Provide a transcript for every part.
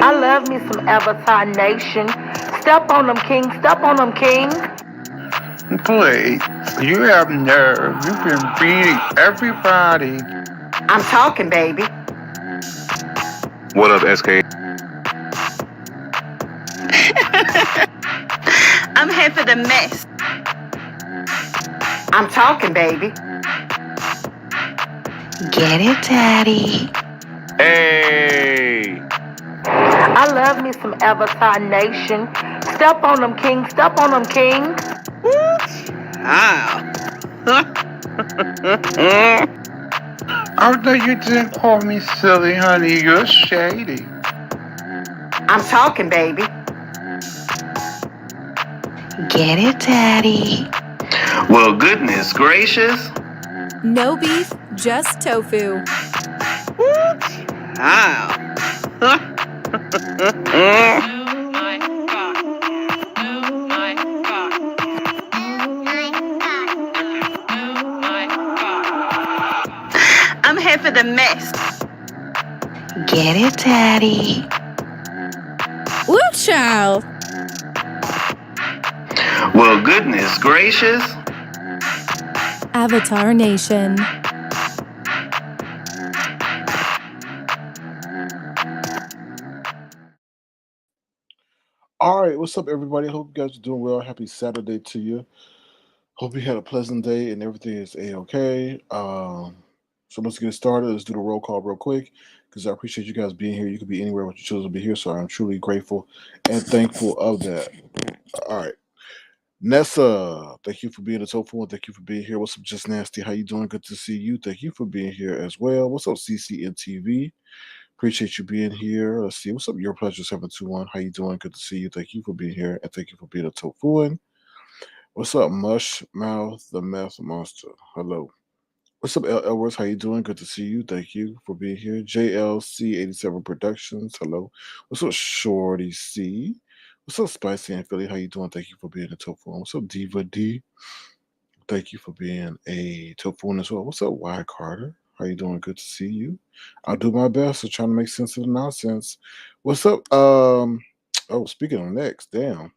I love me some Avatar Nation. Step on them, king. Step on them, king. Please, you have nerve. You've been beating everybody. I'm talking, baby. What up, SK? I'm here for the mess. I'm talking, baby. Get it, Daddy. Hey! I love me some Avatar Nation. Step on them, king. Step on them, king. Ah. Although you didn't call me silly, honey, you're shady. I'm talking, baby. Get it, Daddy. Well, goodness gracious. No beef, just tofu. Ah. I'm here for the mess. Get it, Daddy. Woo, child. Well, goodness gracious. Avatar Nation. All right, what's up, everybody? Hope you guys are doing well. Happy Saturday to you. Hope you had a pleasant day and everything is a-okay. So let's get started. Let's do the roll call real quick because I appreciate you guys being here. You could be anywhere, but you chose to be here, so I'm truly grateful and thankful of that. All right. Nessa, thank you for being a tofu and thank you for being here. What's up, Just Nasty? How you doing? Good to see you. Thank you for being here as well. What's up, CCNTV? Appreciate you being here. Let's see. What's up, Your Pleasure 721? How you doing? Good to see you. Thank you for being here and thank you for being a tofuan. What's up, Mush Mouth the Meth Monster? Hello. What's up, L. Edwards? How you doing? Good to see you. Thank you for being here. JLC87 Productions. Hello. What's up, Shorty C? What's up, Spicy and Philly? How you doing? Thank you for being a tofu. What's up, Diva D? Thank you for being a tofu as well. What's up, Y Carter? How you doing? Good to see you. I'll do my best to try to make sense of the nonsense. What's up? Oh, speaking of next, damn.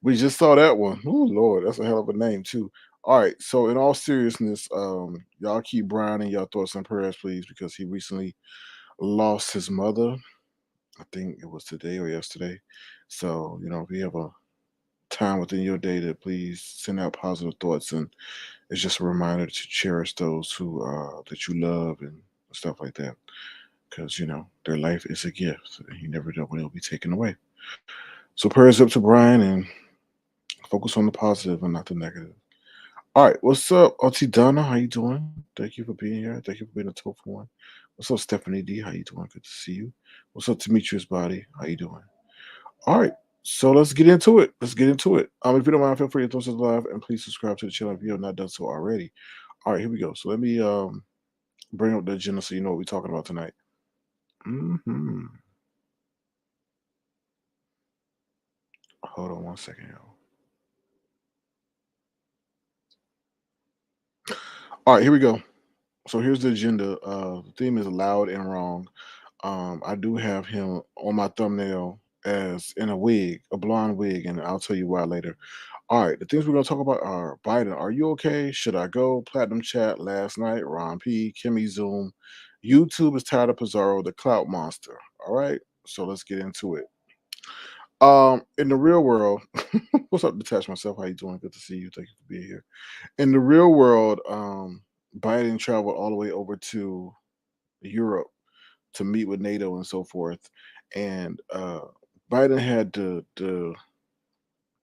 We just saw that one. Oh Lord, that's a hell of a name too. All right, so in all seriousness, y'all keep Brian in your thoughts and prayers, please, because he recently lost his mother. I think it was today or yesterday. So, if you have a time within your day to please send out positive thoughts, and it's just a reminder to cherish those who that you love and stuff like that. Because their life is a gift, and you never know when it'll be taken away. So prayers up to Brian and focus on the positive and not the negative. All right, what's up, Auntie Donna? How you doing? Thank you for being here. Thank you for being a tough one. What's up, Stephanie D? How you doing? Good to see you. What's up, Demetrius Body? How you doing? All right, so let's get into it. Let's get into it. If you don't mind, feel free to throw us live and please subscribe to the channel if you have not done so already. All right, here we go. So let me bring up the agenda so you know what we're talking about tonight. Hold on one second, y'all. All right, here we go. So here's the agenda. The theme is loud and wrong. I do have him on my thumbnail as in a wig, a blonde wig, and I'll tell you why later. All right, the things we're gonna talk about are Biden. Are you okay? Should I go? Platinum chat last night. Ron P. Kimmie Zoom. YouTube is tired of Pizarro, the Clout monster. All right, so let's get into it. In the real world, what's up, Detach Myself? How you doing? Good to see you. Thank you for being here. In the real world, Biden traveled all the way over to Europe to meet with NATO and so forth. And Biden had the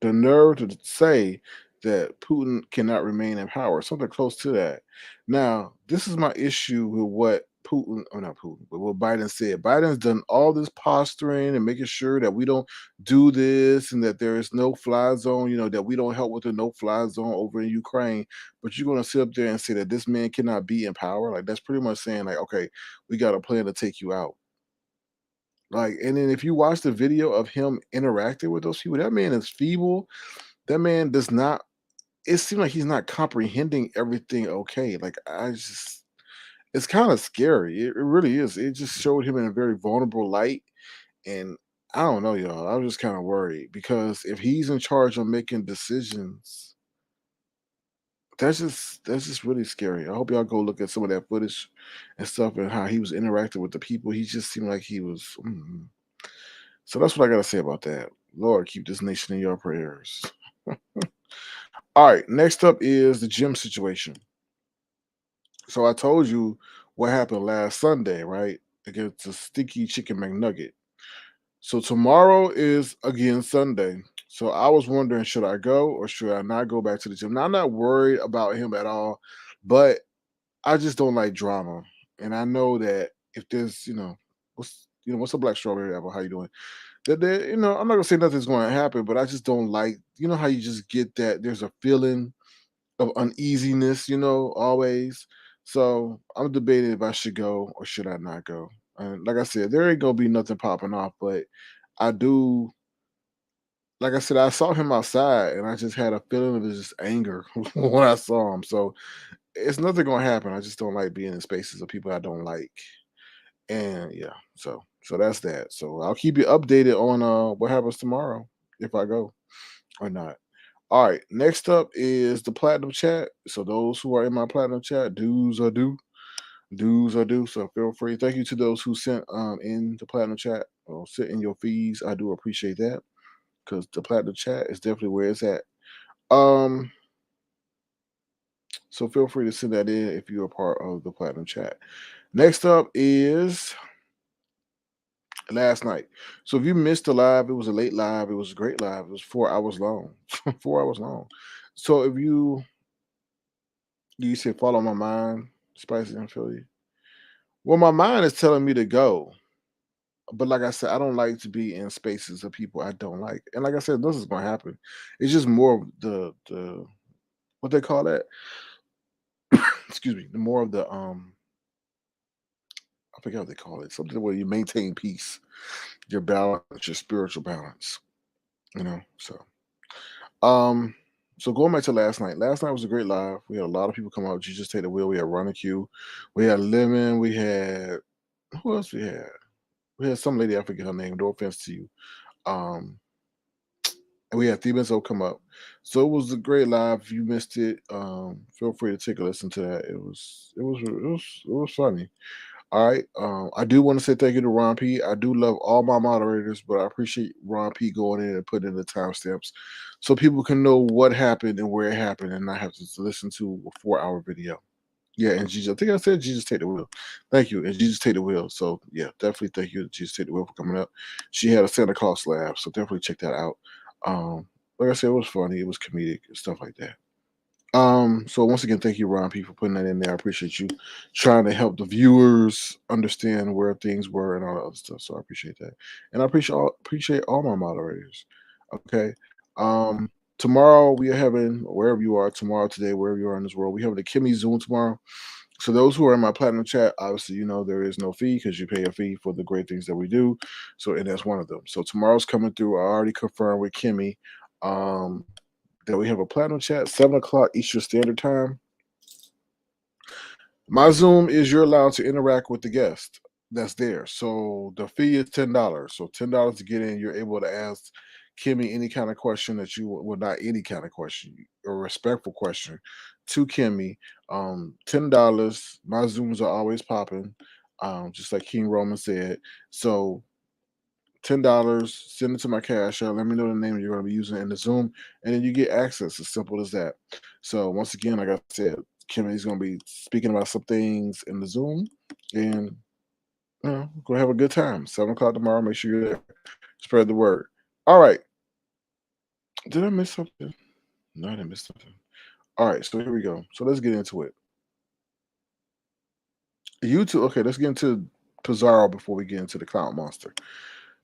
nerve to say that Putin cannot remain in power, something close to that. Now, this is my issue with what Putin, or not Putin, but what Biden said. Biden's done all this posturing and making sure that we don't do this and that there is no fly zone, that we don't help with the no fly zone over in Ukraine. But you're going to sit up there and say that this man cannot be in power. Like, that's pretty much saying, like, okay, we got a plan to take you out. Like, and then if you watch the video of him interacting with those people, that man is feeble. That man does not, it seems like he's not comprehending everything okay. Like, I just, it's kind of scary. It really is. It just showed him in a very vulnerable light, and I don't know, y'all. I was just kind of worried because if he's in charge of making decisions, that's just really scary. I hope y'all go look at some of that footage and stuff and how he was interacting with the people. He just seemed like he was. So that's what I gotta say about that. Lord, keep this nation in your prayers. All right, next up is the gym situation. So I told you what happened last Sunday, right? Against the Sticky Chicken McNugget. So tomorrow is again Sunday. So I was wondering, should I go or should I not go back to the gym? Now I'm not worried about him at all, but I just don't like drama. And I know that if there's, what's a black strawberry apple? How you doing? That there, I'm not gonna say nothing's going to happen, but I just don't like, how you just get that there's a feeling of uneasiness, always. So I'm debating if I should go or should I not go. And like I said, there ain't gonna be nothing popping off, but I do. Like I said, I saw him outside, and I just had a feeling of just anger when I saw him. So it's nothing gonna happen. I just don't like being in spaces of people I don't like. And yeah, so that's that. So I'll keep you updated on what happens tomorrow if I go or not. All right, next up is the platinum chat. So those who are in my platinum chat, dues are due. So feel free. Thank you to those who sent in the platinum chat or sent in your fees. I do appreciate that because the platinum chat is definitely where it's at. Um, so feel free to send that in if you're a part of the platinum chat. Next up is last night. So if you missed the live, it was a late live. It was a great live. It was 4 hours long. 4 hours long. So if you said follow my mind, Spicy and Philly. Well, my mind is telling me to go. But like I said, I don't like to be in spaces of people I don't like. And like I said, this is gonna happen. It's just more of the what they call that. Excuse me. The more of the I forget what they call it. Something where you maintain peace, your balance, your spiritual balance. So um so going back to last night. Last night was a great live. We had a lot of people come out. Jesus take the wheel. We had Running Q. We had Lemon. We had who else we had? We had some lady, I forget her name. No offense to you. Um, and we had Thebes come up. So it was a great live. If you missed it, feel free to take a listen to that. It was funny. All right. I do want to say thank you to Ron P. I do love all my moderators, but I appreciate Ron P going in and putting in the timestamps so people can know what happened and where it happened and not have to listen to a 4 hour video. Yeah, and Jesus, I think I said Jesus take the wheel. Thank you, and Jesus take the wheel. So yeah, definitely thank you, Jesus take the wheel for coming up. She had a Santa Claus laugh, so definitely check that out. Like I said, it was funny, it was comedic and stuff like that. So once again, thank you, Ron P, for putting that in there. I appreciate you trying to help the viewers understand where things were and all that other stuff. So I appreciate that, and I appreciate all my moderators. Okay. Tomorrow we are having wherever you are tomorrow, today, wherever you are in this world, we have the Kimmie Zoom tomorrow. So those who are in my platinum chat, obviously, there is no fee because you pay a fee for the great things that we do. So, and that's one of them. So tomorrow's coming through. I already confirmed with Kimmie that we have a platinum chat, 7 o'clock Eastern Standard Time. My Zoom is you're allowed to interact with the guest that's there. So the fee is $10. So $10 to get in, you're able to ask Kimmie any kind of question that you well, not any kind of question, a respectful question to Kimmie. $10. My Zooms are always popping, just like King Roman said. So $10, send it to my cash app. Let me know the name you're going to be using in the Zoom, and then you get access. As simple as that. So once again, like I said, Kimmie's going to be speaking about some things in the Zoom, and go have a good time. 7 o'clock tomorrow. Make sure you're there. Spread the word. All right. Did I miss something? No, I didn't miss something. All right. So here we go. So let's get into it. YouTube. Okay, let's get into Pizarro before we get into the Clout Monster.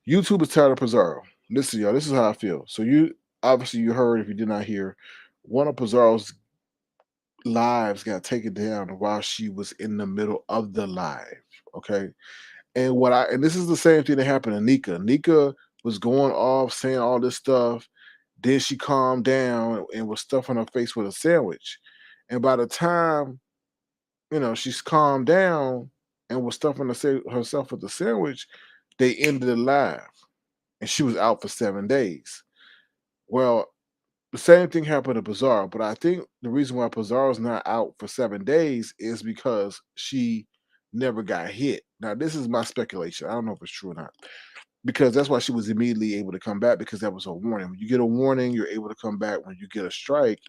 YouTube is tired of Pizarro. Listen, y'all, this is how I feel. So you heard, if you did not hear, one of Pizarro's lives got taken down while she was in the middle of the live. Okay. And this is the same thing that happened to Nika. Nika was going off saying all this stuff. Then she calmed down and was stuffing her face with a sandwich. And by the time she's calmed down and was stuffing herself with the sandwich, they ended it live, and she was out for 7 days. Well, the same thing happened to Pizarro, but I think the reason why Pizarro's not out for 7 days is because she never got hit. Now, this is my speculation. I don't know if it's true or not, because that's why she was immediately able to come back, because that was a warning. When you get a warning, you're able to come back. When you get a strike,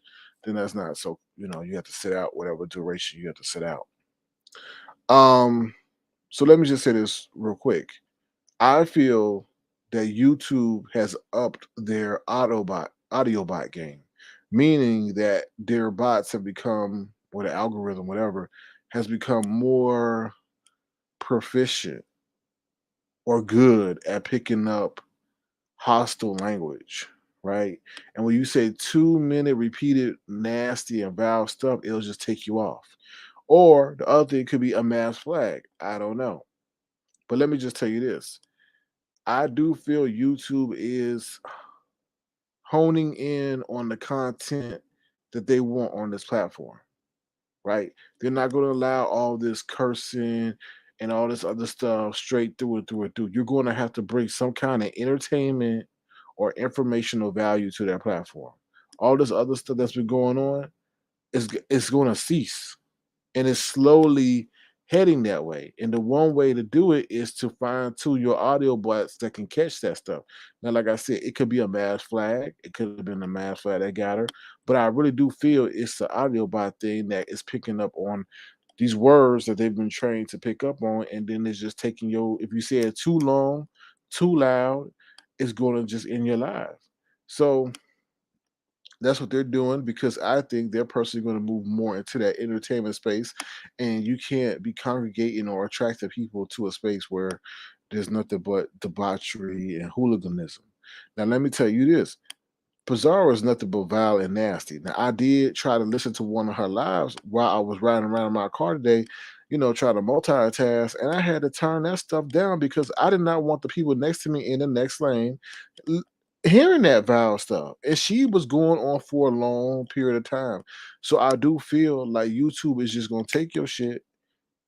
then that's not. So you have to sit out whatever duration you have to sit out. Um, so let me just say this real quick. I feel that YouTube has upped their audio bot game, meaning that their bots have become, or the algorithm, whatever, has become more proficient or good at picking up hostile language, right? And when you say 2 minute repeated nasty and vile stuff, it'll just take you off. Or the other thing could be a mass flag. I don't know. But let me just tell you this. I do feel YouTube is honing in on the content that they want on this platform, right? They're not going to allow all this cursing and all this other stuff straight through and through and through. You're going to have to bring some kind of entertainment or informational value to their platform. All this other stuff that's been going on is going to cease, and it's slowly heading that way. And the one way to do it is to find two your audio bots that can catch that stuff. Now, like I said, it could be a mass flag. It could have been a mass flag that got her, but I really do feel it's the audio bot thing that is picking up on these words that they've been trained to pick up on, and then it's just taking your. If you say it too long, too loud, it's going to just end your live. So that's what they're doing, because I think they're personally going to move more into that entertainment space, and you can't be congregating or attracting people to a space where there's nothing but debauchery and hooliganism. Now, let me tell you this. Pizarro is nothing but vile and nasty. Now, I did try to listen to one of her lives while I was riding around in my car today, try to multitask, and I had to turn that stuff down because I did not want the people next to me in the next lane l- hearing that vile stuff. And she was going on for a long period of time. So I do feel like YouTube is just going to take your shit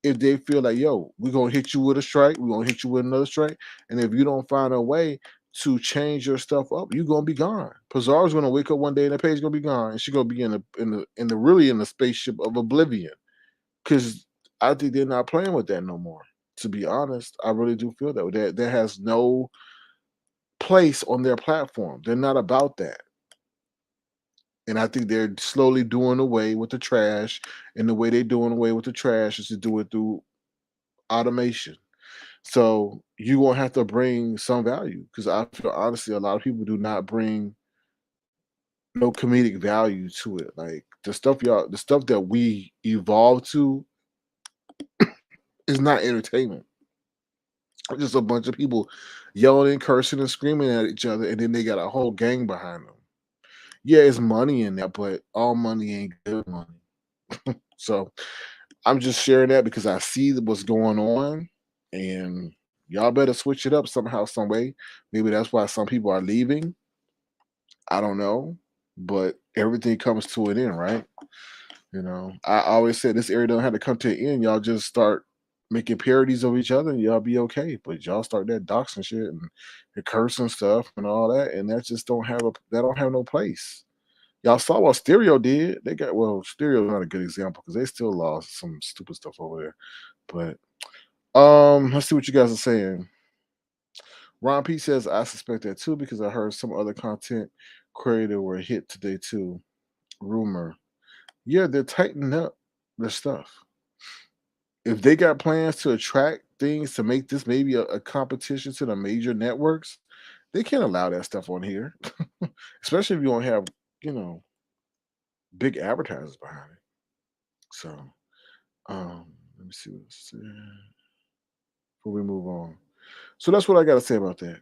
if they feel like, yo, we're gonna hit you with a strike, we're gonna hit you with another strike, and if you don't find a way to change your stuff up, you're gonna be gone. Pizarro's gonna wake up one day and the page gonna be gone, and she's gonna be in the really in the spaceship of oblivion. Because I think they're not playing with that no more. To be honest, I really do feel that has no place on their platform. They're not about that. And I think they're slowly doing away with the trash. And the way they're doing away with the trash is to do it through automation. So you won't have to bring some value, because I feel honestly a lot of people do not bring no comedic value to it. Like the stuff that we evolve to is not entertainment. It's just a bunch of people yelling, cursing, and screaming at each other, and then they got a whole gang behind them. Yeah, it's money in that, but all money ain't good money. So I'm just sharing that because I see what's going on, and y'all better switch it up somehow, some way. Maybe that's why some people are leaving. I don't know, but everything comes to an end, right? I always said this area don't have to come to an end. Y'all just start making parodies of each other, and y'all be okay. But y'all start that doxing shit and cursing stuff and all that, and that don't have no place. Y'all saw what Stereo did. Stereo is not a good example because they still lost some stupid stuff over there. But let's see what you guys are saying. Ron P says I suspect that too because I heard some other content creator were hit today too. Rumor. Yeah, they're tightening up their stuff. If they got plans to attract things to make this maybe a competition to the major networks, they can't allow that stuff on here. Especially if you don't have, you know, big advertisers behind it. So let me see what's before we move on. So that's what I gotta say about that.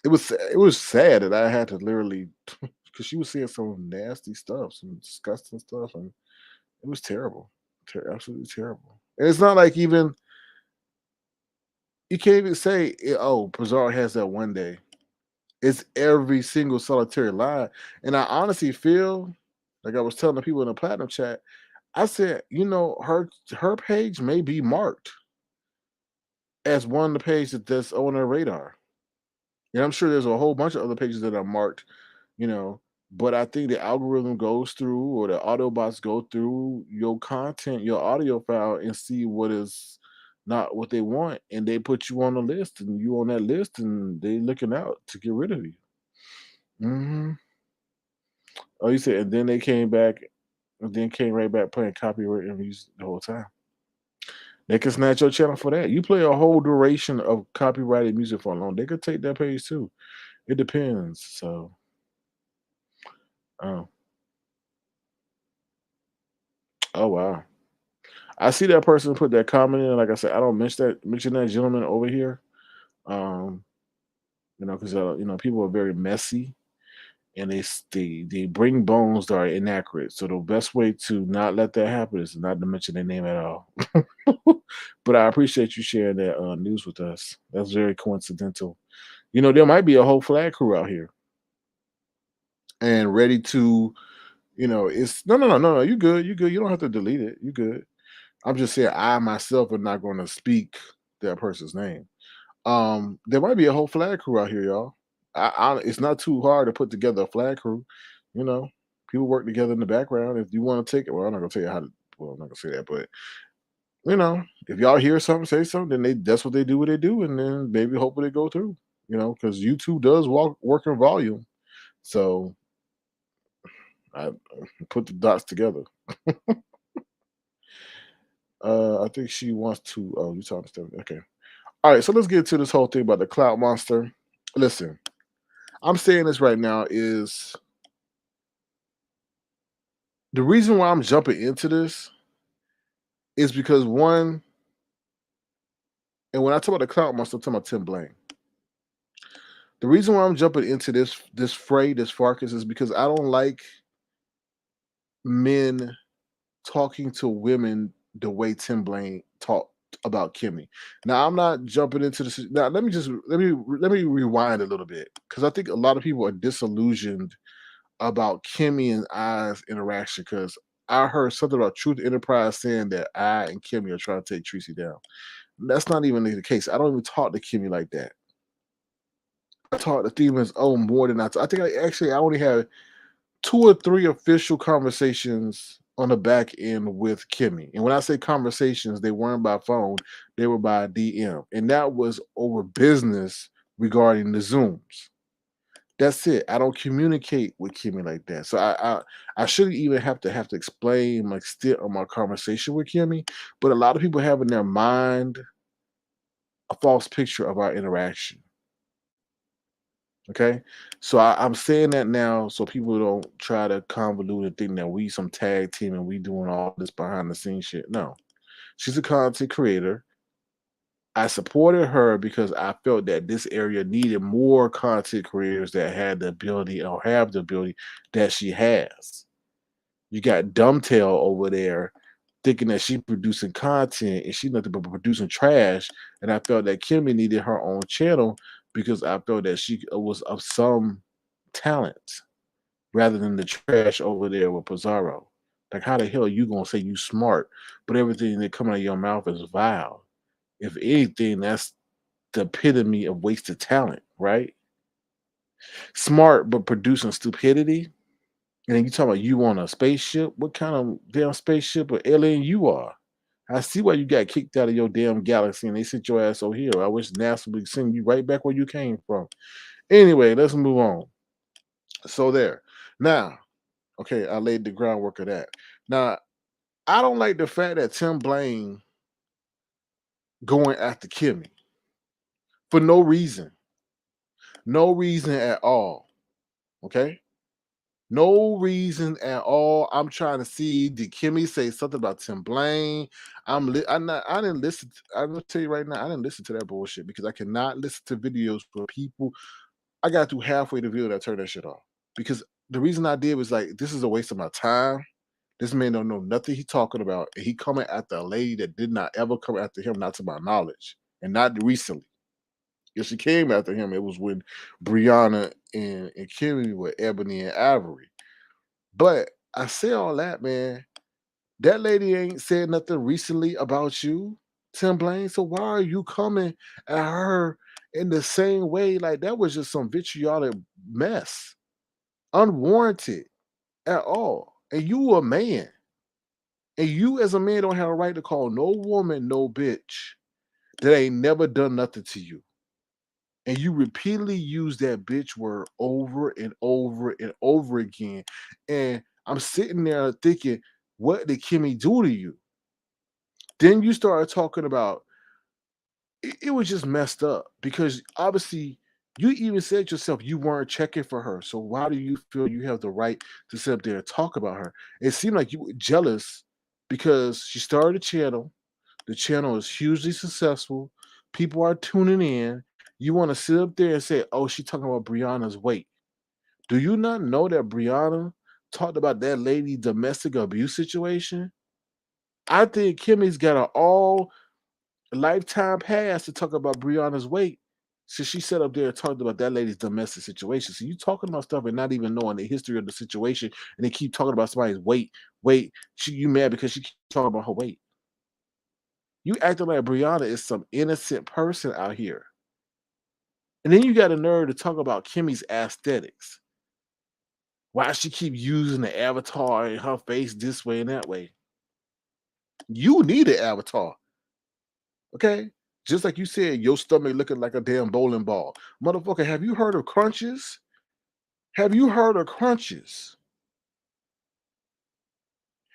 It was sad that I had to literally because she was saying some nasty stuff, some disgusting stuff, and it was terrible, absolutely terrible. And it's not like even you can't even say, "Oh, Pizarro has that one day." It's every single solitary lie, and I honestly feel like I was telling the people in the platinum chat. I said, her page may be marked as one of the pages that's on her radar. And I'm sure there's a whole bunch of other pages that are marked, you know. But I think the algorithm goes through, or the Autobots go through your content, your audio file, and see what is not what they want, and they put you on the list, and you on that list, and they looking out to get rid of you. Hmm. Oh, you said, and then they came back, and then came right back playing copyright music the whole time. They can snatch your channel for that. You play a whole duration of copyrighted music for long, they could take that page too. It depends. So, oh, oh wow. I see that person put that comment in. Like I said, I don't mention that gentleman over here. Um, because people are very messy, and they bring bones that are inaccurate. So the best way to not let that happen is not to mention their name at all. But I appreciate you sharing that news with us. That's very coincidental. There might be a whole flag crew out here and ready to. It's no. You good? You good? You don't have to delete it. You good? I'm just saying, I myself am not going to speak that person's name. There might be a whole flag crew out here, y'all. It's not too hard to put together a flag crew. You know, People work together in the background. If you want to take it, well, I'm not gonna tell you how to. Well, I'm not gonna say that, but if y'all hear something, say something, then that's what they do. What they do, and then maybe hopefully they go through. Because YouTube does work in volume. So I put the dots together. I think she wants to. Oh, you talking stuff? Okay. All right. So let's get to this whole thing about the clout monster. Listen, I'm saying this right now is the reason why I'm jumping into this is because one, and when I talk about the clout monster, I'm talking about Tim Blaine. The reason why I'm jumping into this fray, this fracas, is because I don't like men talking to women the way Tim Blaine talked about Kimmie. Now I'm not jumping into this. Now let me rewind a little bit, because I think a lot of people are disillusioned about Kimmie and I's interaction, because I heard something about Truth Enterprise saying that I and Kimmie are trying to take Tracy down. That's not even the case. I don't even talk to Kimmie like that. I talk to Stevens more than I think I only had 2 or 3 official conversations on the back end with Kimmie. And when I say conversations, they weren't by phone, they were by DM. And that was over business regarding the Zooms. That's it. I don't communicate with Kimmie like that. So I shouldn't even have to explain my extent of my conversation with Kimmie. But a lot of people have in their mind a false picture of our interaction. Okay, so I'm saying that now so people don't try to convolute and think that we some tag team and we doing all this behind the scenes shit. No, she's a content creator. I supported her because I felt that this area needed more content creators that had the ability or have the ability that she has. You got Dumbtail over there thinking that she producing content and she nothing but producing trash. And I felt that Kimmie needed her own channel because I felt that she was of some talent rather than the trash over there with Pizarro. Like, how the hell are you gonna say you smart, but everything that come out of your mouth is vile? If anything, that's the epitome of wasted talent, right? Smart but producing stupidity. And then you talk about you on a spaceship. What kind of damn spaceship or alien you are? I see why you got kicked out of your damn galaxy and they sent your ass over here. I wish NASA would send you right back where you came from. Anyway, let's move on. So there. Now, okay, I laid the groundwork of that. Now, I don't like the fact that Tim Blaine going after Kimmie for no reason. No reason at all. Okay? No reason at all. I'm trying to see, did Kimmie say something about Tim Blaine? I didn't listen. I'm gonna tell you right now, I didn't listen to that bullshit because I cannot listen to videos where people. I got through halfway the video and I turned that shit off because the reason I did was like, this is a waste of my time. This man don't know nothing he talking about, and he coming after a lady that did not ever come after him, not to my knowledge, and not recently. If she came after him, it was when Brianna and Kimmie were Ebony and Ivory. But I say all that, man. That lady ain't said nothing recently about you, Tim Blaine. So why are you coming at her in the same way? Like that was just some vitriolic mess, unwarranted at all. And you a man, and you as a man don't have a right to call no woman no bitch that ain't never done nothing to you. And you repeatedly use that bitch word over and over and over again. And I'm sitting there thinking, what did Kimmie do to you? Then you started talking about it was just messed up because obviously you even said yourself you weren't checking for her. So why do you feel you have the right to sit up there and talk about her? It seemed like you were jealous because she started a channel. The channel is hugely successful. People are tuning in. You want to sit up there and say, "Oh, she's talking about Brianna's weight." Do you not know that Brianna talked about that lady domestic abuse situation? I think Kimmy's got an all lifetime pass to talk about Brianna's weight. So she sat up there and talked about that lady's domestic situation. So you talking about stuff and not even knowing the history of the situation, and they keep talking about somebody's weight. Weight. You mad because she keep talking about her weight. You acting like Brianna is some innocent person out here. And then you got a nerve to talk about Kimmy's aesthetics. Why she keep using the avatar in her face this way and that way. You need an avatar. Okay? Just like you said, your stomach looking like a damn bowling ball. Motherfucker, have you heard of crunches? Have you heard of crunches?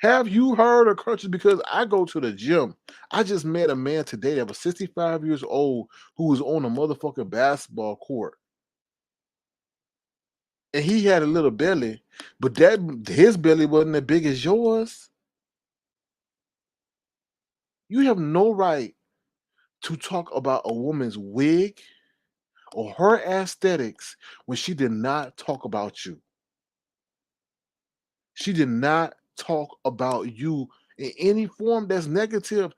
Have you heard of crunches? Because I go to the gym. I just met a man today that was 65 years old who was on a motherfucking basketball court. And he had a little belly, but that his belly wasn't as big as yours. You have no right to talk about a woman's wig or her aesthetics when she did not talk about you. She did not talk about you in any form that's negative.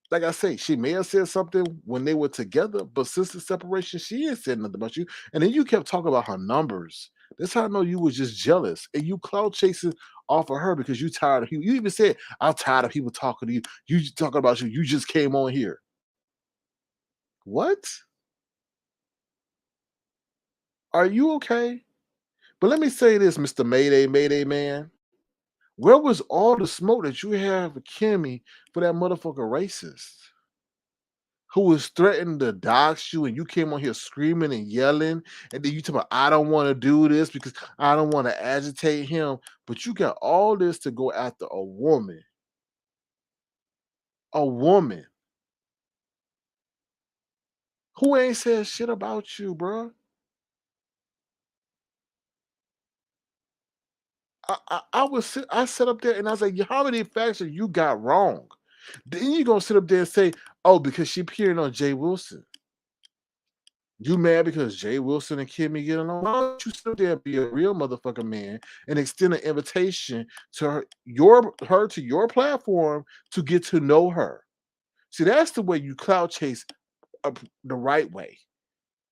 Like I say, she may have said something when they were together, but since the separation, she ain't said nothing about you. And then you kept talking about her numbers. That's how I know you was just jealous and you clout chasing off of her because you tired of people. You even said, I'm tired of people talking to you. You talking about you. You just came on here. What? Are you okay? But let me say this, Mr. Mayday, Mayday man. Where was all the smoke that you have with Kimmy for that motherfucker racist who was threatening to dox you and you came on here screaming and yelling and then you talk about I don't want to do this because I don't want to agitate him, but you got all this to go after a woman who ain't said shit about you, bro. I sit up there and I was like, how many facts have you got wrong? Then you gonna sit up there and say, oh, because she peering on Jay Wilson. You mad because Jay Wilson and Kimmy get along? Why don't you sit there and be a real motherfucking man and extend an invitation to her to your platform to get to know her? See, that's the way you clout chase the right way.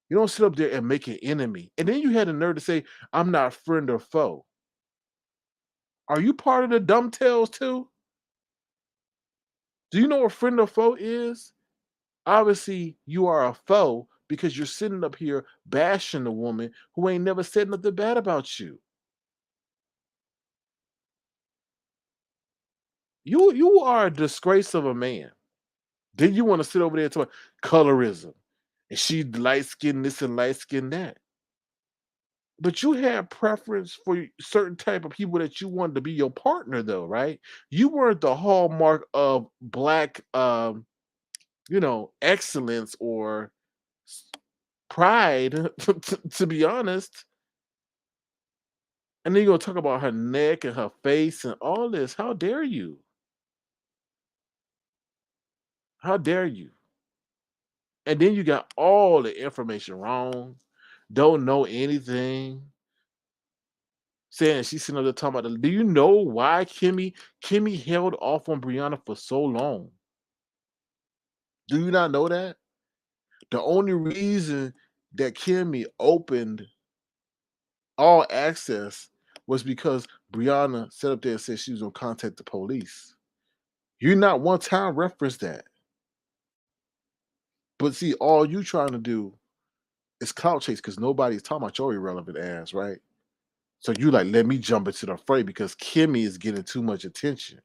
You don't sit up there and make an enemy. And then you had the nerve to say, I'm not friend or foe. Are you part of the dumb tails too? Do you know what friend or foe is? Obviously, you are a foe because you're sitting up here bashing the woman who ain't never said nothing bad about you. You are a disgrace of a man. Then you want to sit over there and talk colorism, and she light skin this and light skin that. But you had preference for certain type of people that you wanted to be your partner, though, right? You weren't the hallmark of black, excellence or pride, to be honest. And then you're gonna talk about her neck and her face and all this. How dare you? How dare you? And then you got all the information wrong, don't know anything, saying she's sitting up there talking about do you know why Kimmy held off on Brianna for so long? Do you not know that? The only reason that Kimmy opened all access was because Brianna sat up there and said she was gonna contact the police. You not one time reference that. But see, all you trying to do is clout chase because nobody's talking about your irrelevant ass, right? So you like, let me jump into the fray because Kimmie is getting too much attention.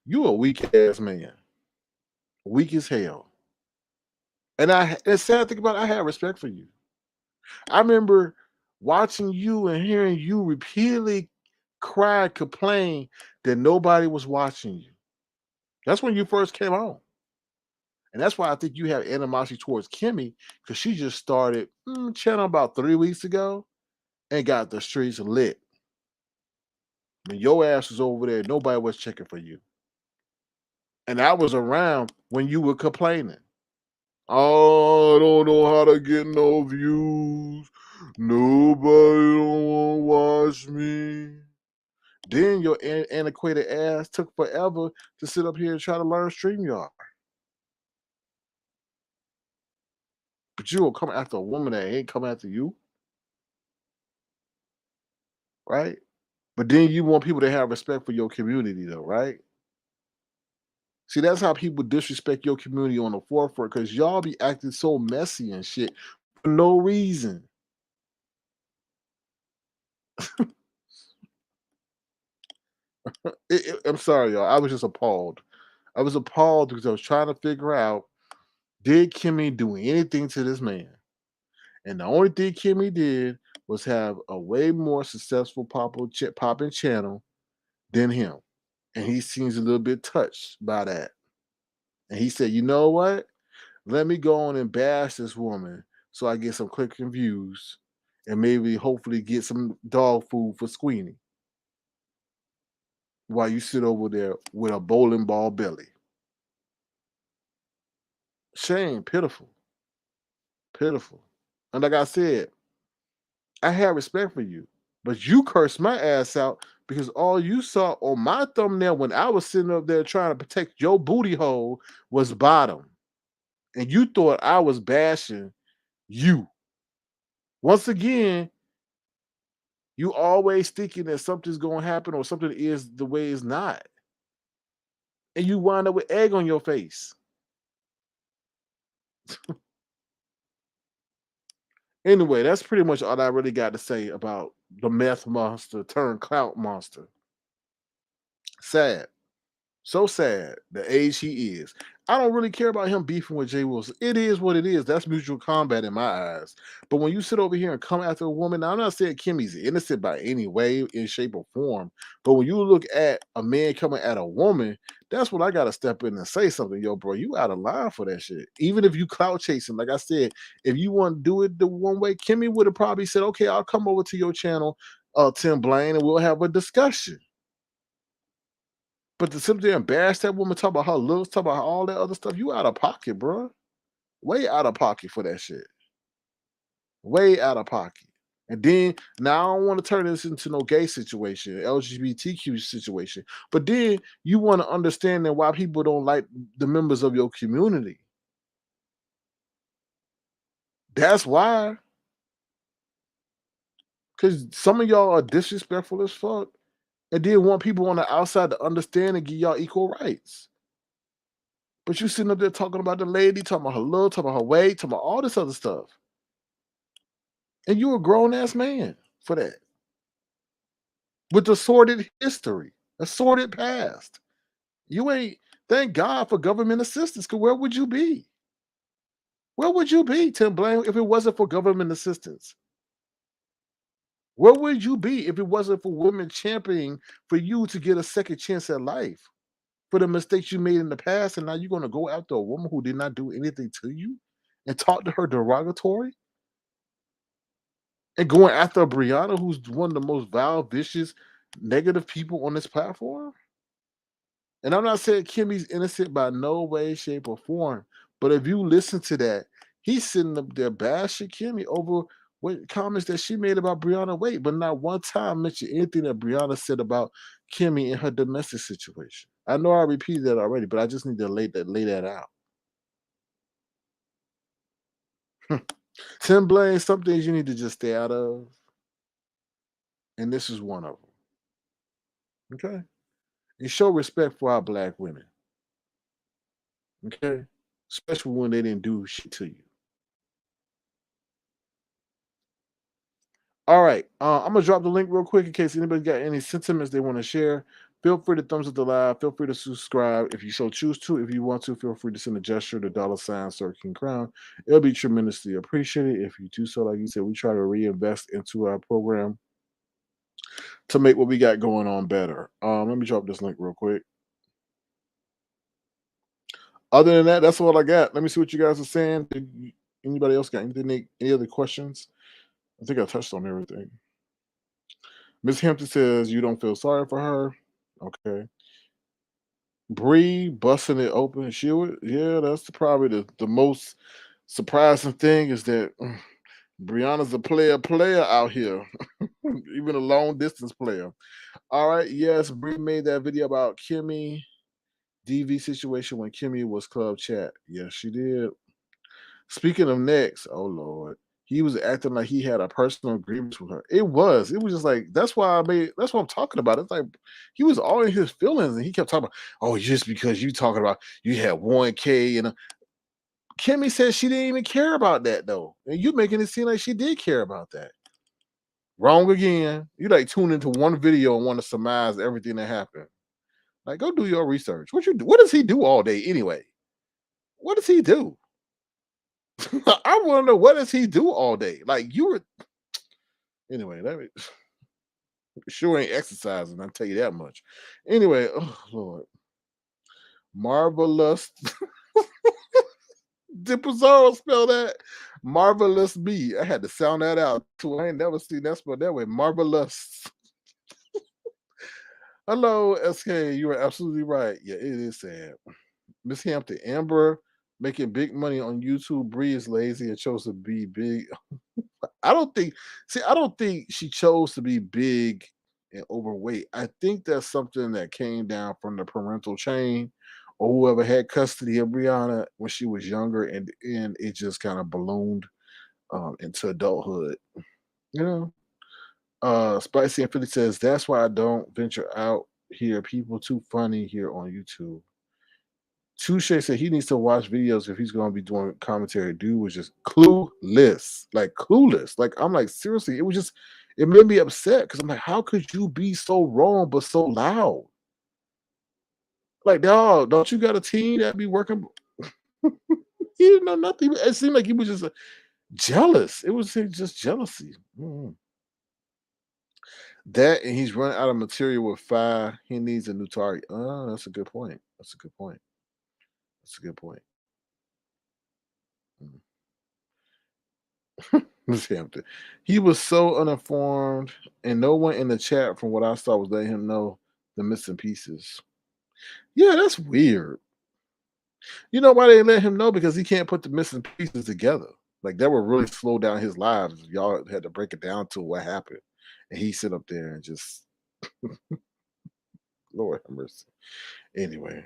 You a weak ass man. Weak as hell. And it's sad thing about it, I had respect for you. I remember watching you and hearing you repeatedly cry, complain that nobody was watching you. That's when you first came on. And that's why I think you have animosity towards Kimmie, because she just started channel about 3 weeks ago and got the streets lit. When your ass was over there, nobody was checking for you. And I was around when you were complaining. Oh, I don't know how to get no views. Nobody don't want to watch me. Then your antiquated ass took forever to sit up here and try to learn StreamYard. But you will come after a woman that ain't come after you, right? But then you want people to have respect for your community, though, right? See, that's how people disrespect your community on the forefront because y'all be acting so messy and shit for no reason. I'm sorry, y'all. I was just appalled. I was appalled because I was trying to figure out, did Kimmie do anything to this man? And the only thing Kimmie did was have a way more successful popping channel than him. And he seems a little bit touched by that. And he said, you know what? Let me go on and bash this woman so I get some clicks and views and maybe hopefully get some dog food for Squeenie while you sit over there with a bowling ball belly. Shame, pitiful, pitiful. And like I said, I had respect for you, but you cursed my ass out because all you saw on my thumbnail when I was sitting up there trying to protect your booty hole was bottom. And you thought I was bashing you. Once again, you always thinking that something's going to happen or something is the way it's not. And you wind up with egg on your face. Anyway, that's pretty much all I really got to say about the meth monster turned clout monster. Sad. So sad, the age he is. I don't really care about him beefing with Jay Wilson. It is what it is. That's mutual combat in my eyes. But when you sit over here and come after a woman, now I'm not saying Kimmie's innocent by any way, in shape, or form. But when you look at a man coming at a woman, that's when I gotta step in and say something. Yo, bro, you out of line for that shit. Even if you clout chasing, like I said, if you want to do it the one way, Kimmie would have probably said, okay, I'll come over to your channel, Tim Blaine, and we'll have a discussion. But to sit there and bash that woman, talk about her looks, talk about all that other stuff, you out of pocket, bro. Way out of pocket for that shit. Way out of pocket. And then now I don't want to turn this into no gay situation, LGBTQ situation. But then you want to understand that why people don't like the members of your community. That's why. Because some of y'all are disrespectful as fuck. And then want people on the outside to understand and give y'all equal rights. But you sitting up there talking about the lady, talking about her look, talking about her weight, talking about all this other stuff. And you a grown ass man for that. With a sordid history, a sordid past. You ain't, thank God for government assistance, because where would you be? Where would you be, Tim Blaine, if it wasn't for government assistance? Where would you be if it wasn't for women championing for you to get a second chance at life? For the mistakes you made in the past, and now you're going to go after a woman who did not do anything to you and talk to her derogatory? And going after Brianna, who's one of the most vile, vicious, negative people on this platform? And I'm not saying Kimmie's innocent by no way, shape, or form. But if you listen to that, he's sitting up there bashing Kimmie over what comments that she made about Brianna Wade, but not one time mentioned anything that Brianna said about Kimmie in her domestic situation. I know I repeated that already, but I just need to lay that out. Tim Blaine, some things you need to just stay out of. And this is one of them. Okay, and show respect for our black women. Okay, especially when they didn't do shit to you. All right, I'm gonna drop the link real quick in case anybody got any sentiments they want to share. Feel free to thumbs up the live. Feel free to subscribe if you so choose to. If you want to, feel free to send a gesture to $ Sir King Crown. It'll be tremendously appreciated if you do so. Like you said, we try to reinvest into our program to make what we got going on better. Let me drop this link real quick. Other than that, that's all I got. Let me see what you guys are saying. Anybody else got anything? Any other questions? I think I touched on everything. Miss Hampton says you don't feel sorry for her. Okay. Bree busting it open. She would, yeah, that's probably the most surprising thing is that Brianna's a player out here, even a long distance player. All right, yes, Bree made that video about Kimmie DV situation when Kimmie was club chat. Yes, she did. Speaking of next, oh Lord, he was acting like he had a personal grievance with her. It was just like that's what I'm talking about. It's like he was all in his feelings and he kept talking about, oh, just because you talking about you had 1K and Kimmy said she didn't even care about that though. And you making it seem like she did care about that. Wrong again. You like tune into one video and want to surmise everything that happened. Like, go do your research. What you do? What does he do all day anyway? What does he do? I want to know what does he do all day? Like you were anyway. That sure ain't exercising. I'll tell you that much. Anyway, oh Lord, marvelous. Did Pizarro spell that? Marvelous me. I had to sound that out too. I ain't never seen that spelled that way. Marvelous. Hello, SK. You are absolutely right. Yeah, it is sad. Miss Hampton, Amber making big money on YouTube. Bree is lazy and chose to be big. I don't think she chose to be big and overweight. I think that's something that came down from the parental chain or whoever had custody of Brianna when she was younger and it just kind of ballooned into adulthood. You know? Spicy and Philly says, that's why I don't venture out here. People too funny here on YouTube. Touche said he needs to watch videos if he's going to be doing commentary. Dude was just clueless, like clueless. Like I'm like seriously, it made me upset because I'm like, how could you be so wrong but so loud? Like, dog, don't you got a team that be working? He didn't know nothing. It seemed like he was just jealous. It was just jealousy. That and he's running out of material with 5. He needs a new target. Oh, that's a good point. That's a good point. That's a good point. Mm. Miss Hampton. He was so uninformed, and no one in the chat, from what I saw, was letting him know the missing pieces. Yeah, that's weird. You know why they let him know? Because he can't put the missing pieces together. Like that would really slow down his lives if y'all had to break it down to what happened. And he sit up there and just Lord have mercy. Anyway,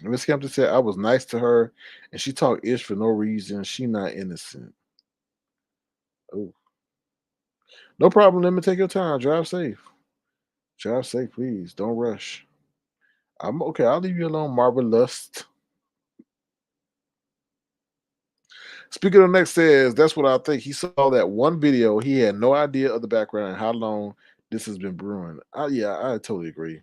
Miss Hampton said I was nice to her and she talked ish for no reason. She not innocent. Oh. No problem. Let me take your time. Drive safe. Drive safe, please. Don't rush. I'm okay. I'll leave you alone, Marvelous. Speaking of next says, that's what I think. He saw that one video. He had no idea of the background and how long this has been brewing. Yeah, I totally agree.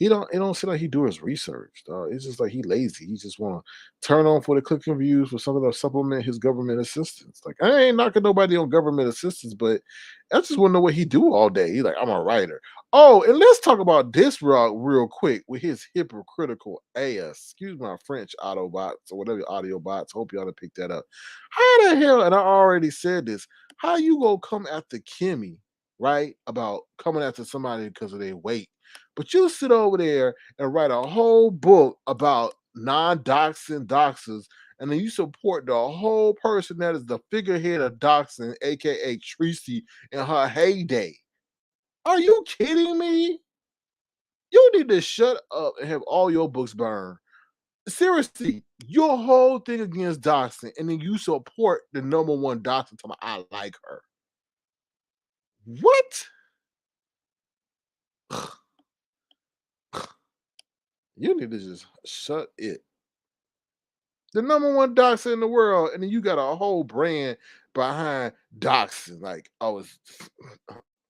It don't seem like he do his research, dog. It's just like he lazy. He just want to turn on for the clicking views for something to supplement his government assistance. Like I ain't knocking nobody on government assistance, but I just want to know what he do all day. He's like, I'm a writer. Oh, and let's talk about this real quick with his hypocritical ass. Excuse my French Autobots or whatever audio bots. Hope y'all to pick that up. How the hell? And I already said this. How you go come after Kimmie, right? About coming after somebody because of their weight. But you sit over there and write a whole book about non-doxing doxers, and then you support the whole person that is the figurehead of doxing, aka Tracy, in her heyday. Are you kidding me? You need to shut up and have all your books burned. Seriously, your whole thing against doxing, and then you support the number one doxer talking about, I like her. What? You need to just shut it. The number one doxer in the world, and then you got a whole brand behind doxing. Like, oh, it's,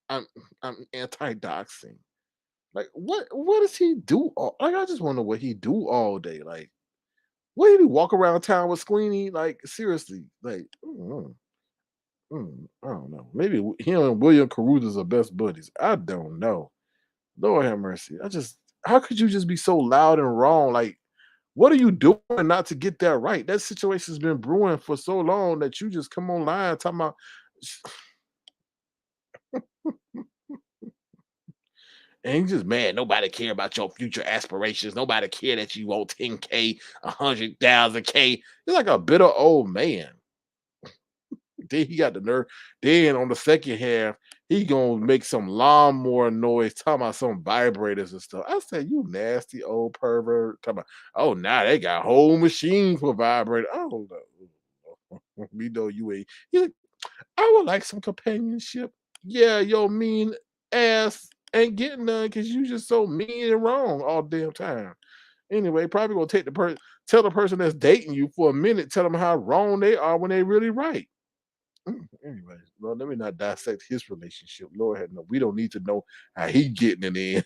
I'm I'm anti-doxing. Like, what does he do? Like, I just wonder what he do all day. Like, what did he walk around town with Squeenie? Like, seriously, like, I don't know. Maybe him and William Carruthers are best buddies. I don't know. Lord have mercy. How could you just be so loud and wrong? Like, what are you doing not to get that right? That situation's been brewing for so long that you just come online talking about. And you just mad. Nobody care about your future aspirations. Nobody care that you want 10K, 100,000K. You're like a bitter old man. Then he got the nerve. Then on the second half, he gonna make some lawnmower noise, talking about some vibrators and stuff. I said, "You nasty old pervert." Talking about, oh, now they got whole machines for vibrators. I don't know. We know you ain't. He's like, I would like some companionship. Yeah, your mean ass ain't getting none because you just so mean and wrong all damn time. Anyway, probably gonna take tell the person that's dating you for a minute, tell them how wrong they are when they really right. Anyway, Lord, let me not dissect his relationship. Lord, no, we don't need to know how he getting it in.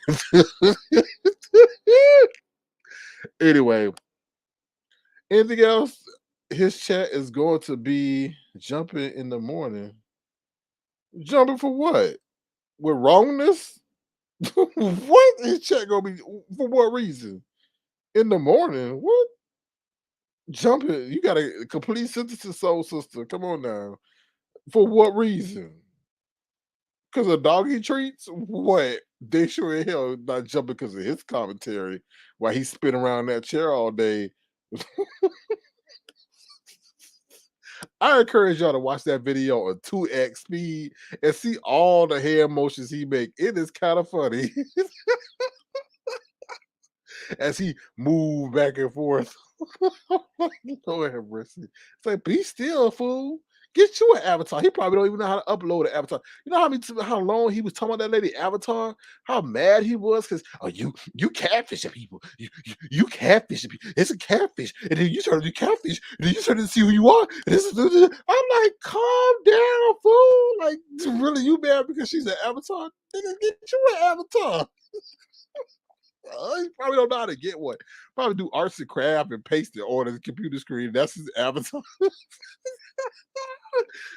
Anyway, anything else? His chat is going to be jumping in the morning. Jumping for what? With wrongness? What is chat gonna be for what reason? In the morning? What? Jumping? You got a complete sentence, soul sister. Come on now. For what reason? Because of doggy treats? What? They sure as hell not jumping because of his commentary while he spin around that chair all day. I encourage y'all to watch that video on 2x speed and see all the hand motions he make. It is kind of funny as he move back and forth. Lord have mercy. It's like, be still, fool. Get you an avatar. He probably don't even know how to upload an avatar. You know how long he was talking about that lady avatar? How mad he was because you catfishing people. You catfishing people. It's a catfish. And then you turn to catfish. And then you turn to see who you are. I'm like, calm down, fool. Like, really, you mad because she's an avatar? Nigga, get you an avatar. He probably don't know how to get one. Probably do arts and craft and paste it on his computer screen. That's his avatar.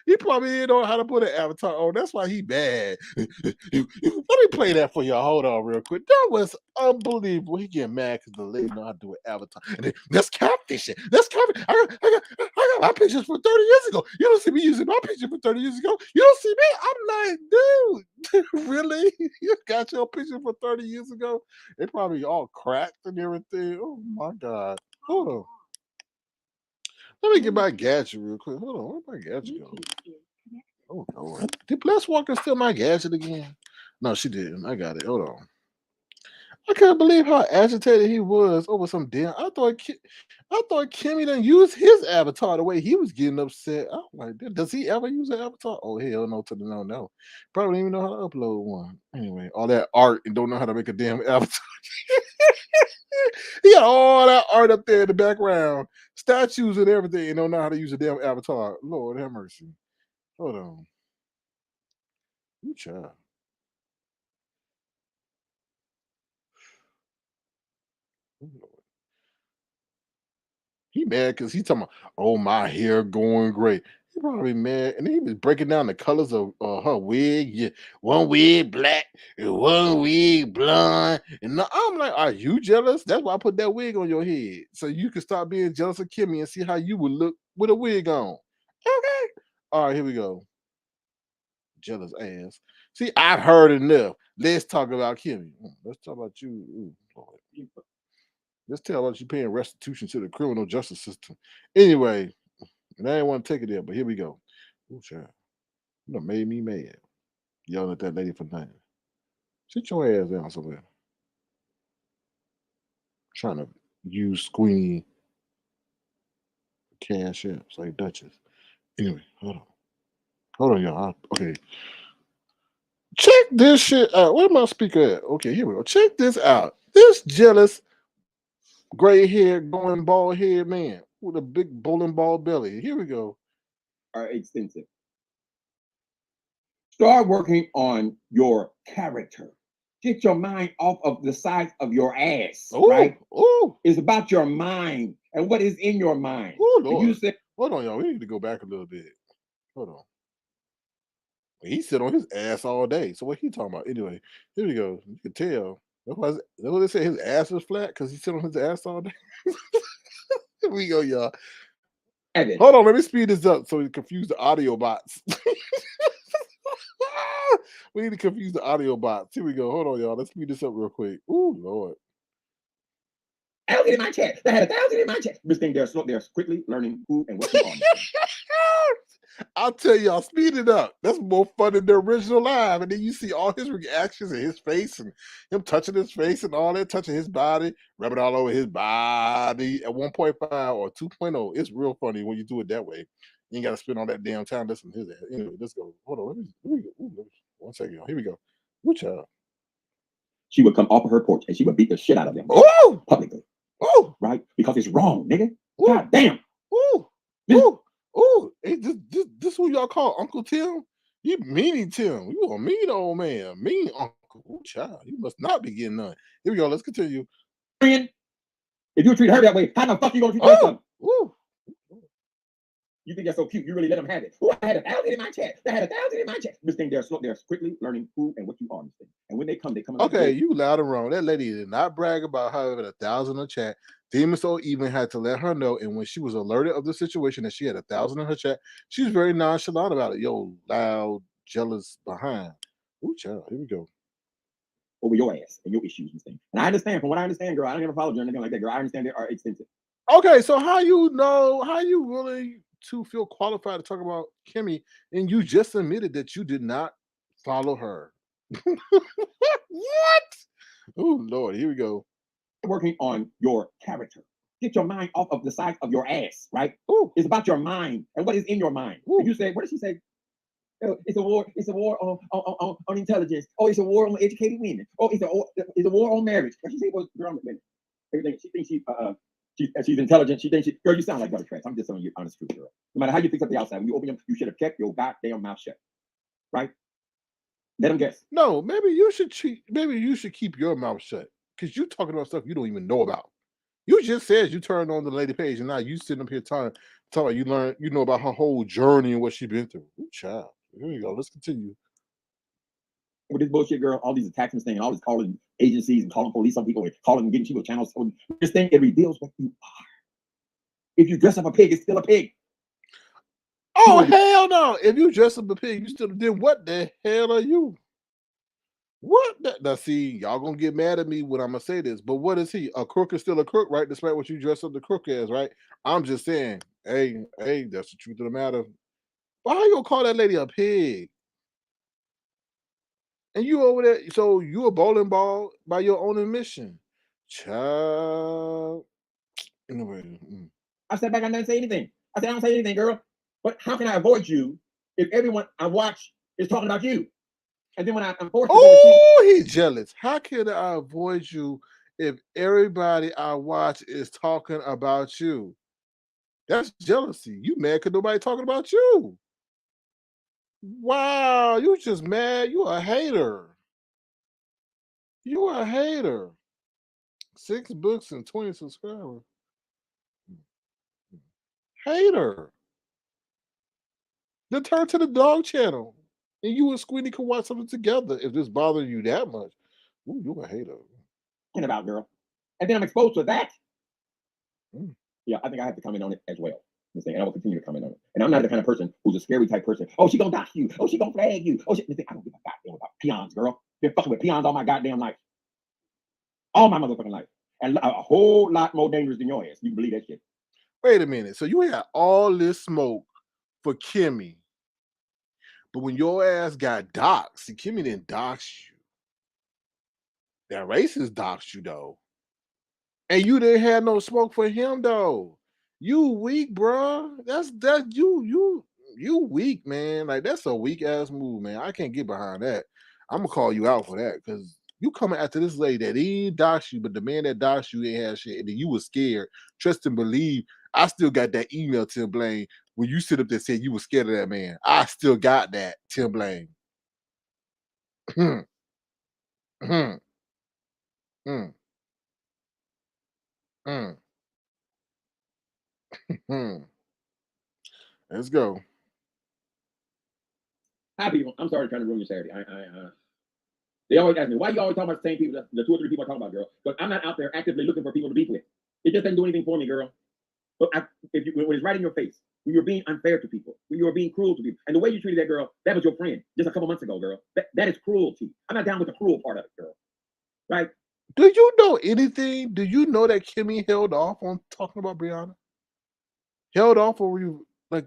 He probably didn't know how to put an avatar on. That's why he bad. Let me play that for y'all. Hold on real quick. That was unbelievable. He getting mad because the lady know how to do an avatar. And then, that's catfishing. That's catfish. I got my pictures from 30 years ago. You don't see me using my picture from 30 years ago. You don't see me. I'm like, dude, really? You got your picture from 30 years ago? They probably all cracked and everything. Oh my God. Hold on. Let me get my gadget real quick. Hold on. Where'd my gadget go? Oh, Lord. Did Bless Walker steal my gadget again? No, she didn't. I got it. Hold on. I can't believe how agitated he was over some damn. I thought Kimmie done used his avatar the way he was getting upset. I'm like, does he ever use an avatar? Oh, hell no to the no. Probably don't even know how to upload one. Anyway, all that art and don't know how to make a damn avatar. He got all that art up there in the background, statues and everything, and don't know how to use a damn avatar. Lord have mercy. Hold on. You child. He mad because he talking about, oh, my hair going great. He probably mad. And he was breaking down the colors of her wig. Yeah, one wig black and one wig blonde. And I'm like, are you jealous? That's why I put that wig on your head. So you can stop being jealous of Kimmie and see how you would look with a wig on. Okay. All right, here we go. Jealous ass. See, I've heard enough. Let's talk about Kimmie. Let's talk about you. Ooh, Lord. Let's tell us you paying restitution to the criminal justice system. Anyway, and I didn't want to take it there, but here we go. Oh, child. You done made me mad. Yelling at that lady for nothing. Sit your ass down somewhere. Trying to use Squeenie cash apps like Duchess. Anyway, hold on. Hold on, y'all. Okay. Check this shit out. Where my speaker at? Okay, here we go. Check this out. This jealous Gray hair, going bald head man with a big bowling ball belly. Here we go. Are extensive. Start working on your character. Get your mind off of the size of your ass, right? Ooh. It's about your mind and what is in your mind. Oh, If Lord. you say, hold on, y'all. We need to go back a little bit. Hold on. He sit on his ass all day. So what he talking about? Anyway, here we go. You can tell. That's what they say. His ass is flat because he sit on his ass all day. Here we go, y'all. Hold on, let me speed this up so we confuse the audio bots. We need to confuse the audio bots. Here we go. Hold on, y'all. Let's speed this up real quick. Ooh, Lord. 1,000 in my chat. They had 1,000 in my chat. This thing, they're quickly learning who and what you are. I'll tell y'all, speed it up. That's more fun than the original live. And then you see all his reactions and his face and him touching his face and all that, touching his body, rubbing all over his body at 1.5 or 2.0. It's real funny when you do it that way. You ain't got to spend all that damn time listening to his ass. Anyway, let's go. Hold on. Let me go. Ooh, 1 second. Here we go. Good job. She would come off of her porch and she would beat the shit out of them. Ooh! Publicly. Ooh! Right? Because it's wrong, nigga. Ooh! God damn. Ooh! Ooh! Ooh! Hey, this who y'all call Uncle Tim? You meanie Tim. You a mean old man. Mean uncle. Ooh, child. You must not be getting none. Here we go. Let's continue. If you treat her that way, how the fuck you gonna treat my son? Ooh! You think that's so cute? You really let them have it. Oh, I had 1,000 in my chat. I had 1,000 in my chat. This thing, they're quickly learning who and what you are. And when they come Okay, you loud and wrong. That lady did not brag about having 1,000 in the chat. Demon Soul even had to let her know. And when she was alerted of the situation that she had 1,000 in her chat, she was very nonchalant about it. Yo, loud, jealous behind. Ooh, child. Here we go. Over your ass and your issues and things. And I understand, from what I understand, girl, I don't ever follow you or anything like that, girl. I understand they are extensive. Okay, so how you really to feel qualified to talk about Kimmie, and you just admitted that you did not follow her? What? Oh Lord, here we go. Working on your character. Get your mind off of the size of your ass, right? Ooh. It's about your mind and what is in your mind. If you say, what did she say? Oh, it's a war on intelligence. Oh, it's a war on educated women. Oh, it's a war on marriage. What she say was everything. She thinks she's intelligent. She thinks girl, you sound like butter trash. I'm just telling you honest truth, girl. No matter how you fix up the outside, when you open them, you should have kept your goddamn mouth shut. Right? Let them guess. No, maybe you should keep your mouth shut because you're talking about stuff you don't even know about. You just said you turned on the lady page, and now you sitting up here talking about you know about her whole journey and what she's been through. Ooh, child. Here we go. Let's continue. With this bullshit, girl, all these attachments thing and all this calling agencies and calling police on people and calling getting people channels. This thing, it reveals what you are. If you dress up a pig, it's still a pig. Oh, hell no. If you dress up a pig, you still then what the hell are you? What? Now, see, y'all gonna get mad at me when I'm gonna say this, but what is he? A crook is still a crook, right? Despite what you dress up the crook as, right? I'm just saying, hey, that's the truth of the matter. Why you gonna call that lady a pig? And you over there, so you a bowling ball by your own admission. Child. Anyway. I sat back and didn't say anything. I said, I don't say anything, girl. But how can I avoid you if everyone I watch is talking about you? And then when I'm forced to oh, he's jealous. How can I avoid you if everybody I watch is talking about you? That's jealousy. You mad because nobody talking about you. Wow, you just mad. You a hater. You a hater. 6 books and 20 subscribers. Hater. Then turn to the dog channel. And you and Squeenie can watch something together if this bothers you that much. Ooh, you a hater. About, girl. And then I'm exposed to that. Yeah, I think I have to comment on it as well. And I will continue to comment on it. And I'm not the kind of person who's a scary type person. Oh, she gonna dox you. Oh, she gonna flag you. Oh, I don't give a goddamn about peons, girl. Been fucking with peons all my goddamn life. All my motherfucking life. And a whole lot more dangerous than your ass. You can believe that shit. Wait a minute. So you had all this smoke for Kimmie. But when your ass got doxxed, see, Kimmie didn't dox you. That racist doxed you, though. And you didn't have no smoke for him, though. You weak, bro. That's you weak, man. Like, that's a weak ass move, man. I can't get behind that. I'm gonna call you out for that because You coming after this lady that ain't doxed you, but the man that doxed you ain't had shit, and then you was scared. Trust and believe. I still got that email, Tim Blaine, when you sit up there saying you was scared of that man. I still got that, Tim Blaine. Hmm. Hmm. Hmm. Hmm. Hmm. Let's go. Hi, people. I'm sorry trying to ruin your Saturday. They always ask me, why you always talking about the same people, the 2 or 3 people I talk about, girl? But I'm not out there actively looking for people to be with. It just doesn't do anything for me, girl. But when it's right in your face, when you're being unfair to people, when you're being cruel to people, and the way you treated that girl, that was your friend just a couple months ago, girl. That is cruelty. I'm not down with the cruel part of it, girl. Right? Do you know anything? Do you know that Kimmie held off on talking about Brianna? Held off, or were you like,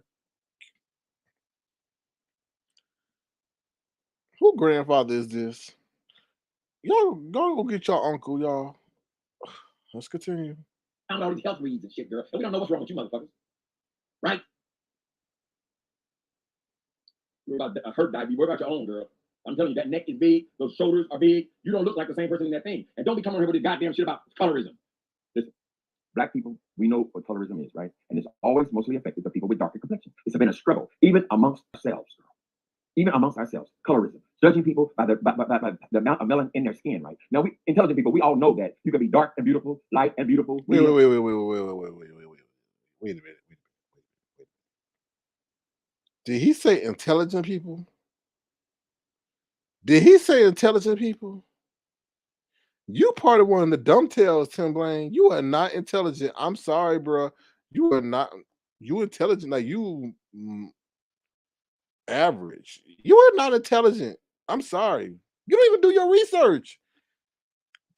who grandfather is this? Y'all go get your uncle, y'all. Let's continue. Found all these health reads and shit, girl. And we don't know what's wrong with you, motherfuckers. Right? You're about a hurt dive. You worry about your own, girl. I'm telling you, that neck is big. Those shoulders are big. You don't look like the same person in that thing. And don't be coming here with this goddamn shit about colorism. Listen, black people, we know what colorism is, right? And it's always mostly affected the people with darker complexion. It's been a struggle, even amongst ourselves, girl. Even amongst ourselves, colorism, judging people by the amount of melanin in their skin, right? Now, we intelligent people, we all know that you can be dark and beautiful, light and beautiful. Wait a minute. Did he say intelligent people? Did he say intelligent people? You part of one of the dumb tails, Tim Blaine. You are not intelligent. I'm sorry, bro. You are not. You intelligent, like you average. You are not intelligent. I'm sorry. You don't even do your research.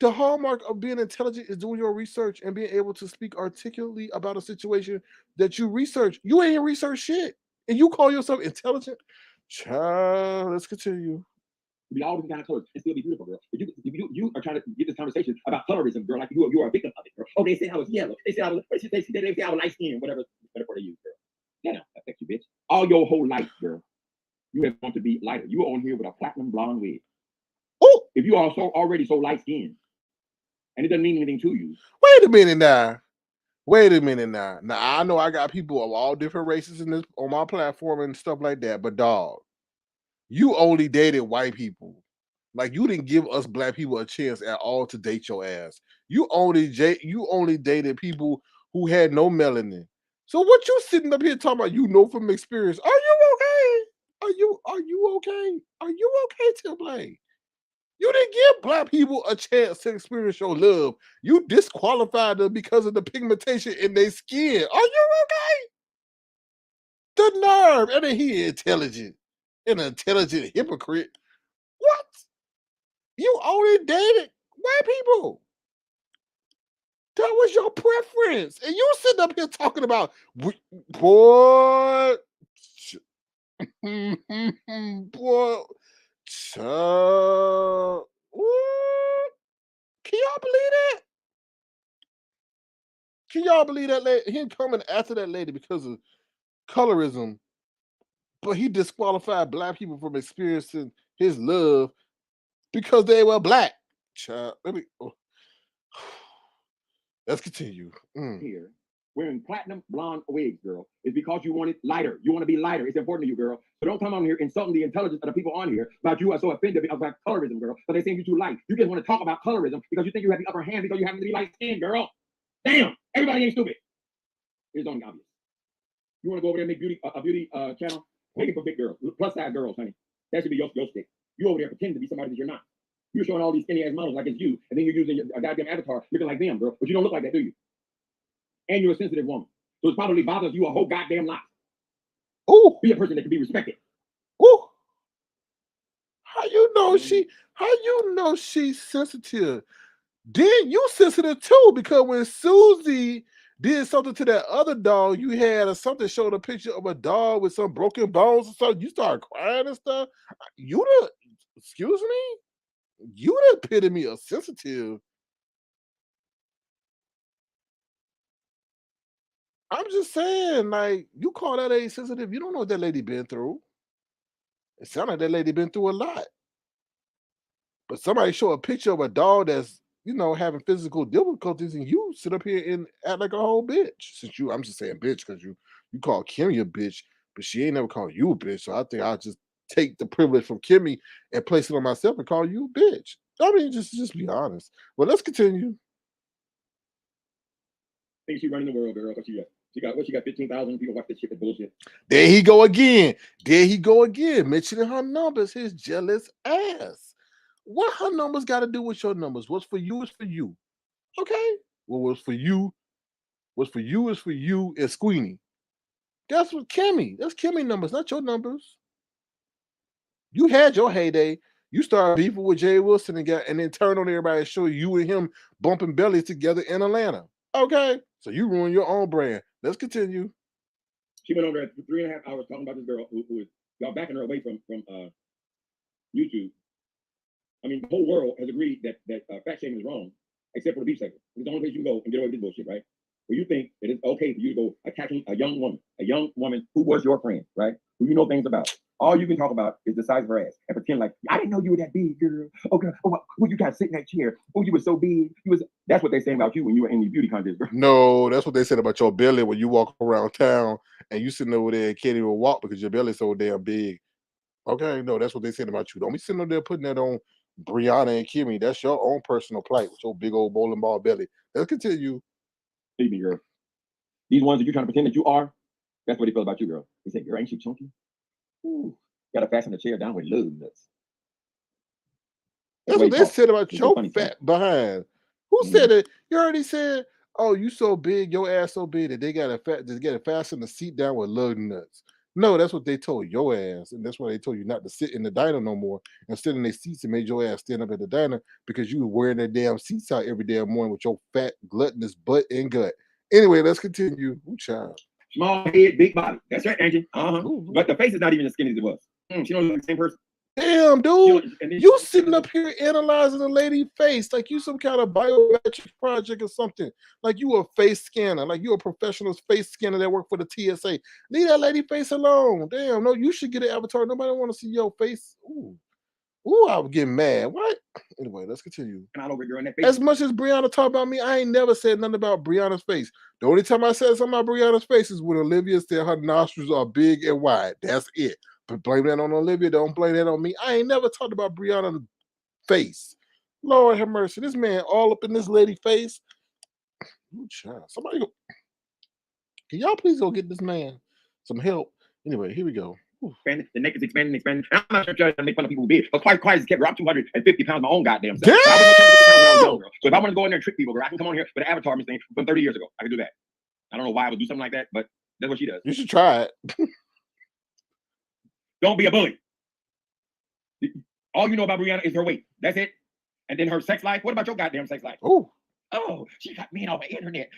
The hallmark of being intelligent is doing your research and being able to speak articulately about a situation that you research. You ain't research shit, and you call yourself intelligent. Child, let's continue. Be all different kind of colors and still be beautiful, girl. If you are trying to get this conversation about colorism, girl, like you are a victim of it, girl. Oh, they say I was yellow. They say I was. They say I was light skinned, whatever metaphor they use, girl. That don't affect you, bitch. All your whole life, girl, you have want to be lighter. You are on here with a platinum blonde wig. Oh, if you are already so light skinned, and it doesn't mean anything to you. Wait a minute now. Wait a minute now. Now I know I got people of all different races in this on my platform and stuff like that, but dog, you only dated white people. Like you didn't give us black people a chance at all to date your ass. You only dated people who had no melanin. So what you sitting up here talking about? You know from experience. Are you okay? Are you okay? Are you okay, Tim Blaine? You didn't give black people a chance to experience your love. You disqualified them because of the pigmentation in their skin. Are you okay? The nerve. And then he intelligent. An intelligent hypocrite. What? You only dated white people. That was your preference. And you sitting up here talking about, boy, boy, child. Can y'all believe that? Can y'all believe that lady? Him coming after that lady because of colorism, but he disqualified black people from experiencing his love because they were black. Child, let's continue. Here, wearing platinum blonde wigs, girl, is because you want it lighter. You want to be lighter. It's important to you, girl. So don't come on here insulting the intelligence of the people on here about you are so offended about colorism, girl. So they saying you too light. You just want to talk about colorism because you think you have the upper hand because you happen to be light skinned, girl. Damn, everybody ain't stupid. It's only obvious. You want to go over there and make a beauty channel? Make it for big girls, plus size girls, honey. That should be your stick. You over there pretending to be somebody that you're not. You're showing all these skinny ass models like it's you, and then you're using a goddamn avatar looking like them, bro. But you don't look like that, do you? And you're a sensitive woman. So it probably bothers you a whole goddamn lot. Ooh. Be a person that can be respected. Ooh. How you know she's sensitive? Then you sensitive too, because when Susie did something to that other dog, you had or something showed a picture of a dog with some broken bones or something. You started crying and stuff. Excuse me? You the epitome of sensitive. I'm just saying, like, you call that lady sensitive. You don't know what that lady been through. It sounds like that lady been through a lot. But somebody show a picture of a dog that's, you know, having physical difficulties, and you sit up here and act like a whole bitch. Since I'm just saying bitch because you call Kimmie a bitch, but she ain't never called you a bitch. So I think I'll just take the privilege from Kimmie and place it on myself and call you a bitch. I mean, just be honest. Well, let's continue. Think she running the world, girl. What she got 15,000 people watch this shit. That bullshit. There he go again. There he go again. Mentioning her numbers, his jealous ass. What her numbers got to do with your numbers? What's for you is for you. Okay? Well, what's for you is for you and Squeenie. That's what Kimmie. That's Kimmie numbers, not your numbers. You had your heyday. You started beefing with Jay Wilson and then turned on everybody and show you and him bumping bellies together in Atlanta. Okay? So you ruined your own brand. Let's continue. She went over there for 3.5 hours talking about this girl who is y'all backing her away from YouTube. I mean, the whole world has agreed that fat shaming is wrong, except for the beef sector. It's the only place you can go and get away with this bullshit, right? Where you think that it's okay for you to go attacking a young woman who was your friend, right? Who you know things about. All you can talk about is the size of her ass and pretend like, I didn't know you were that big, girl. Okay, who you got sitting in that chair? Oh, you were so big. That's what they saying about you when you were in these beauty contests, girl. No, that's what they said about your belly when you walk around town and you sitting over there and can't even walk because your belly's so damn big. Okay, no, that's what they said about you. Don't be sitting over there putting that on Brianna and Kimmie. That's your own personal plight with your big old bowling ball belly. Let's continue. Believe me, girl. These ones that you're trying to pretend that you are, that's what they feel about you, girl. They say, girl, ain't she chunky? Ooh, gotta fasten the chair down with love nuts. That's what they said about your fat behind. Who said it? You already said, oh, you so big, your ass so big that they gotta fasten the seat down with lug nuts. No, that's what they told your ass, and that's why they told you not to sit in the diner no more and sit in their seats and made your ass stand up at the diner because you were wearing their damn seats out every damn morning with your fat, gluttonous butt and gut. Anyway, let's continue. Ooh, child. Small head, big body. That's right, Angie. But the face is not even as skinny as it was. She don't look like the same person. Damn, dude. You sitting up here analyzing a lady's face like you some kind of biometric project or something. Like you a face scanner, like you a professional face scanner that work for the TSA. Leave that lady face alone. Damn, no, you should get an avatar. Nobody want to see your face. Ooh, I would get mad. What? Anyway, let's continue. As much as Brianna talked about me, I ain't never said nothing about Brianna's face. The only time I said something about Brianna's face is when Olivia said her nostrils are big and wide. That's it. But blame that on Olivia. Don't blame that on me. I ain't never talked about Brianna's face. Lord have mercy. This man all up in this lady's face. Ooh, child. Somebody go. Can y'all please go get this man some help? Anyway, here we go. The neck is expanding. And I'm not sure trying to make fun of people who big. But quite kept her. I'm 250 pounds my own goddamn self. So I was 250 pounds when I was young, girl. So if I want to go in there and trick people, girl, I can come on here with an avatar thing from 30 years ago. I can do that. I don't know why I would do something like that, but that's what she does. You should try it. Don't be a bully. All you know about Brianna is her weight. That's it. And then her sex life. What about your goddamn sex life? Oh, she got men off the internet.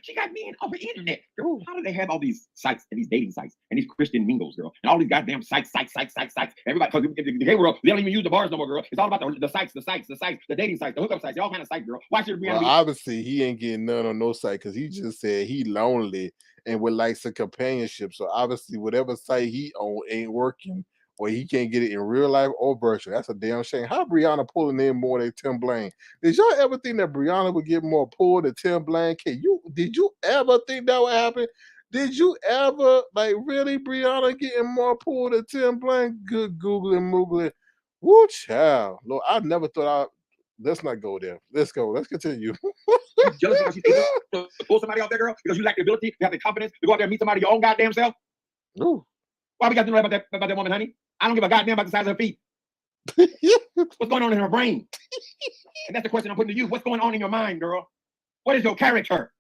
Girl, how do they have all these sites and these dating sites and these Christian mingles, girl? And all these goddamn sites. Everybody, because in the gay world, they don't even use the bars no more, girl. It's all about the sites, the dating sites, the hookup sites, all kind of sites, girl. Why should Brianna be? Obviously, he ain't getting none on no site because he just said he lonely and would like some companionship. So obviously, whatever site he on ain't working. Or he can't get it in real life or virtual. That's a damn shame. How Brianna pulling in more than Tim Blaine? Did y'all ever think that Brianna would get more pull than Tim Blaine? Did you ever think that would happen? Did you ever, like, really, Brianna getting more pull than Tim Blaine? Good googling, moogling. Woo, child. Lord, I never thought let's not go there. Let's go. Let's continue. You jealous because she's able to pull somebody off there, girl? Because you lack the ability, you have the confidence to go out there and meet somebody your own goddamn self? Ooh. Why we got to know about that woman, honey? I don't give a goddamn about the size of her feet. What's going on in her brain? And that's the question I'm putting to you. What's going on in your mind, girl? What is your character?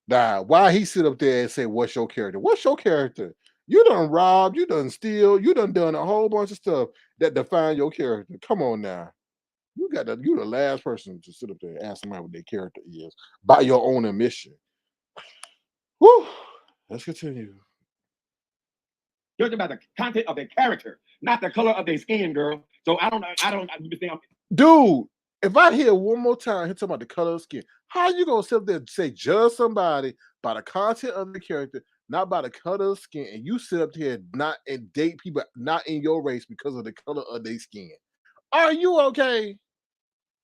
Nah, why he sit up there and say, what's your character? What's your character? You done robbed, you done steal, you done a whole bunch of stuff that define your character. Come on now. You the last person to sit up there and ask somebody what their character is by your own admission. Whew. Let's continue. Judging by the content of their character, not the color of their skin, girl. So I don't understand. Dude, if I hear one more time him talking about the color of skin, how you gonna sit up there and say judge somebody by the content of the character, not by the color of skin, and you sit up here and date people not in your race because of the color of their skin? Are you okay?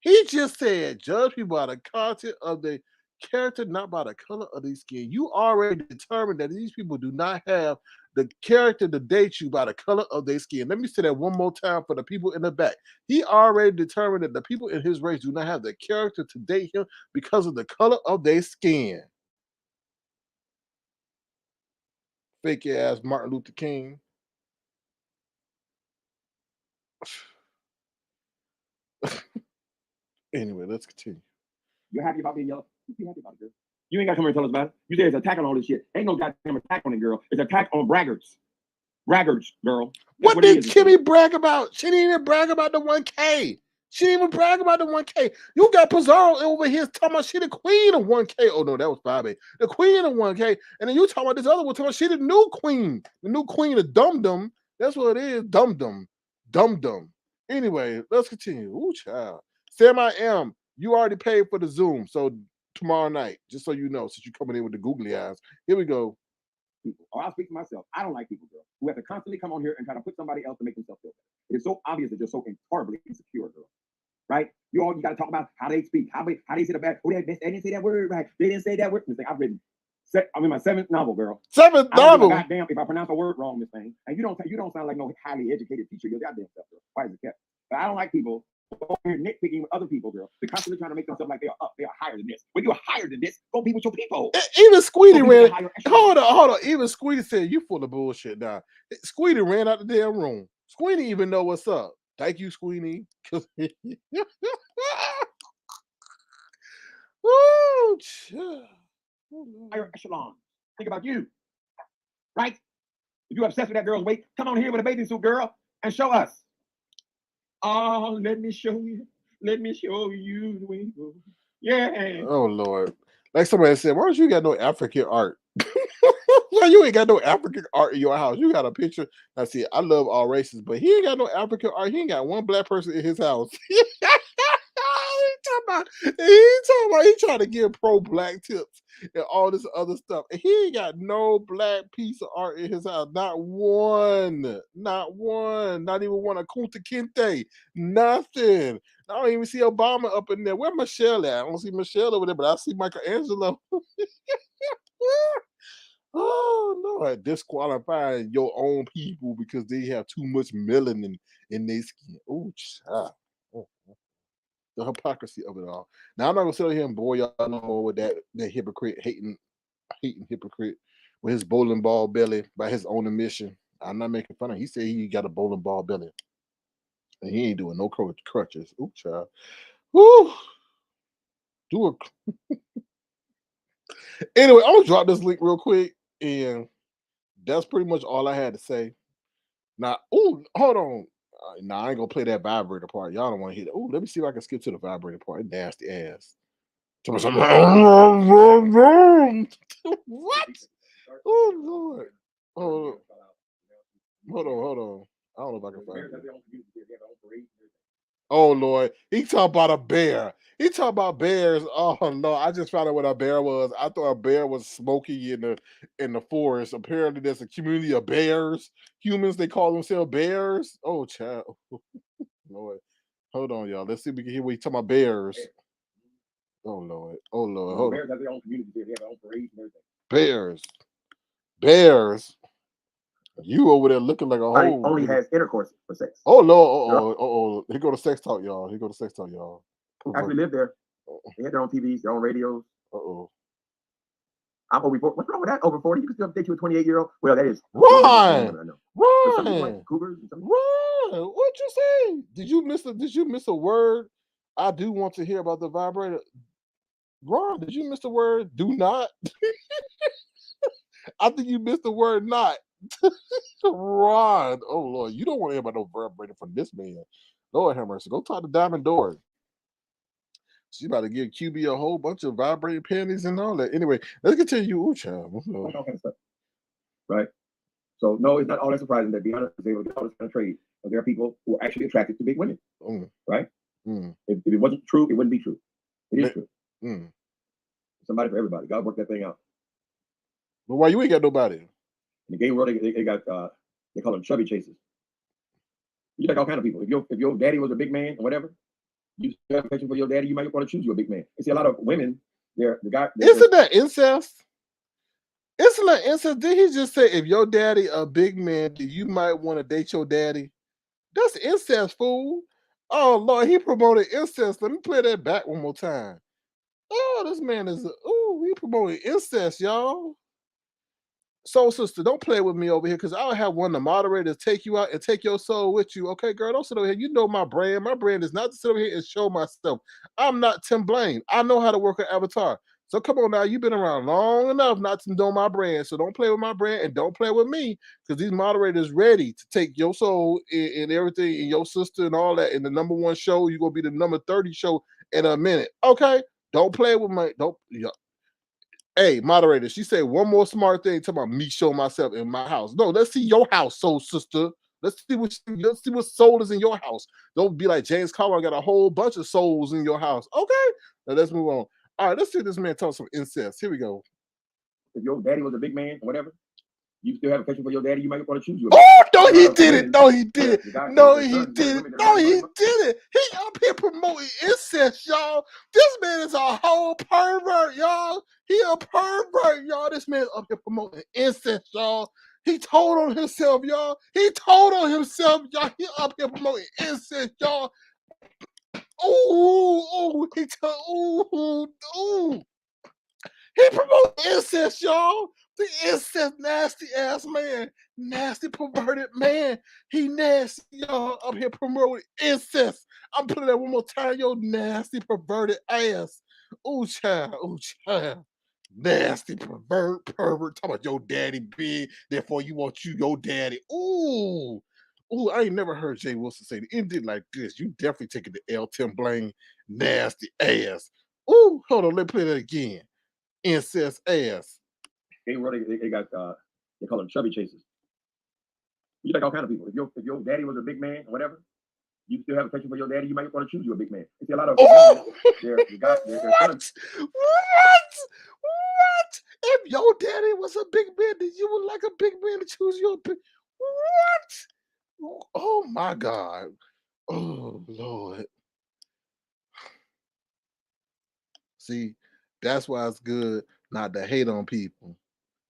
He just said, judge people by the content of the character, not by the color of their skin. You already determined that these people do not have the character to date you by the color of their skin. Let me say that one more time for the people in the back. He already determined that the people in his race do not have the character to date him because of the color of their skin. Fake ass Martin Luther King. Anyway, let's continue. You happy about being yellow? You be happy about it, girl. You ain't got to come here and tell us about it. You say it's an attack on all this shit. Ain't no goddamn attack on it, girl. It's an attack on braggarts. Braggarts, girl. That's What did it is, Kimmie brag about? She didn't even brag about the 1K. She didn't even brag about the 1K. You got Pizarro over here talking about she the queen of 1K. Oh, no, that was Bobby. The queen of 1K. And then you talking about this other one talking about she the new queen. The new queen of Dum Dum. That's what it is. Dum Dum. Dum Dum. Anyway, let's continue. Ooh, child. Sam I am. You already paid for the Zoom. So tomorrow night, just so you know, since you're coming in with the googly eyes. Here we go. People. Or I'll speak for myself. I don't like people, girl, who have to constantly come on here and try to put somebody else to make themselves feel better. It's so obvious that you're so horribly insecure, girl. Right? You got to talk about how they speak, how they say the bad. Oh, they didn't say that word right. They didn't say that word. I've written. I'm in my 7th novel, girl. 7th novel. Goddamn, if I pronounce a word wrong, Miss Thing, and you don't sound like no highly educated teacher. Your goddamn self, girl. Why is it kept? But I don't like people who are nitpicking with other people, girl. They're constantly trying to make themselves like they are up, they are higher than this. When you're higher than this, go be with your people. Even Squeedy ran. Hold on. Even Squeedy said, "You full of bullshit now." Squeedy ran out the damn room. Squeedy even know what's up. Thank you, Squeedy. Woo, higher echelon. Think about you, right? If you're obsessed with that girl's weight, come on here with a bathing suit, girl, and show us. Oh, let me show you. Let me show you the way to go. Yeah. Oh Lord. Like somebody said, why don't you got no African art? Well, you ain't got no African art in your house. You got a picture. I see, I love all races, but he ain't got no African art. He ain't got one black person in his house. He trying to give pro-black tips and all this other stuff. And he ain't got no black piece of art in his house. Not one. Not one. Not even one of Kunta Kinte. Nothing. I don't even see Obama up in there. Where Michelle at? I don't see Michelle over there, but I see Michelangelo. Oh Lord, disqualifying your own people because they have too much melanin in their skin. Oh, child. The hypocrisy of it all. Now I'm not gonna sit here and bore y'all no more with that hypocrite hating hypocrite with his bowling ball belly by his own admission. I'm not making fun of him. He said he got a bowling ball belly. And he ain't doing no crutches. Ooh, child. Woo. Anyway, I'm gonna drop this link real quick, and that's pretty much all I had to say. Now, hold on. Nah, I ain't gonna play that vibrator part. Y'all don't want to hear that. Oh, let me see if I can skip to the vibrator part. Nasty ass. What? Oh Lord. Hold on. I don't know if I can find it. Oh Lord, he talking about a bear. He talking about bears. Oh no, I just found out what a bear was. I thought a bear was smoking in the forest. Apparently, there's a community of bears. Humans, they call themselves bears. Oh, child. Lord, hold on, y'all. Let's see if we can hear what he talking about bears. Oh Lord, hold on. Bears have their own community. They have their own parades and everything. Bears. You over there looking like a whole. Only has intercourse for sex. Oh Lord, Here go the sex talk, y'all. Actually live there. They had their own TVs, their own radios. I'm over 40. What's wrong with that? Over 40? You can still date you a 28-year-old? Well, that is. Ron! Cougars or something? Ron! What you say? Did you miss a word? I do want to hear about the vibrator. Ron, did you miss the word do not? I think you missed the word not. Ron. Oh Lord, you don't want to hear about no vibrator from this man. Lord have mercy. Go talk to Diamond Door. She's about to give QB a whole bunch of vibrating panties and all that. Anyway, let's continue. Ooh, child. All kind of stuff. Right? So, no, it's not all that surprising that Deanna is able to get all this kind of trade. But there are people who are actually attracted to big women. Right? If it wasn't true, it wouldn't be true. It is true. Somebody for everybody. God worked that thing out. But why you ain't got nobody? In the gay world, they got, they call them chubby chasers. You like all kind of people. If your daddy was a big man or whatever, you still have affection for your daddy. You might want to choose you a big man. You see a lot of women. Isn't that incest? Isn't that incest? Did he just say if your daddy a big man, you might want to date your daddy? That's incest, fool. Oh Lord, he promoted incest. Let me play that back one more time. Oh, this man is he promoting incest, y'all. Soul sister, don't play with me over here because I'll have one of the moderators take you out and take your soul with you. Okay, girl, don't sit over here. You know my brand. My brand is not to sit over here and show myself. I'm not Tim Blaine. I know how to work an avatar. So come on now, you've been around long enough not to know my brand. So don't play with my brand and don't play with me because these moderators ready to take your soul and everything and your sister and all that in the #1 show. You're gonna be the number 30 show in a minute. Okay, don't play with my Hey, moderator, she said one more smart thing talking about me showing myself in my house. No, let's see your house, soul sister. Let's see what soul is in your house. Don't be like James Carver got a whole bunch of souls in your house. Okay, now let's move on. All right, let's see this man talk some incest. Here we go. If your daddy was a big man or whatever, you still have affection for your daddy. You might want to choose you. Oh no, he did it. No, he did it. No, he did it. No, he did it. He up here promoting incest, y'all. This man is a whole pervert, y'all. He a pervert, y'all. This man up here promoting incest, y'all. He told on himself, y'all. He told on himself, y'all. He up here promoting incest, y'all. Ooh, he told, ooh. He promotes incest, y'all. The incest nasty ass man. Nasty perverted man. He nasty, y'all. Up here promoting incest. I'm putting that one more time, yo nasty perverted ass. Ooh, child. Ooh, child. Nasty pervert. Talking about your daddy big. Therefore, you want your daddy. Ooh. Ooh, I ain't never heard Jay Wilson say it ended like this. You definitely taking the L. Tim Blaine nasty ass. Ooh, hold on. Let me play that again. Incest ass. They got they call them chubby chasers. You like all kind of people. If your daddy was a big man or whatever, you still have affection for your daddy. You might want to choose you a big man. You see a lot of they're What? If your daddy was a big man, then you would like a big man to choose your big. What? Oh my God. Oh Lord. See, that's why it's good not to hate on people.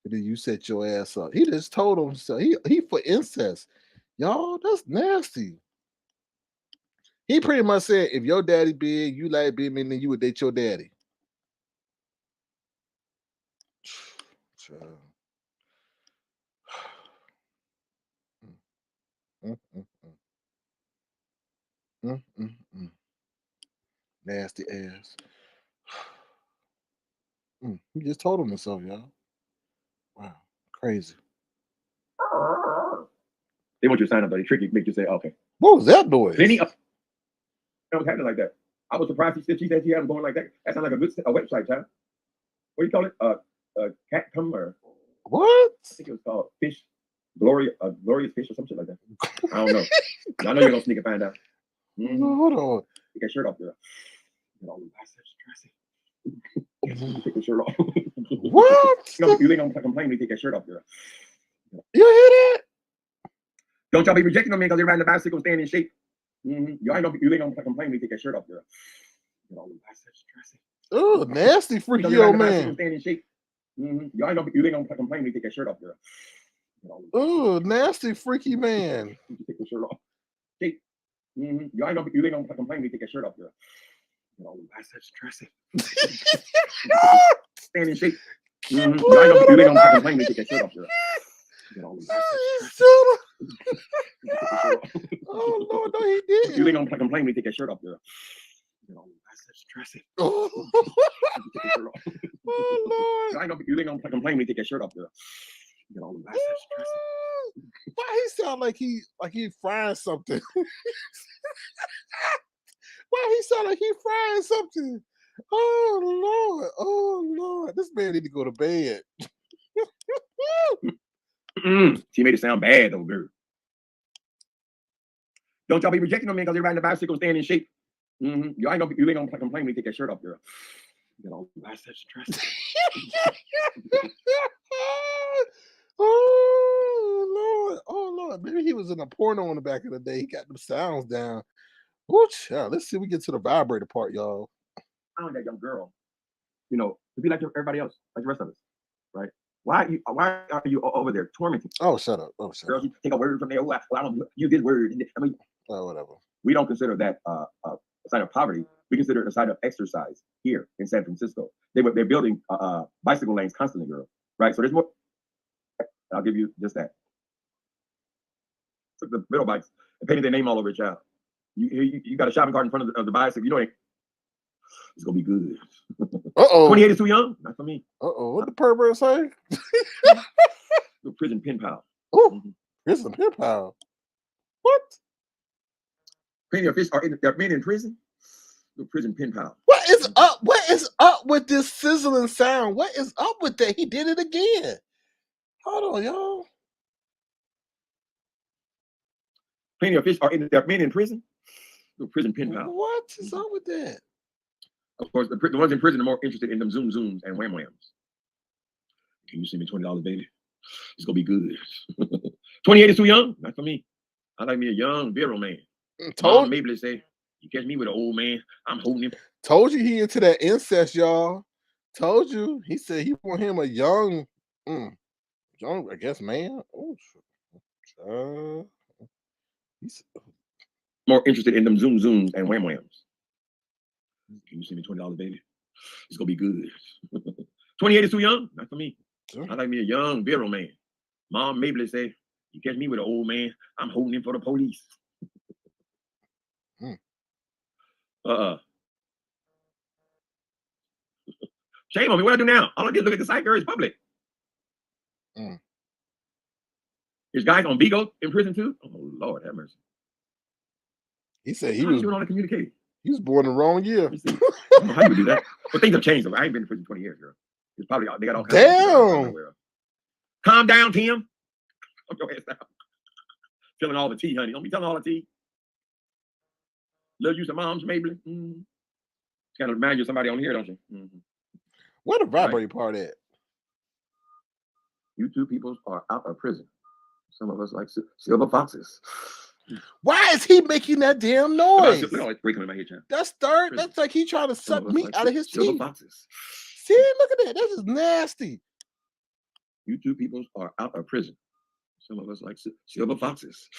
Then you set your ass up. He just told himself he for incest. Y'all, that's nasty. He pretty much said if your daddy big, you like big men, then you would date your daddy. Nasty ass. He just told him himself, y'all. Wow, crazy. They want you to sign up, but they trick you, make you say, okay. What was that noise? It was happening like that. I was surprised she said she had going like that. That sounds like a website, child. What do you call it? Cat come or what? I think it was called Fish. Glorious Fish or something like that. I don't know. I know you're gonna sneak and find out. Hold on. Take that shirt off, girl. Take the shirt off. What? You ain't gonna complain when you take that shirt off, girl. You hear that? Don't y'all be rejecting on me because they're riding the bicycle, staying in shape. You ain't gonna complain when you take that shirt off, girl. Oh, nasty freaky old man. Staying in shape. You ain't gonna complain when you take that shirt off, girl. Oh, nasty freaky man. Take the shirt off. Shape. You ain't gonna complain when you take that shirt off, girl. Biceps dressing. Staying in shape. You ain't gonna complain when you take that shirt off, girl. Oh Lord, no, he didn't. You ain't gonna complain when you take that shirt off, girl. Biceps dressing. Oh Lord. You ain't gonna complain when you take that shirt off, girl. Biceps dressing. Why he sound like he frying something? Why he sound like he frying something? Oh Lord, this man need to go to bed. She made it sound bad though, girl. Don't y'all be rejecting on me because they're riding the bicycle, staying in shape. You ain't gonna complain when you take that shirt off, girl. Biceps dressing. Oh Lord, maybe he was in a porno in the back of the day. He got them sounds down. Ooh, child. Let's see if we get to the vibrator part, y'all. Found that young girl, you know, to be like everybody else, like the rest of us, right? Why are you over there tormenting? Oh, shut up. Oh, shut Girls, up. you take a word from there. Oh, I don't use this word. I mean, Oh, whatever. we don't consider that a sign of poverty. We consider it a sign of exercise here in San Francisco. They're building bicycle lanes constantly, girl. Right? So there's more. I'll give you just that. Took the middle bikes and painted their name all over it, child. You got a shopping cart in front of the bicycle. You know it's gonna be good. 28 is too young. Not for me. What the pervert say? The prison pen pal. Oh, prison pen pal. What? Plenty of fish are men in prison. The prison pen pal. What is up? What is up with this sizzling sound? What is up with that? He did it again. Hold on, y'all. Plenty of fish are men in prison. The prison pen pal. What is up with that? Of course, the ones in prison are more interested in them zooms and wham whams. Can you send me $20, baby? It's gonna be good. 28 is too young. Not for me. I like me a young, virile man. Mom maybe say, you catch me with an old man, I'm holding him. Told you he into that incest, y'all. Told you. He said he want him a young, I guess, man. Oh, he's more interested in them zooms and wham whams. Can you send me $20, baby? It's gonna be good. 28 is too young. Not for me. I like me a young, virile man. Mom maybe say, you catch me with an old man, I'm holding him for the police. Shame on me. What I do now? All I did look at the site, girl. It's public. There's guys on Vigo in prison too. Oh Lord, have mercy. He said he was doing all the communicating. He was born the wrong year. How you do that? But things have changed. I ain't been in prison 20 years, girl. It's probably they got all kinds Damn. of calm down, Tim. Calm your ass down. Filling all the tea, honey. Don't be telling all the tea. Little use of moms, maybe. Kind of remind you of somebody on here, don't you? Where the vibrating part at? You two people are out of prison. Some of us like silver foxes. Why is he making that damn noise? Look at breaking in my head, child. That's third. That's like he trying to suck meat out of his teeth. Foxes. See, look at that. That is nasty. You two people are out of prison. Some of us like silver foxes.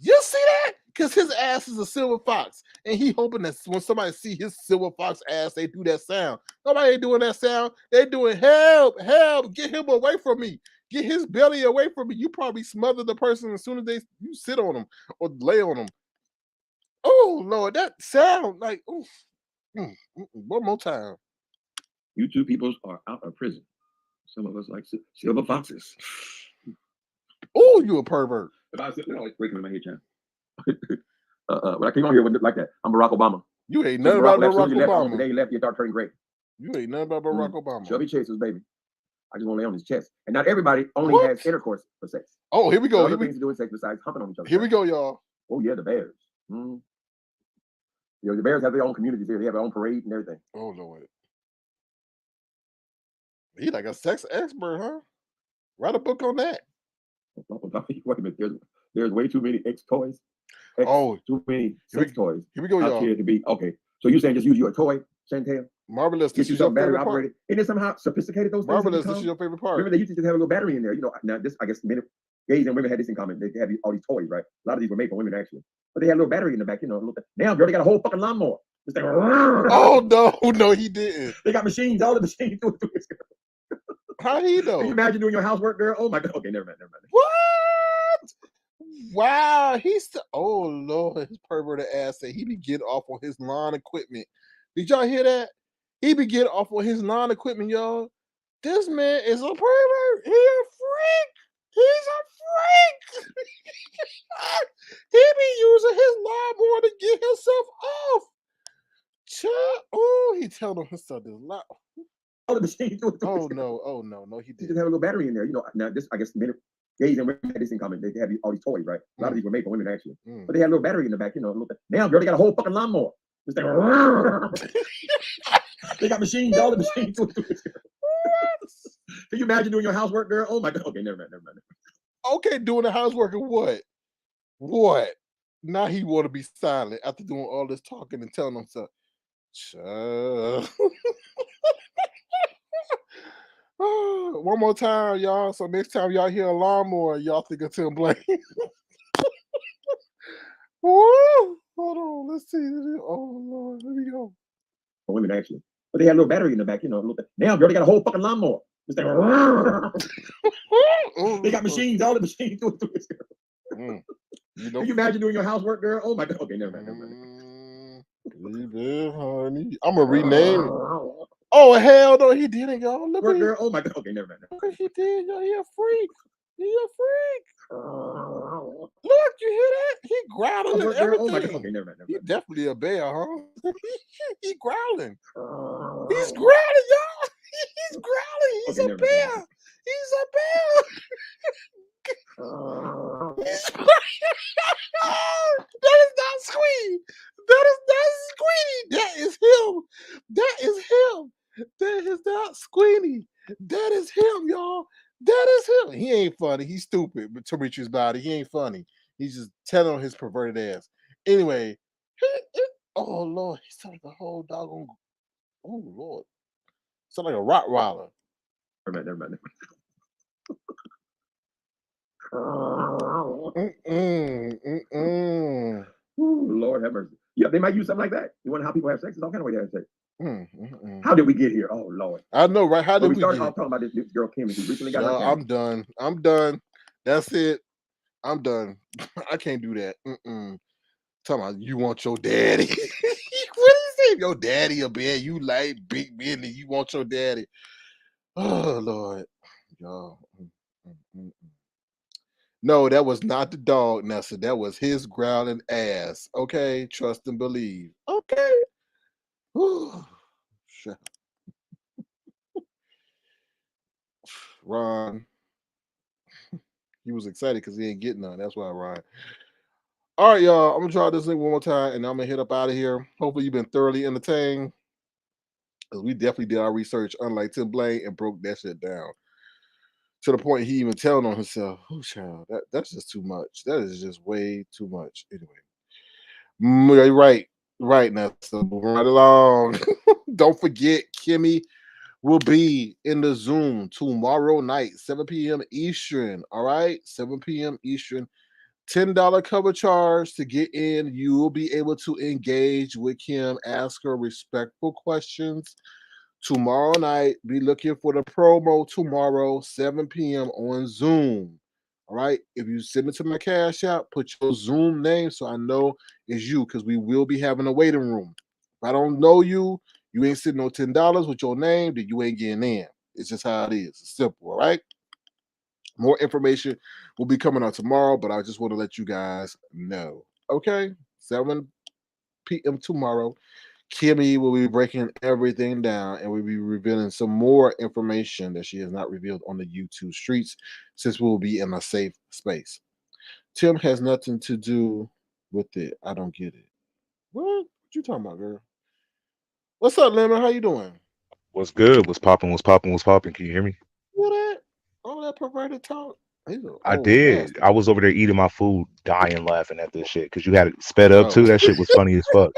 You see that? Because his ass is a silver fox, and he hoping that when somebody see his silver fox ass, they do that sound. Nobody ain't doing that sound. They doing help, help, get him away from me. Get his belly away from me. You probably smother the person as soon as you sit on them or lay on them. Oh Lord, that sound like oof. One more time. You two people are out of prison. Some of us like silver foxes. Oh, you a pervert. If I said, breaking in my head, child. But I came on here like that. I'm Barack Obama. You ain't nothing about Barack Obama. Today you left, you start turning gray. You ain't nothing about Barack Obama. Chubby Chase's baby. I just want to lay on his chest. And not everybody only has intercourse for sex. Oh, here we go. Other things to do with sex besides humping on each other. Here we go, y'all. Oh yeah, the Bears. You know, the Bears have their own communities here. They have their own parade and everything. Oh Lord. He like a sex expert, huh? Write a book on that. Wait a minute. There's way too many toys. Too many sex toys. Here we go, y'all. Here to be okay. So you're saying just use your toy, Chantel? Marvelous. Get you some battery operated. Isn't it somehow sophisticated? Those Marvelous. This is your favorite part. Remember, they used to just have a little battery in there. You know, now this I guess gays and women had this in common. They have all these toys, right? A lot of these were made for women actually, but they had a little battery in the back. You know, now girl, they got a whole fucking lawnmower. Like, oh no, he didn't. They got machines. All the machines do it. How he know? Can you imagine doing your housework, girl? Oh my god. Okay, never mind. What? Wow, oh Lord, his perverted ass said he be getting off on his lawn equipment. Did y'all hear that? He be getting off on his lawn equipment, y'all. This man is a pervert. He a freak. He's a freak. He be using his lawnmower to get himself off. Oh, he telling himself this loud. All the machines do it. Oh no, he They did. just have a little battery in there. You know, now this I guess gays and women had this in common. They have all these toys, right? A lot of these were made for women actually, but they had a little battery in the back. You know, now girl, they got a whole fucking lawnmower. Like, they got machines. All the machines do it. Can you imagine doing your housework, girl? Oh my god. Okay, never mind. Okay, doing the housework and what? What? Now he want to be silent after doing all this talking and telling himself, child. One more time, y'all. So next time y'all hear a lawnmower, y'all think of Tim Blaine. Woo! Hold on, let's see. Oh Lord, here we go. For women actually, but they had a little battery in the back, you know. Now, girl, they got a whole fucking lawnmower. It's like, they got machines, all the machines doing it. You Can know, you imagine doing your housework, girl? Oh my god. Okay, never mind. leave it, honey. I'm gonna rename it. Oh hell no, he didn't, y'all. Look Work, at girl. Oh my god. Okay, never mind. Look what he did, y'all. He a freak. He a freak. Look, you hear that? He growling and Work, girl. Oh my god. everything. Okay, never mind. He definitely a bear, huh? He growling. He's growling, y'all. He's growling. He's Okay, a bear. He's a bear. That is not Squeedy. That is not Squeedy. That is him. That is him. That is not Squeedy. That is him, y'all. That is him. He ain't funny. He's stupid. But Demetrius Body, he ain't funny. He's just telling on his perverted ass. Anyway, oh Lord, he sounds like a whole doggone. Oh Lord, sound like a Rottweiler. Never mind. Ooh, Lord have mercy. Yeah, they might use something like that. You wonder how people have sex? There's all kind of ways to have sex. How did we get here? Oh Lord. I know, right? How did we we started get off talking about this girl Kimmie who recently got her Y'all, camera. I'm done. I'm done. That's it. I'm done. I can't do that. Talking about you want your daddy. What is it? Your daddy a bear. You like big men and you want your daddy. Oh Lord. Y'all. No, that was not the dog, Nessa. That was his growling ass. Okay. Trust and believe. Okay. Shut up. Ron. He was excited because he ain't getting none. That's why, Ron. All right, y'all. I'm gonna try this thing one more time, and I'm gonna hit up out of here. Hopefully, you've been thoroughly entertained, because we definitely did our research, unlike Tim Blaine, and broke that shit down to the point he even telling on himself. Oh, child, that's just too much. That is just way too much. Anyway, right now, so moving right along. Don't forget, Kimmie will be in the Zoom tomorrow night, 7 p.m. Eastern. All right, 7 p.m. Eastern. $10 cover charge to get in. You will be able to engage with Kim, ask her respectful questions. Tomorrow night, be looking for the promo tomorrow, 7 p.m. on Zoom. All right. If you send it to my Cash App, put your Zoom name so I know it's you, because we will be having a waiting room. If I don't know you, you ain't sitting no $10 with your name, then you ain't getting in. It's just how it is. It's simple. All right. More information will be coming out tomorrow, but I just want to let you guys know. Okay, 7 p.m. tomorrow. Kimmie will be breaking everything down, and we'll be revealing some more information that she has not revealed on the YouTube streets, since we'll be in a safe space. Tim has nothing to do with it. I don't get it. What you talking about, girl? What's up, Lemon? How you doing? What's good? What's popping? What's popping? What's popping? Can you hear me? What that? All that perverted talk? He's an I old did. bastard. I was over there eating my food, dying laughing at this shit because you had it sped up Oh. too. That shit was funny as fuck.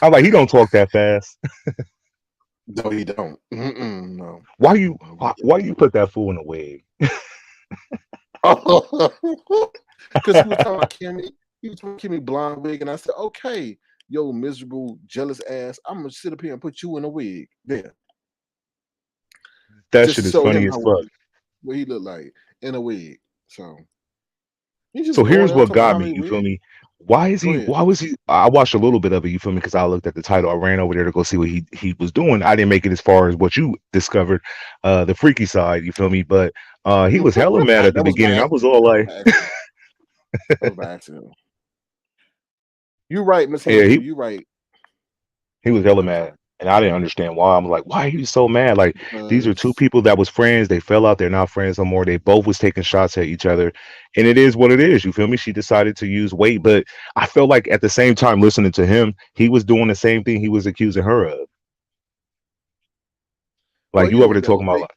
I'm like, he don't talk that fast. No, he don't. No. Why you put that fool in a wig? Because he was talking about Kimmie. He was talking Kimmie blonde wig, and I said, okay, yo, miserable, jealous ass, I'm gonna sit up here and put you in a wig. There. That Just shit to is show him funny as how fuck. what he looked like in a wig. So he's So just going here's out what talking about got how me. many You feel wigs. me? Why is Go he? ahead. Why was he? I watched a little bit of it. You feel me? Because I looked at the title. I ran over there to go see what he was doing. I didn't make it as far as what you discovered, the freaky side. You feel me? But he was hella mad at the That was by beginning. I was accident. all like, That was by accident. You're right, Miss yeah, Hazel. You're right. he was hella I'm mad. sorry. And I didn't understand why. I'm like, why are you so mad? Like, these are two Because people that was friends. They fell out. They're not friends no more. They both was taking shots at each other. And it is what it is. You feel me? She decided to use weight. But I felt like at the same time, listening to him, he was doing the same thing he was accusing her of. well, Like, you you know over what there that talking about, wait, like,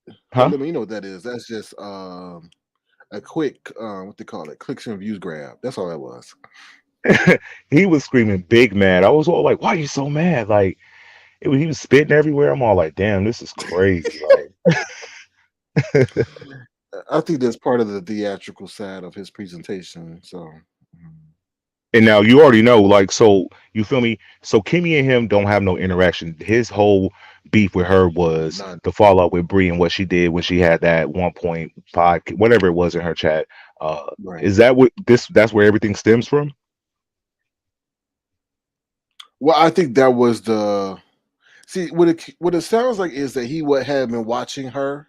well, huh? let me you know what that is. That's just a quick what they call it, clicks and views grab. That's all that was. He was screaming big mad. I was all like, "Why are you so mad?" Like he was spitting everywhere. I'm all like, "Damn, this is crazy!" Like, I think that's part of the theatrical side of his presentation. So and now you already know, like, so you feel me? So Kimmy and him don't have no interaction. His whole beef with her was none. the fallout with Bree and what she did when she had that 1.5, whatever it was in her chat. Right. Is that what this? That's where everything stems from? Well, I think that was the see what it sounds like is that he would have been watching her,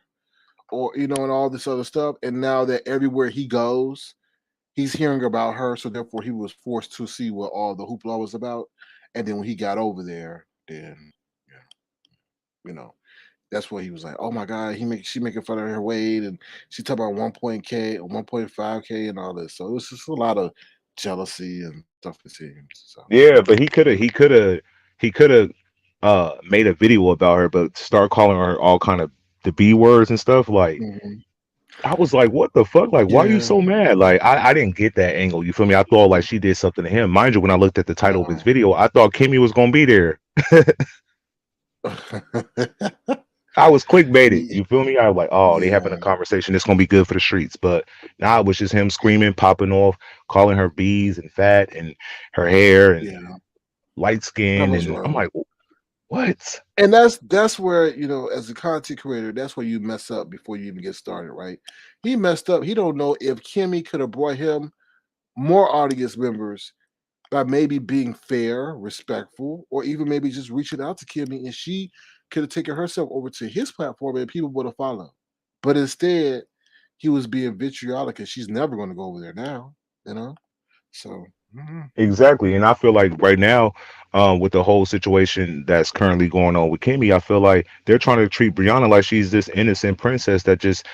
or and all this other stuff, and now that everywhere he goes, he's hearing about her, so therefore he was forced to see what all the hoopla was about, and then when he got over there, then yeah, you know, that's what he was like. Oh my god, she making fun of her weight, and she talking about 1.k or 1.5k and all this. So it was just a lot of jealousy and stuff. It seems so. Yeah, but he could have made a video about her, but start calling her all kind of the B words and stuff. Like Mhm. I was like, what the fuck? Like, why are you Yeah. so mad? Like I didn't get that angle. You feel me? I thought like she did something to him. Mind you, when I looked at the title of his No. video, I thought Kimmy was gonna be there. I was clickbaited. Ye- You feel me? I was like, oh, they having a yeah. conversation. It's gonna be good for the streets. But now it was just him screaming, popping off, calling her bees and fat and her hair and Yeah. light That skin. was And I'm rough. like, what? And that's where as a content creator, that's where you mess up before you even get started, right? He messed up. He don't know if Kimmy could have brought him more audience members by maybe being fair, respectful, or even maybe just reaching out to Kimmy, and she could have taken herself over to his platform and people would have followed. But instead, he was being vitriolic, and she's never going to go over there now, you know. So Exactly. And I feel like right now, with the whole situation that's currently going on with Kimmy, I feel like they're trying to treat Brianna like she's this innocent princess that just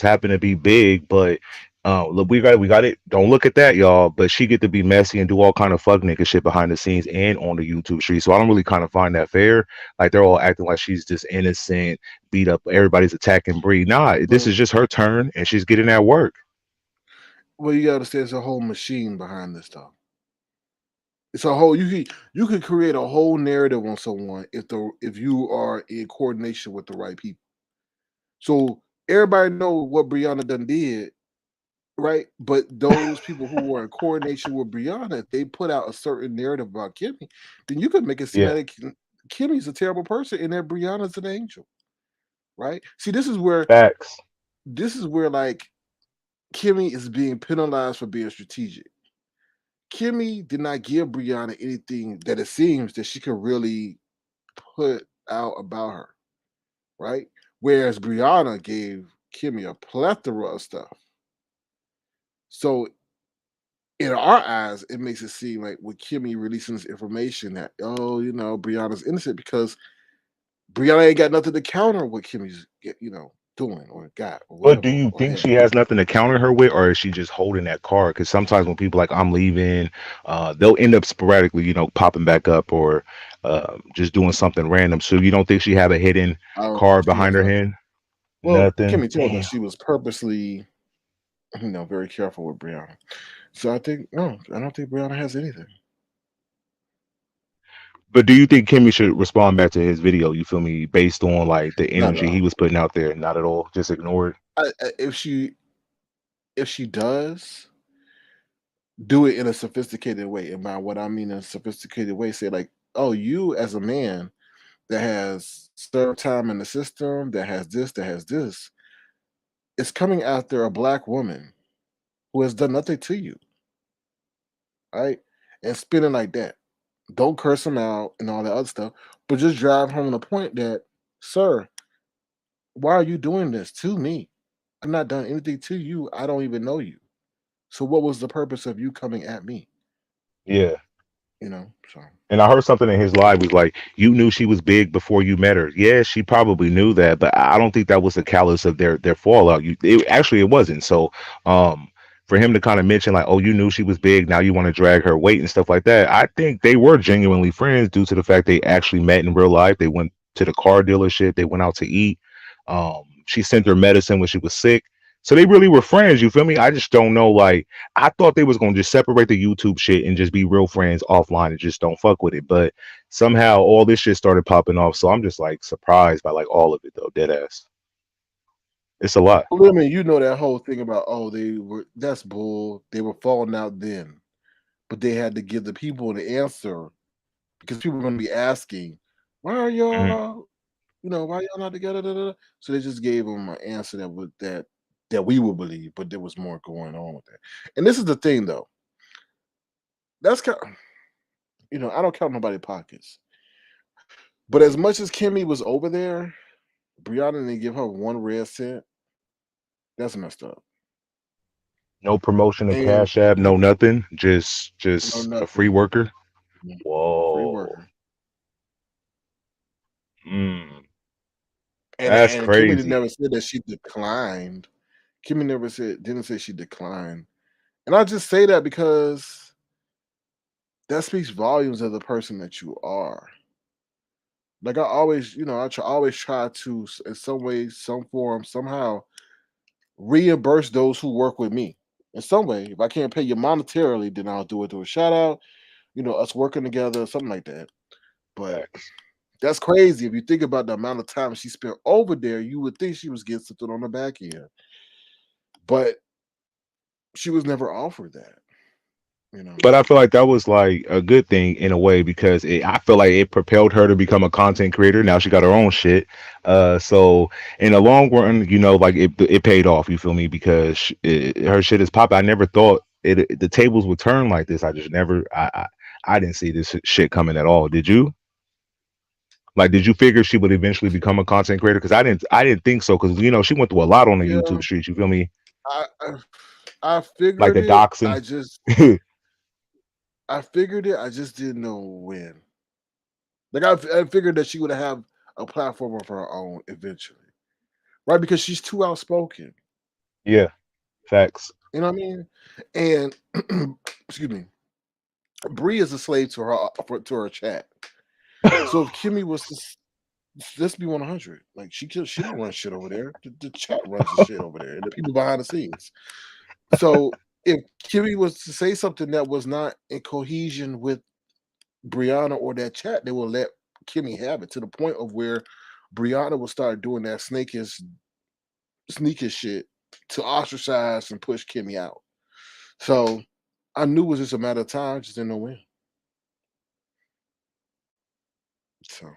happened to be big. But look, we got it. Don't look at that, y'all. But she get to be messy and do all kind of fuck nigga shit behind the scenes and on the YouTube street. So I don't really kind of find that fair. Like they're all acting like she's just innocent, beat up. Everybody's attacking Bree. Nah, this well, is just her turn, and she's getting that work. well, you got to understand, there's a whole machine behind this stuff. It's a whole you could create a whole narrative on someone if you are in coordination with the right people. So everybody know what Brianna done did, right? But those people who were in coordination with Brianna, if they put out a certain narrative about Kimmy, then you could make it seem Yeah, like Kimmy's a terrible person and that Brianna's an angel, right? See, facts. this is where like Kimmy is being penalized for being strategic. Kimmy did not give Brianna anything that it seems that she could really put out about her, right? Whereas Brianna gave Kimmy a plethora of stuff. So in our eyes, it makes it seem like with Kimmy releasing this information that, Brianna's innocent because Brianna ain't got nothing to counter what Kimmy's doing or got or But whatever do you or think had. she has nothing to counter her with, or is she just holding that card? Because sometimes when people like I'm leaving, they'll end up sporadically, popping back up or just doing something random. So you don't think she have a hidden I don't think card she behind has her nothing. hand? Well, Nothing. Kimmy told us Damn. she was purposely, very careful with Brianna. So I think no, I don't think Brianna has anything. But do you think Kimmy should respond back to his video? You feel me? Based on like the Not at energy he all. was putting out there, not at all. Just ignore it. If she does, do it in a sophisticated way. And by what I mean in a sophisticated way, say like, oh, you as a man that has served time in the system, that has this, is coming after a black woman who has done nothing to you, right? And spinning like that. Don't curse him out and all that other stuff, but just drive home the point that, sir, why are you doing this to me? I've not done anything to you. I don't even know you. So what was the purpose of you coming at me? Yeah. So And I heard something in his live was like, you knew she was big before you met her. Yeah, she probably knew that, but I don't think that was the callous of their fallout. Actually it wasn't. So for him to kind of mention like, oh, you knew she was big, now you want to drag her weight and stuff like that. I think they were genuinely friends due to the fact they actually met in real life. They went to the car dealership, they went out to eat. She sent her medicine when she was sick. So they really were friends, you feel me? I just don't know. Like, I thought they was gonna just separate the YouTube shit and just be real friends offline and just don't fuck with it. But somehow all this shit started popping off. So I'm just like surprised by like all of it though, dead ass. It's a lot. Women, you know that whole thing about they were that's bull. They were falling out then, but they had to give the people the answer because people were going to be asking, "Why are Mhm. y'all? Why y'all not together?" Da, da, da. So they just gave them an answer that we would believe, but there was more going on with that. And this is the thing, though. That's kind. I don't count nobody's pockets, but as much as Kimmie was over there, Brianna didn't give her one red cent. That's messed up. No promotion of And Cash App, no nothing. Just no a free nothing. worker. Free Whoa. worker. Mm, And that's and Kimmy crazy. never said that she declined. Kimmy never didn't say she declined. And I just say that because that speaks volumes of the person that you are. Like I always, always try to, in some way, some form, somehow, reimburse those who work with me. In some way, if I can't pay you monetarily, then I'll do it through a shout out. Us working together, something like that. But Facts. that's crazy. If you think about the amount of time she spent over there, you would think she was getting something on the back end. But she was never offered that. You know. But I feel like that was like a good thing in a way because I feel like it propelled her to become a content creator. Now she got her own shit. So in the long run, like it paid off. You feel me? Because her shit is popping. I never thought the tables would turn like this. I just never. I didn't see this shit coming at all. Did you? Like, did you figure she would eventually become a content creator? Because I didn't think so. Because she went through a lot on the Yeah, YouTube streets. You feel me? I I, I Like figured the it. doxing. I figured it. I just didn't know when. Like I figured that she would have a platform of her own eventually, right? Because she's too outspoken. Yeah, facts. You know what I mean? And excuse me, Bree is a slave to her chat. So if Kimmy was to let's be 100, like she don't run shit over there. The chat runs the shit over there, and the people behind the scenes. So if Kimmy was to say something that was not in cohesion with Brianna or that chat, they will let Kimmy have it to the point of where Brianna will start doing that sneakish shit to ostracize and push Kimmy out. So I knew it was just a matter of time, just didn't know when. So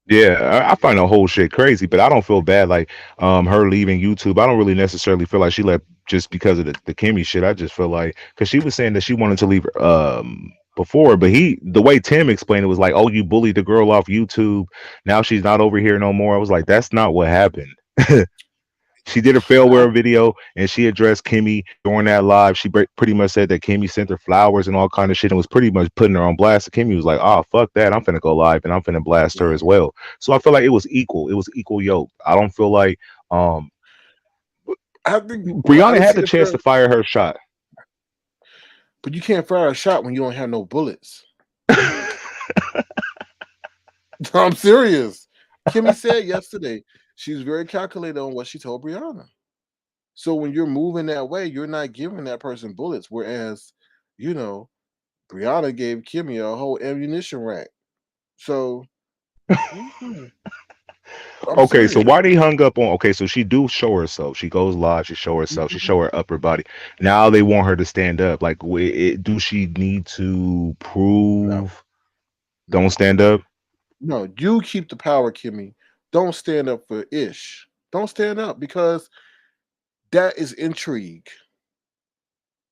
Yeah, I find the whole shit crazy, but I don't feel bad like her leaving YouTube. I don't really necessarily feel like she left just because of the Kimmy shit. I just feel like because she was saying that she wanted to leave before, but the way Tim explained it was like, oh, you bullied the girl off YouTube. Now she's not over here no more. I was like, that's not what happened. She did a I farewell video and she addressed Kimmie during that live. She pretty much said that Kimmie sent her flowers and all kind of shit and was pretty much putting her on blast. Kimmie was like, "Oh fuck that! I'm finna go live and I'm finna blast her yeah, as well." So I feel like it was equal. It was equal yoke. I don't feel like um I think I Brianna didn't had see the the chance fair, to fire her shot. but you can't fire a shot when you don't have no bullets. I'm serious. Kimmy said yesterday she was very calculated on what she told Brianna. So when you're moving that way, you're not giving that person bullets. Whereas, you know, Brianna gave Kimmy a whole ammunition rack. So mhm, I'm Okay, so serious. why they hung up on? Okay, so she do show herself. She goes live. She show herself. She Mhm. show her upper body. Now they want her to stand up. Like, do she need to No, prove? Don't no, stand up. no. You keep the power, Kimmy. Don't stand up for Ish. Don't stand up because that is intrigue.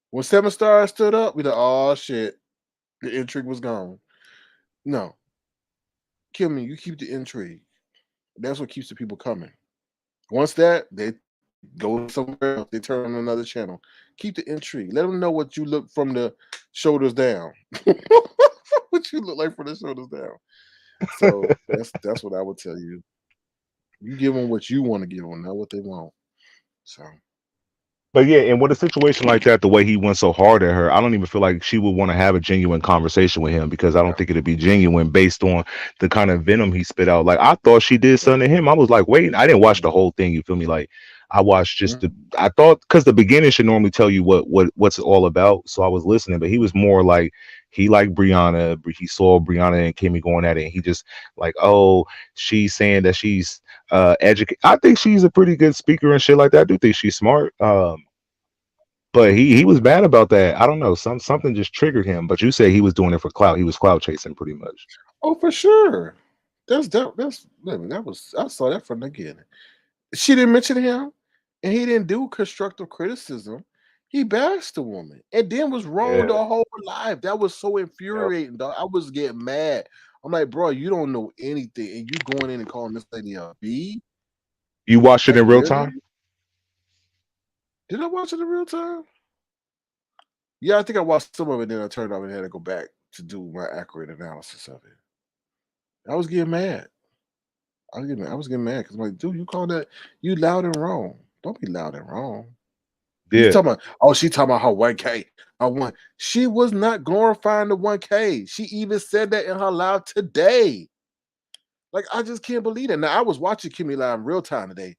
When Seven Stars stood up, we like, oh shit, the intrigue was gone. No, Kimmy, you keep the intrigue. That's what keeps the people coming. Once they go somewhere else, they turn on another channel. Keep the intrigue. Let them know what you look from the shoulders down. What you look like from the shoulders down. So that's what I would tell you. You give them what you want to give them, not what they want. So But yeah, and with a situation like that, the way he went so hard at her, I don't even feel like she would want to have a genuine conversation with him because I don't no, think it'd be genuine based on the kind of venom he spit out. Like I thought she did no, something to him. I was like, wait, I didn't watch no. the whole thing. You feel me? Like I watched just the. Mhm. I thought because the beginning should normally tell you what's it all about. So I was listening, but he was more like he liked Brianna. He saw Brianna and Kimmie going at it, and he just like, oh, she's saying that she's educated. I think she's a pretty good speaker and shit like that. I do think she's smart. But he was bad about that. I don't know. Something just triggered him. But you say he was doing it for clout. He was clout chasing pretty much. Oh, for sure. That was I saw that from the beginning. She didn't mention him, and he didn't do constructive criticism. He bashed the woman, and then was wrong the Yeah. whole life. That was so Yep. infuriating, dog. I was getting mad. I'm like, bro, you don't know anything, and you going in and calling this lady a B? You watched it Like, in real really? time? Did I watch it in real time? Yeah, I think I watched some of it. Then I turned off and had to go back to do my accurate analysis of it. I was getting mad. I was getting mad because I'm like, dude, you call that you loud and wrong. Don't be loud and wrong. You Yeah. talking about, oh, she talking about her 1K. I want she was not glorifying the 1K. She even said that in her live today. Like, I just can't believe it. Now I was watching Kimmie live in real time today,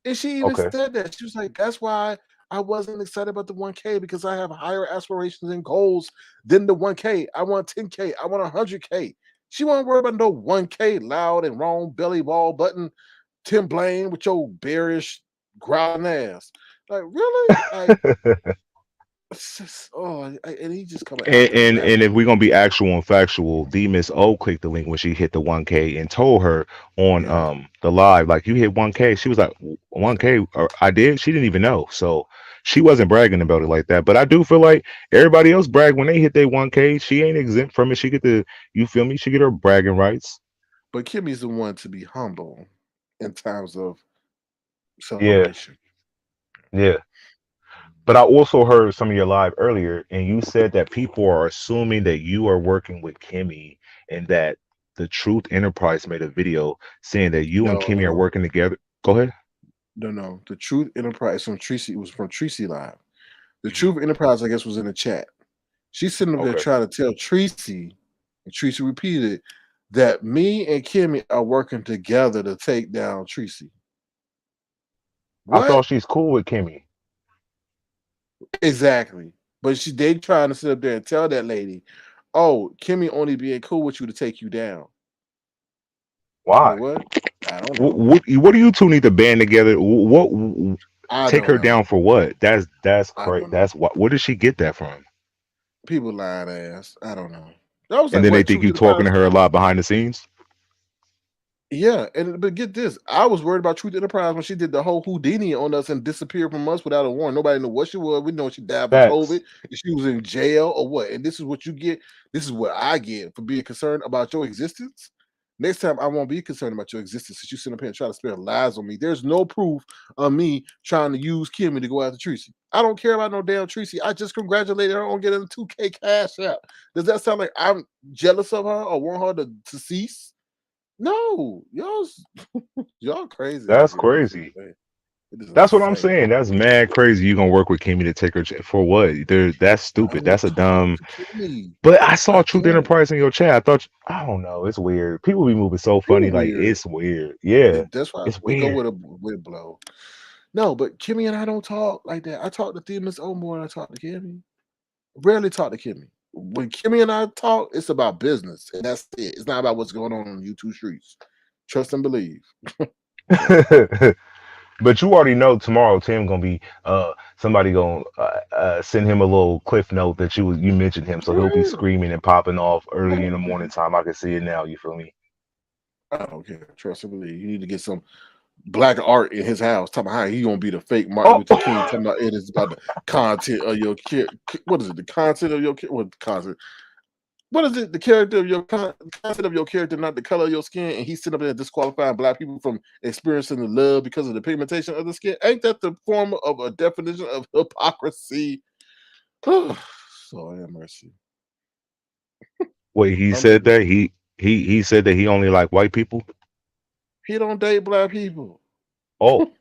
and she even Okay. said that. She was like, that's why I wasn't excited about the 1K because I have higher aspirations and goals than the 1K. I want 10K, I want 100K. She wasn't worried about no 1K loud and wrong belly ball button Tim Blaine with your bearish growling ass. Like, really? Like, it's just, and he just coming And, after and black and if women. we're gonna be actual and factual, the Miss O clicked the link when she hit the 1K and told her on Yeah, the live like you hit 1K. She was like 1K or I did. She didn't even know, so she wasn't bragging about it like that. But I do feel like everybody else brag when they hit their 1K. She ain't exempt from it. She get the you feel me? She get her bragging rights. but Kimmy's the one to be humble in times of Yeah, celebration. yeah. But I also heard some of your live earlier, and you said that people are assuming that you are working with Kimmie and that the Truth Enterprise made a video saying that you and Kimmie are No, working together. Go ahead. no. The Truth Enterprise from Tracy. It was from Tracy Live. The Mhm. Truth Enterprise, I guess, was in the chat. She's sitting up there Okay. trying to tell Tracy, and Tracy repeated that me and Kimmy are working together to take down Tracy. I What? thought she's cool with Kimmie. Exactly. But they trying to sit up there and tell that lady, oh, Kimmy only being cool with you to take you down. Like Why? what? I don't What, know. what do you two need to band together? I Take don't her down know. for what? That's I crazy. don't know. That's what. Where did she get that from? People lying ass. I don't know. That was And like then they what think Truth you to the talking Prize. to her a lot behind the scenes. Yeah, and but get this, I was worried about Truth Enterprise when she did the whole Houdini on us and disappeared from us without a warrant. Nobody knew what she was. We know she died from Facts. COVID, if she was in jail or what. And this is what you get. This is what I get for being concerned about your existence. Next time, I won't be concerned about your existence since you sit up here and try to spread lies on me. There's no proof of me trying to use Kimmy to go after Tracy. I don't care about no damn Tracy. I just congratulated her on getting a 2K cash out. Does that sound like I'm jealous of her or want her to cease? No, y'all crazy out That's here. It's crazy. insane. It is That's what I'm insane. saying. That's mad crazy. You gonna work with Kimmy to take her for what? That's I stupid. don't That's a talk dumb. to Kimmy. But I saw I Truth don't. Enterprise in your chat. I thought I don't know. It's weird. People be moving so funny. Who Like weird? it's weird. Yeah, That's why it's we go weird. with a blow. No, but Kimmy and I don't talk like that. I talk to Themis more than I talk to Kimmy. Rarely talk to Kimmy. When Kimmy and I talk, it's about business, and that's it. It's not about what's going on YouTube streets. Trust and believe. So But you already know tomorrow Tim gonna be somebody gonna send him a little cliff note that you mentioned him, so he'll be for screaming and popping off real, I early in the don't morning care. time. I can see it now. You feel me? I don't care. Trust and believe. You need to get some black art in his house. Talking about how he gonna be the fake Martin Oh, Luther King. Talking about it is about the content of your what is it? The content of your what content? What is it? The character of your content of your character, not the color of your skin. And he's sitting up there disqualifying black people from experiencing the love because of the pigmentation of the skin. Ain't that the form of a definition of hypocrisy? So I have mercy. wait, he I'm just said that he said that he only like white people. he don't date black people. Oh,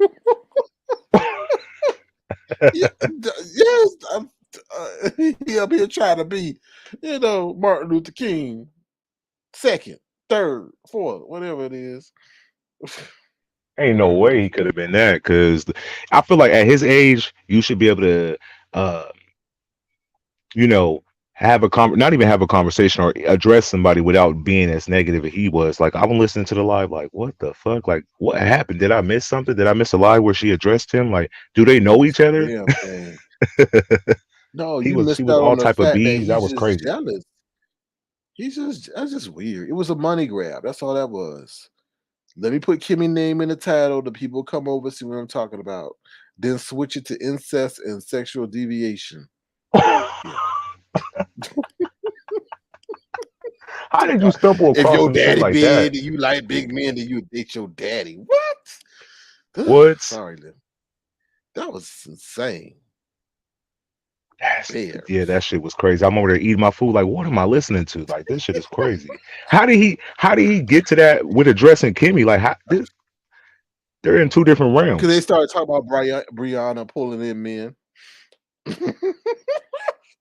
Yeah, yes, he up here trying to be, Martin Luther King, second, third, fourth, whatever it is. Ain't no way he could have been that because I feel like at his age, you should be able to, uh, you know, have a not even have a conversation or address somebody without being as negative as he was. Like I'm listening to the live, like what the fuck? Like what happened? Did I miss something? Did I miss a live where she addressed him? Like, do they know each That's other? the damn thing. No, he you was missed she was out all on the type of fact that bees. That he's was just crazy. jealous. He's just that's just weird. It was a money grab. That's all that was. Let me put Kimmie name in the title. The people come over, see what I'm talking about. Then switch it to incest and sexual deviation. Yeah. How did you stumble If across your some shit daddy like that? big and you like big men, then you date your daddy. What? What? Sorry, Lynn. That was insane. That's, yeah, Bears. that shit was crazy. I'm over there eating my food. Like, what am I listening to? Like, this shit is crazy. How did he get to that with addressing Kimmy? Like, they're in two different Because they realms. started talking about Brianna pulling in men.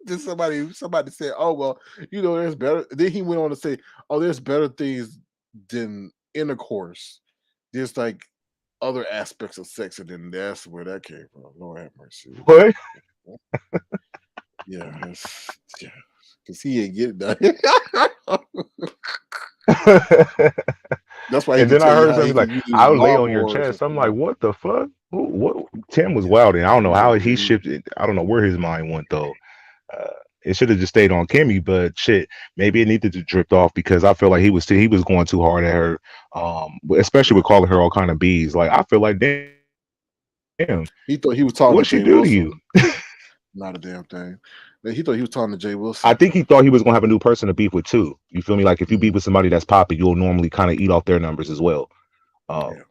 Then somebody said, "Oh well, there's better." Then he went on to say, "Oh, there's better things than intercourse. There's like other aspects of sex, and then that's where that came from." Lord have mercy. What? Yeah, yeah, because he ain't getting that. That's why he And can then I tell you heard how something he can like, use his "I'll lay on your lawnmower or chest." I'm like, something. what the fuck? What? Tim was Yeah, wild, and I yeah, don't know he how was he really. shifted. I don't know where his mind went though. Uh, it should have just stayed on Kimmy, but shit, maybe it needed to drift off because I feel like he was going too hard at her, especially Yeah, with calling her all kind of bees. Like I feel like, damn, he thought he was what talking to she Jay do to you? Wilson. Not a damn thing. He thought he was talking to Jay I Wilson. think he thought he was gonna have a new person to beef with too. You feel me? Like if you beef Mm, with somebody that's popping, you'll normally kind of eat off their numbers as well. Um, yeah,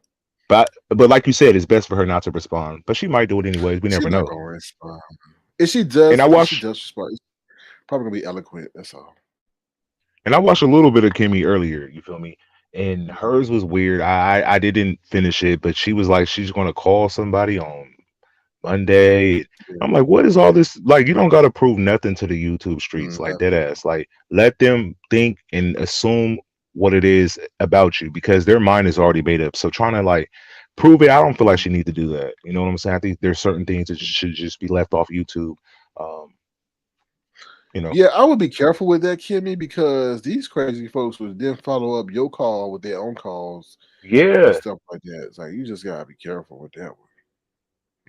but like you said, it's best for her not to respond. But she might do it anyways. We she's never not know. gonna respond. And I If she watched does respond, it's probably gonna be eloquent. That's all. and I watched a little bit of Kimmy earlier. You feel me? And Mhm. hers was weird. I didn't finish it, but she was like she's gonna call somebody on Monday. Yeah, I'm like, what is all this? Like, you don't gotta prove nothing to the YouTube streets, like dead nothing. ass. Like, let them think and assume what it is about you because their mind is already made up. So trying to like prove it, I don't feel like Mhm. she need to do that. You know what I'm saying? I think there's certain things that should just be left off YouTube. Um, you know. Yeah, I would be careful with that, Kimmy, because these crazy folks would then follow up your call with their own calls and Yeah. stuff like that. It's like you just gotta be careful with that one.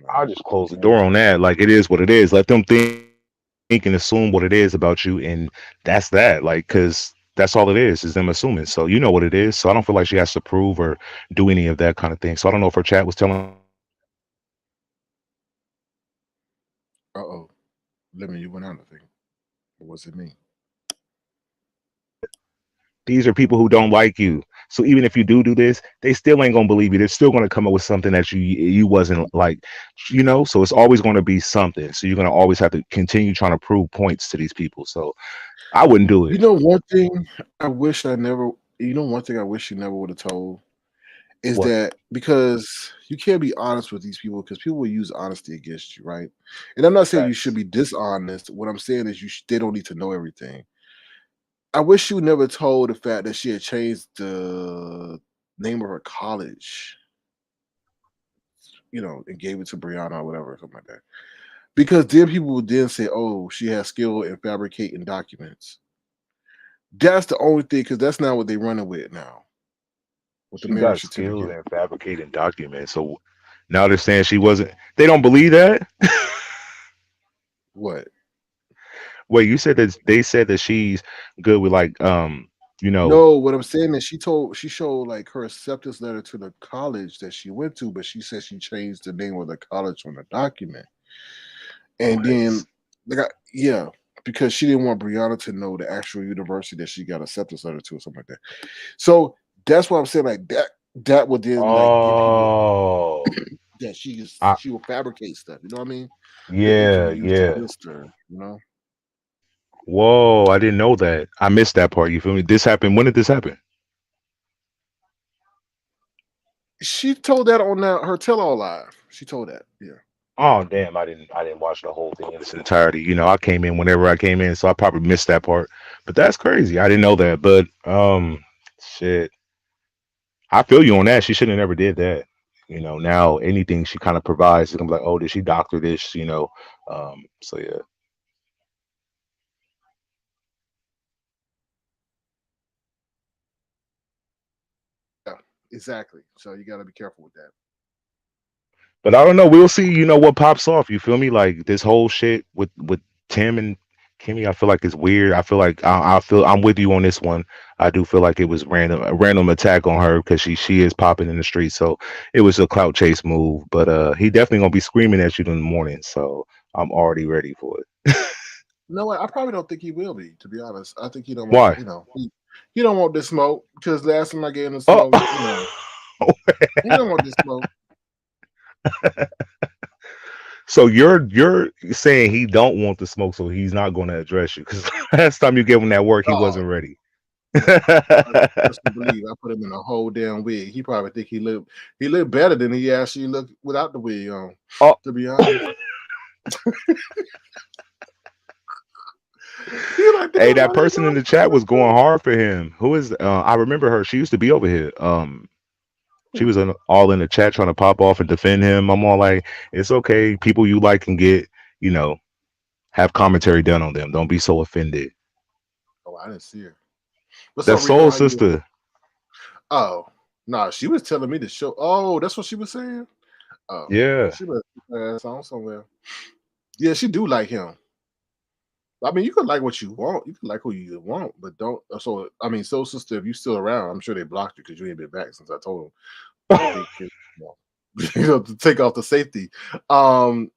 I'll Like, just close the you know, door on that. Like it is what it is. Let them think and assume what it is about you, and that's that. Like, cause that's all it is them assuming. So you know what it is. So I don't feel like she has to prove or do any of that kind of thing. So I don't know if her chat was telling her that she was good with like uh-oh. Lemon, you went out, I think. What was it me? these are people who don't like you. So even if you do this, they still ain't gonna believe you. They're still gonna come up with something that you wasn't like, you know. So it's always gonna be something. So you're gonna always have to continue trying to prove points to these people. So I wouldn't do You it. know, one thing I wish I never one thing I wish you never would have told is What? that because you can't be honest with these people because people will use honesty against you, right? And I'm not saying you should Facts. be dishonest. What I'm saying is they don't need to know everything. I wish you never told the fact that she had changed the name of her college, and gave it to Brianna or whatever, something like that. Because then people would then say, "Oh, she has skill in fabricating documents." That's the only thing, because that's not what they're running with now with the She marriage got skills certificate. in fabricating documents. So now they're saying she wasn't. They don't believe that. What? Wait, you said that they said that she's good with like you know. No, what I'm saying is she showed like her acceptance letter to the college that she went to, but she said she changed the name of the college on the document. And then What? yeah, because she didn't want Brianna to know the actual university that she got acceptance letter to or something like that. So that's what I'm saying. Like that would then like get people Oh, that I, she will fabricate stuff. You know what I mean? That it can yeah, be used yeah. against her. You know? Whoa, I didn't know that. I missed that part. You feel me? This happened. When did this happen? She told that on her tell all live. She told that. Yeah. Oh damn, I didn't watch the whole thing in its entirety. You know, I came in whenever I came in, so I probably missed that part. But that's crazy. I didn't know that. But shit. I feel you on that. She should have never did that. Now anything she kind of provides is gonna be like, oh, did she doctor this? So yeah. Yeah, exactly. So you got to be careful with that. But I don't know. We'll see. What pops off. You feel me? Like this whole shit with Tim and Kimmie. I feel like it's weird. I feel like I feel I'm with you on this one. I do feel like it was a random attack on her because she is popping in the street. So it was a clout chase move. But he definitely gonna be screaming at you in the morning. So I'm already ready for it. No, I probably don't think he will be. To be honest, I think he don't want. Why? He don't want this smoke because last time I gave him the Oh. smoke, he don't want this smoke. So you're saying he don't want the smoke, so he's not going to address you because last time you gave him that work, he Oh, wasn't ready. just to believe I put him in a whole damn wig. He probably think he looked better than he actually looked without the wig on. Oh. To be honest, he like, Hey, damn, that why you person in doing the chat was this? going hard for him. Who is? I remember her. She used to be over here. She was all in the chat trying to pop off and defend him. I'm all like, it's okay. People you like can get, you know, have commentary done on them. Don't be so offended. Oh, I didn't see her. What's That up, Rico? soul How you doing? sister. Oh, no, she was telling me to show. Oh, that's what she was saying. Oh, Yeah. she better put her ass on somewhere. Yeah, she do like him. I mean, you can like what you want. You can like who you want, but don't. So, I mean, Soul Sister, if you still around, I'm sure they blocked you because you ain't been back since I told them. I think to take off the safety. Um,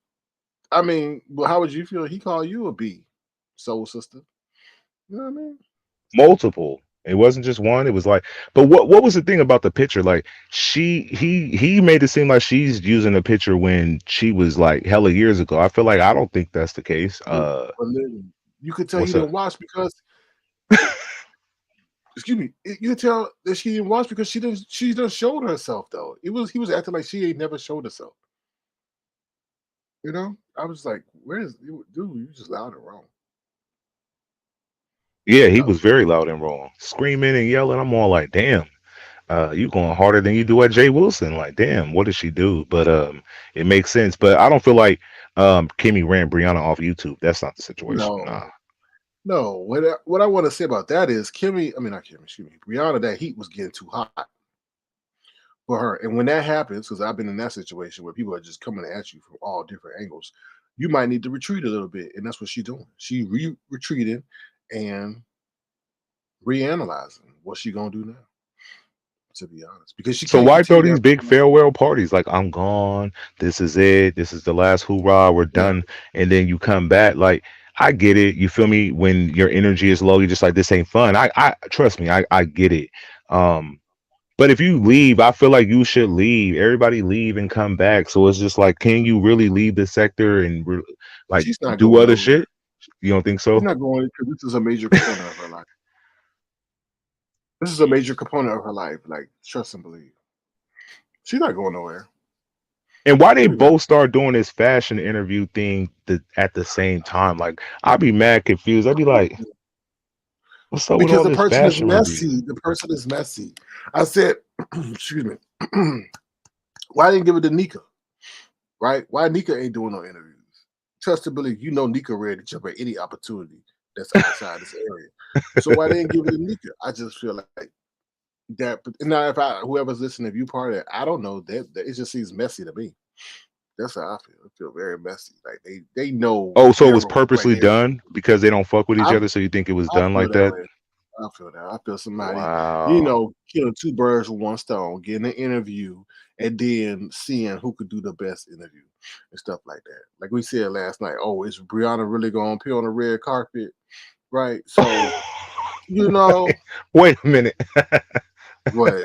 I mean, well, how would you feel? He called you a B, Soul Sister. You know what I mean? Multiple. It wasn't just one. It was like, but what was the thing about the picture? Like he made it seem like she's using the picture when she was like hella years ago. I feel like I don't think that's the case. But literally, you could tell he What's up? didn't watch because, excuse me, you could tell that she didn't watch because she didn't. She just showed herself though. He was acting like she ain't never showed herself. I was like, where is dude? You just loud and wrong. Yeah, he That was was very loud and wrong, screaming and yelling. I'm all like, damn, you going harder than you do at Jay Wilson. Like, damn, what did she do? But it makes sense. But I don't feel like Kimmie ran Brianna off YouTube. That's not the situation. no, Nah. no. What I want to say about that is Kimmie. I mean, not Kimmie. Excuse me, Brianna. That heat was getting too hot for her, and when that happens, because I've been in that situation where people are just coming at you from all different angles, you might need to retreat a little bit, and that's what she's doing. She retreated and reanalyzing what she gonna do now. To be honest, because she So can't why throw continue these that. big farewell parties? Like, I'm gone. This is it. This is the last hoorah. We're Yeah, done. And then you come back. Like, I get it. You feel me? When your energy is low, you're just like, this ain't fun. I trust me. I get it. Um, but if you leave, I feel like you should leave. Everybody leave and come back. So it's just like, can you really leave the sector and like she's not do going other nowhere. shit? You don't think She's so? not going because this is a major component of her life. This is a major component of her life. Like trust and believe. She's not going nowhere. And why they She'll be right. both start doing this fashion interview thing at the same time? Like, I'd be mad confused. I'd be like, what's up with Because all the this person is fashion review? messy. The person is messy. I said, excuse me. Why didn't give it to Nika? Right? Why Nika ain't doing no interviews? Trust and believe. Nika ready to jump at any opportunity that's outside this area. So why they didn't give it to Nika? I just feel like that. Now, if whoever's listening, if you part of it, I don't know. That it just seems messy to me. That's how I feel. I feel very messy. Like they know Oh, so it their was role. Right? purposely done because they don't fuck with each I other. So you think it was I done feel like that that? way. I feel that. I feel somebody, Wow. killing two birds with one stone, getting an interview, and then seeing who could do the best interview and stuff like that. Like we said last night, oh, is Brianna really going to appear on the red carpet? Right. So, Wait a minute. what?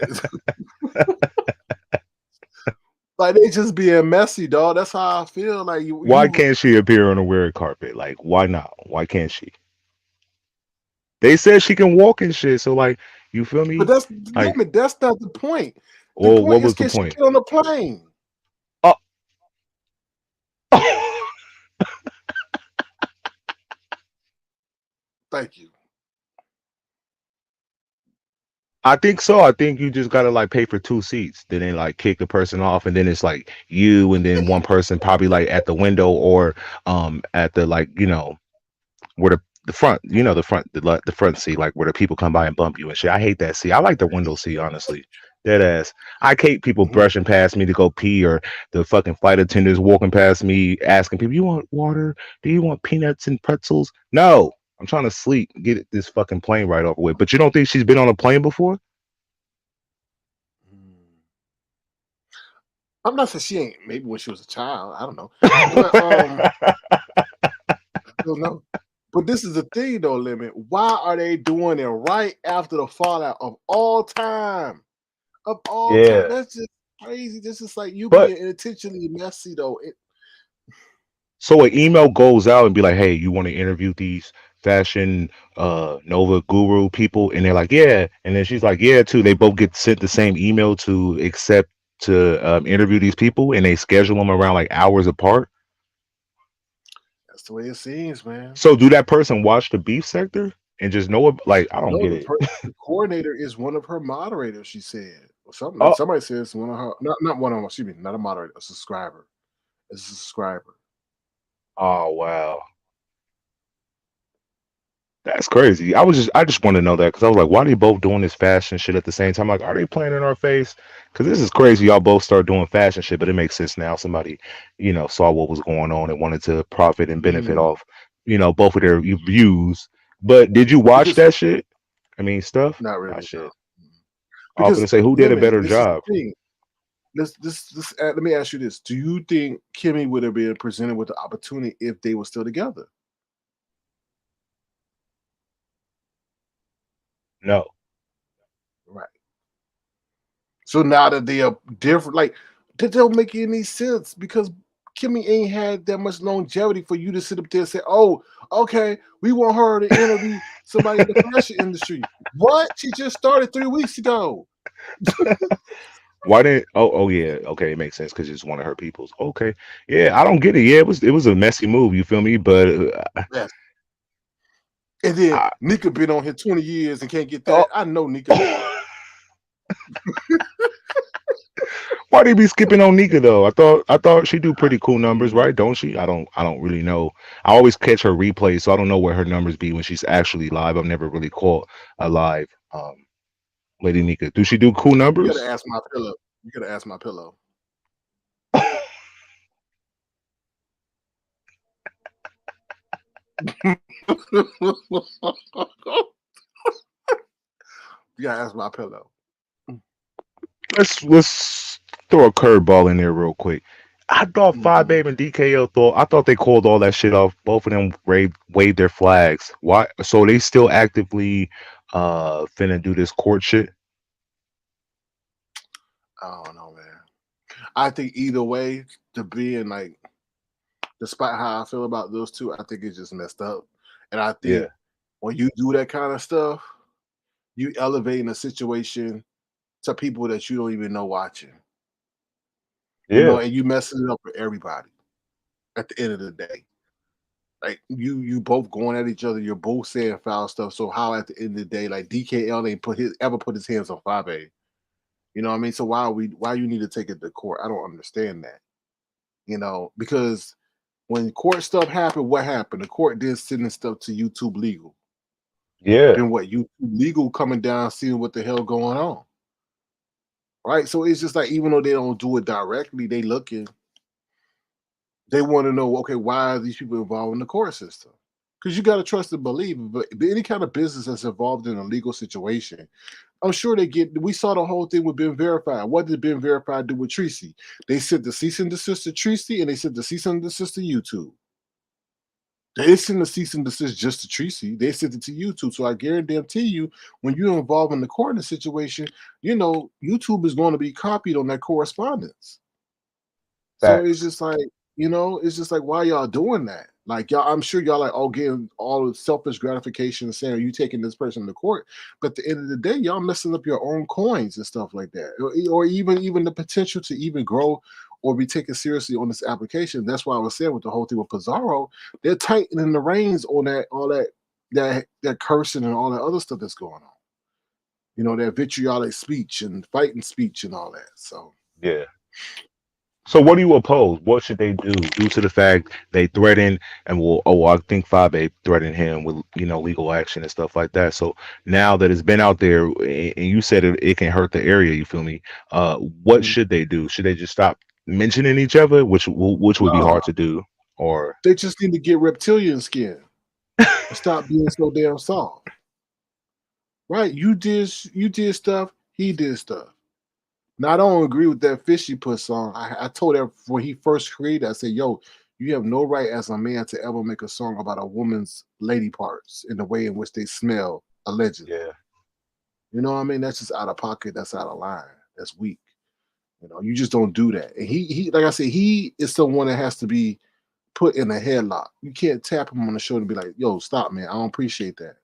Like they just being messy, dog. That's how I feel. Like Why you can't she appear on a red carpet? Like, why not? Why can't she? They said she can walk and shit. So like, you feel but me? that's Like, damn it, that's not the point. The well, point what is was the can she point? get on the plane? Oh, Thank you. I think so. I think you just gotta like pay for 2 seats, then they like kick the person off, and then it's like you and then one person probably like at the window or at the like where the front, the front, the front seat, like where the people come by and bump you and shit. I hate that seat. I like the window seat, honestly. Dead ass. I hate people Mhm. brushing past me to go pee, or the fucking flight attendants walking past me asking people, "You want water? Do you want peanuts and pretzels?" No, I'm trying to sleep. This fucking plane right over with. But you don't think she's been on a plane before? Mm. I'm not saying she ain't. Maybe when she was a child, I don't know. But I don't know. But this is the thing, though, Limit. Why are they doing it right after the fallout of all time? Of all time, Yeah, that's just crazy. This is like you but being intentionally messy, though. so an email goes out and be like, "Hey, you want to interview these fashion Nova guru people?" And they're like, "Yeah." And then she's like, "Yeah, too." They both get sent the same email to accept to interview these people, and they schedule them around like hours apart. That's the way it seems, man. So do that person watch the beef sector and just know it? Like, I don't No, get it. the coordinator is one of her moderators. She said, or something. Oh, Somebody says one of her, not one of them. Excuse me, not a moderator, a subscriber. It's a subscriber. oh wow. That's crazy. I just want to know that because I was like, why are they both doing this fashion shit at the same time? Like, are they playing in our face? Because this is crazy. Y'all both start doing fashion shit, but it makes sense now. Somebody, saw what was going on and wanted to profit and benefit Mm, off, both of their views. But did you watch because that shit? I mean, stuff. not Oh really, no. shit. Mm. I was Because gonna say who did a limit. better This is job. the thing. Let me ask you this: do you think Kimmy would have been presented with the opportunity if they were still together? No. Right. So now that they are different, like that don't make any sense because Kimmy ain't had that much longevity for you to sit up there and say, "Oh, okay, we want her to interview somebody in the fashion industry." What? She just started 3 weeks ago. Why didn't? Oh yeah. Okay, it makes sense because it's one of her people's. Okay, yeah. I don't get it. Yeah, it was a messy move. You feel me? But Yes. And then I, Nika been on here 20 years and can't get oh. that. I know Nika mad. Why they be skipping on Nika though? I thought she do pretty cool numbers, right? Don't she? I don't really know. I always catch her replays, so I don't know where her numbers be when she's actually live. I've never really caught a live Lady Nika. Do she do cool You gotta numbers? ask my pillow. You gotta ask my pillow. You gotta ask my pillow. Let's throw a curveball in there real quick. I thought Five Mhm. Babe and DKL I thought they called all that shit off. Both of them waved their flags. Why? So they still actively finna do this court shit? I don't know, man. I think either way, to being like, despite how I feel about those two, I think it's just messed up. And I Yeah. think when you do that kind of stuff, you elevating a situation to people that you don't even know watching, Yeah. and you messing it up for everybody at the end of the day. Like you both going at each other, you're both saying foul stuff. So how at the end of the day, like DKL ain't ever put his hands on Fabe. You know what I mean? So why you need to take it to court? I don't understand that. Because when court stuff happened, what happened? The court did sending stuff to YouTube legal. Yeah. Then what? YouTube legal coming down, seeing what the hell going on. Right. So it's just like even though they don't do it directly, they looking, they want to know, okay, why are these people involved in the court system? Because you got to trust and believe. But any kind of business that's involved in a legal situation, I'm sure they get. We saw the whole thing with Ben Verified. What did Ben Verified do with Tracy? They sent the cease and desist to Tracy, and they sent the cease and desist to YouTube. They didn't send the cease and desist just to Tracy. They sent it to YouTube. So I guarantee you, when you're involved in the court in the situation, YouTube is going to be copied on that correspondence. So it's Facts. just like, it's just like, why y'all doing that? Like y'all, I'm sure y'all like all getting all the selfish gratification and saying, are you taking this person to court? But at the end of the day, y'all messing up your own coins and stuff like that. Or even the potential to even grow or be taken seriously on this application. That's why I was saying with the whole thing with Pizarro, they're tightening the reins on that, all that cursing and all that other stuff that's going on. that vitriolic speech and fighting speech and all that. So Yeah. So what do you oppose? What should they do due to the fact they threaten and will? Oh, I think 5A threatened him with legal action and stuff like that. So now that it's been out there, and you said it can hurt the area. You feel me? What mm, should they do? Should they just stop mentioning each other, which would be no, hard to do, or they just need to get reptilian skin and stop being so damn soft. Right? You did stuff. He did stuff. Now I don't agree with that fishy put song. I told that when he first created, I said, "Yo, you have no right as a man to ever make a song about a woman's lady parts and the way in which they smell, allegedly." yeah, You know what I mean? That's just out of pocket. That's out of line. That's weak. You just don't do that. And he like I said, he is someone that has to be put in a headlock. You can't tap him on the shoulder and be like, "Yo, stop, man. I don't appreciate that."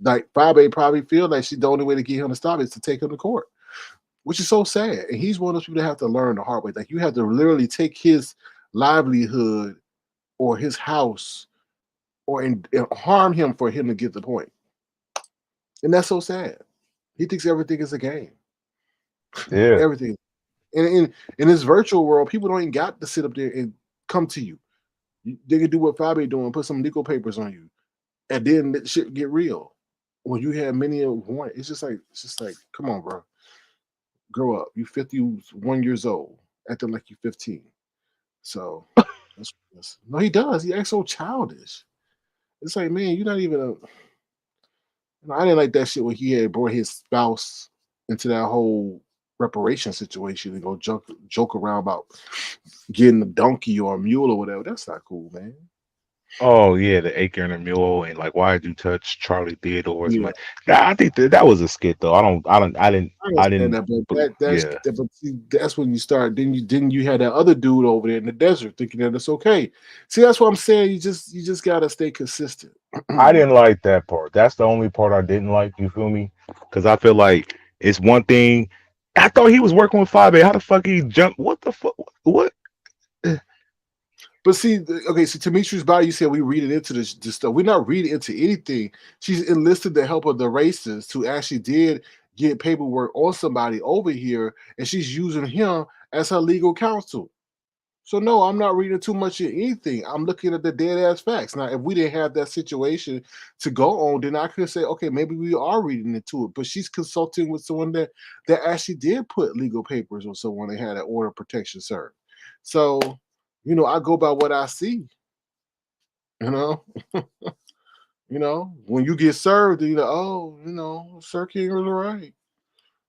Like 5A probably feel like the only way to get him to stop is to take him to court, which is so sad. And he's one of those people that have to learn the hard way. Like you have to literally take his livelihood or his house and harm him for him to get the point. And that's so sad. He thinks everything is a game. yeah. Everything. And in this virtual world, people don't even got to sit up there and come to you. They can do what 5A doing, put some legal papers on you, and then that shit get real. When you have many of one, it's just like, come on, bro, grow up. You 51 years old, acting like you 15. So no, he does. He acts so childish. It's like, man, you're not even a. I didn't like that shit when he had brought his spouse into that whole reparation situation and go joke around about getting a donkey or a mule or whatever. That's not cool, man. Oh yeah, the acre and the mule, and like, why did you touch Charlie Theodore's Yeah, money? Nah, I think that was a skit though. I I understand didn't. that, but But yeah, but see, that's when you start. Then you had that other dude over there in the desert thinking that it's okay. See, that's what I'm saying. You just gotta stay consistent. I didn't like that part. That's the only part I didn't like. You feel me? Because I feel like it's one thing. I thought he was working with 5A. How the fuck he jumped? What the fuck? What? But see, okay, so Demetrius Body, you said we reading into this stuff. We're not reading into anything. She's enlisted the help of the racists who actually did get paperwork on somebody over here, and she's using him as her legal counsel. So no, I'm not reading too much of anything. I'm looking at the dead ass facts. Now, if we didn't have that situation to go on, then I could say, okay, maybe we are reading into it. But she's consulting with someone that actually did put legal papers on someone that had an order of protection served. So, I go by what I see. You know, when you get served, oh, Sir King was right.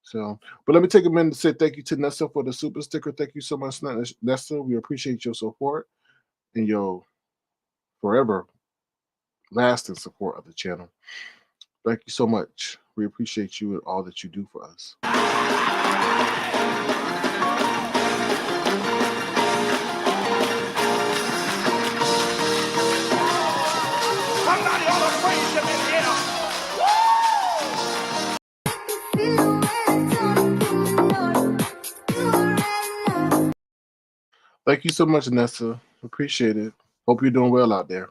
So, but let me take a minute to say thank you to Nessa for the super sticker. Thank you so much, Nessa. We appreciate your support and your forever lasting support of the channel. Thank you so much. We appreciate you and all that you do for us. Somebody ought to praise him in here. Thank you so much, Nessa. Appreciate it. Hope you're doing well out there.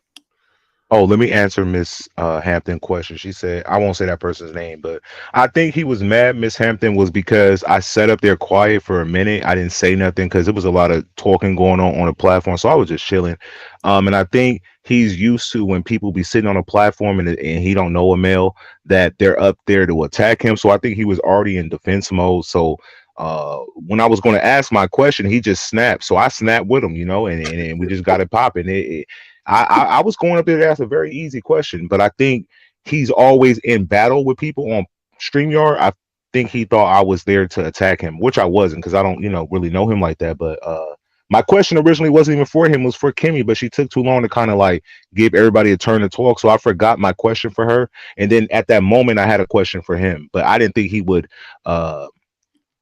Oh, let me answer Miss Hampton question. She said, I won't say that person's name, but I think he was mad, Miss Hampton, was because I sat up there quiet for a minute. I didn't say nothing because there was a lot of talking going on the platform. So I was just chilling. And I think he's used to when people be sitting on a platform and he don't know a male that they're up there to attack him. So I think he was already in defense mode. So when I was going to ask my question, he just snapped. So I snapped with him, and we just got it popping. I was going up there to ask a very easy question, but I think he's always in battle with people on StreamYard. I think he thought I was there to attack him, which I wasn't because I don't, really know him like that. But my question originally wasn't even for him, it was for Kimmie, but she took too long to kind of like give everybody a turn to talk. So I forgot my question for her. And then at that moment, I had a question for him, but I didn't think he would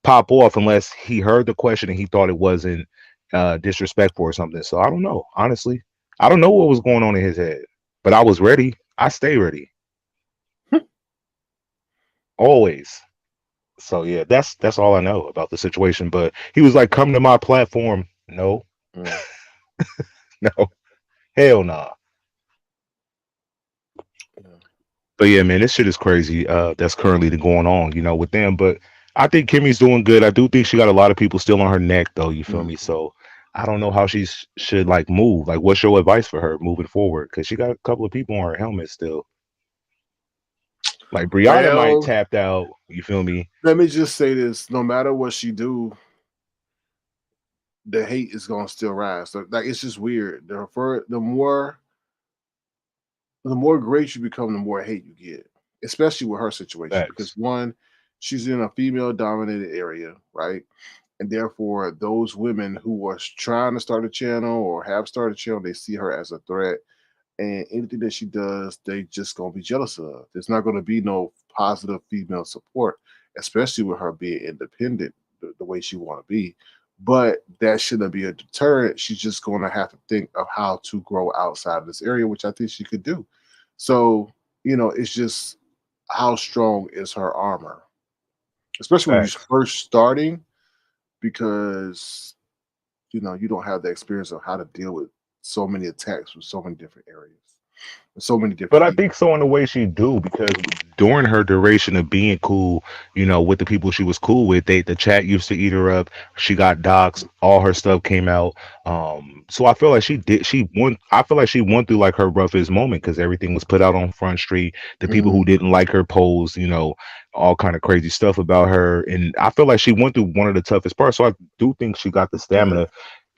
pop off unless he heard the question and he thought it wasn't disrespectful or something. So I don't know, honestly. I don't know what was going on in his head, but I was ready. I stay ready. Always. So yeah, that's all I know about the situation. But he was like, come to my platform. No, Mm. no, hell nah. Yeah. So yeah, man, this shit is crazy. That's currently going on, with them. But I think Kimmy's doing good. I do think she got a lot of people still on her neck, though. You feel me? Mhm. So I don't know how she should like move. Like, what's your advice for her moving forward? Because she got a couple of people on her helmet still. Like Brianna might Well, tapped out. You feel me? let me just say this: no matter what she do, the hate is gonna still rise. So, like it's just weird. The more great you become, the more hate you get, especially with her situation. Because Facts. one, she's in a female dominated area, right? And therefore, those women who are trying to start a channel or have started a channel, they see her as a threat. And anything that she does, they just gonna be jealous of. There's not gonna be no positive female support, especially with her being independent the way she want to be. But that shouldn't be a deterrent. She's just gonna have to think of how to grow outside of this area, which I think she could do. So, it's just how strong is her armor, especially when you're Facts. first starting, because you don't have the experience of how to deal with so many attacks from so many different areas, so many But different I people. think so in a way she do because during her duration of being cool, with the people she was cool with, the chat used to eat her up. She got doxxed, all her stuff came out. So I feel like she went. I feel like she went through like her roughest moment because everything was put out on Front Street. The people who Mhm. didn't like her posed, all kind of crazy stuff about her, and I feel like she went through one of the toughest parts. So I do think she got the But stamina,